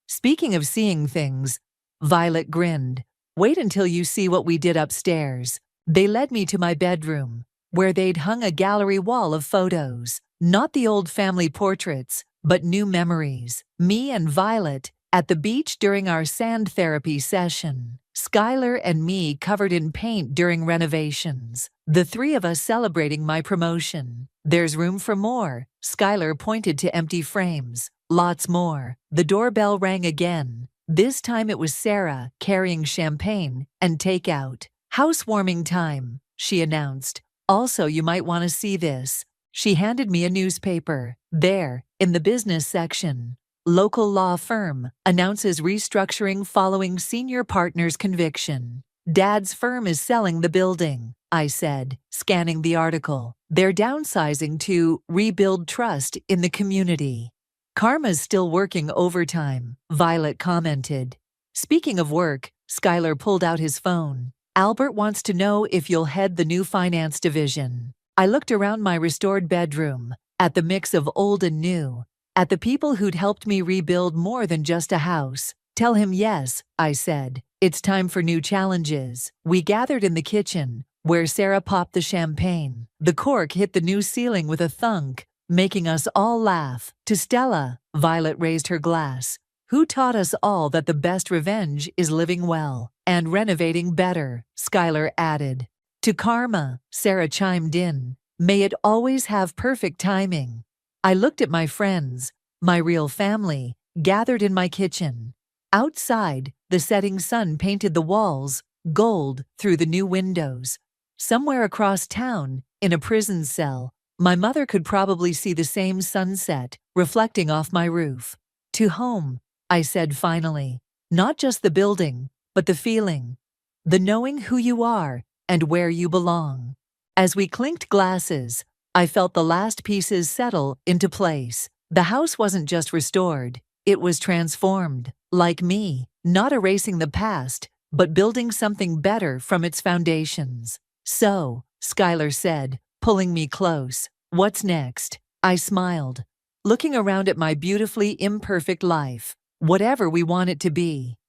Speaking of seeing things, Violet grinned. Wait until you see what we did upstairs. They led me to my bedroom, where they'd hung a gallery wall of photos. Not the old family portraits, but new memories. Me and Violet at the beach during our sand therapy session. Skylar and me covered in paint during renovations. The three of us celebrating my promotion. There's room for more. Skylar pointed to empty frames. Lots more. The doorbell rang again. This time it was Sarah, carrying champagne and takeout. Housewarming time, she announced. Also, you might want to see this. She handed me a newspaper. There, in the business section. Local law firm announces restructuring following senior partner's conviction. Dad's firm is selling the building, I said, scanning the article. They're downsizing to rebuild trust in the community. Karma's still working overtime, Violet commented. Speaking of work, Skylar pulled out his phone. Albert wants to know if you'll head the new finance division. I looked around my restored bedroom, at the mix of old and new, at the people who'd helped me rebuild more than just a house. Tell him yes, I said. It's time for new challenges. We gathered in the kitchen, where Sarah popped the champagne. The cork hit the new ceiling with a thunk, making us all laugh. To Stella, Violet raised her glass, who taught us all that the best revenge is living well and renovating better, Skylar added. To Karma, Sarah chimed in. May it always have perfect timing. I looked at my friends, my real family, gathered in my kitchen. Outside, the setting sun painted the walls gold through the new windows. Somewhere across town, in a prison cell, my mother could probably see the same sunset reflecting off my roof. To home, I said finally. Not just the building, but the feeling. The knowing who you are and where you belong. As we clinked glasses, I felt the last pieces settle into place. The house wasn't just restored, it was transformed. Like me, not erasing the past, but building something better from its foundations. So, Skylar said, pulling me close, what's next? I smiled, looking around at my beautifully imperfect life. Whatever we want it to be.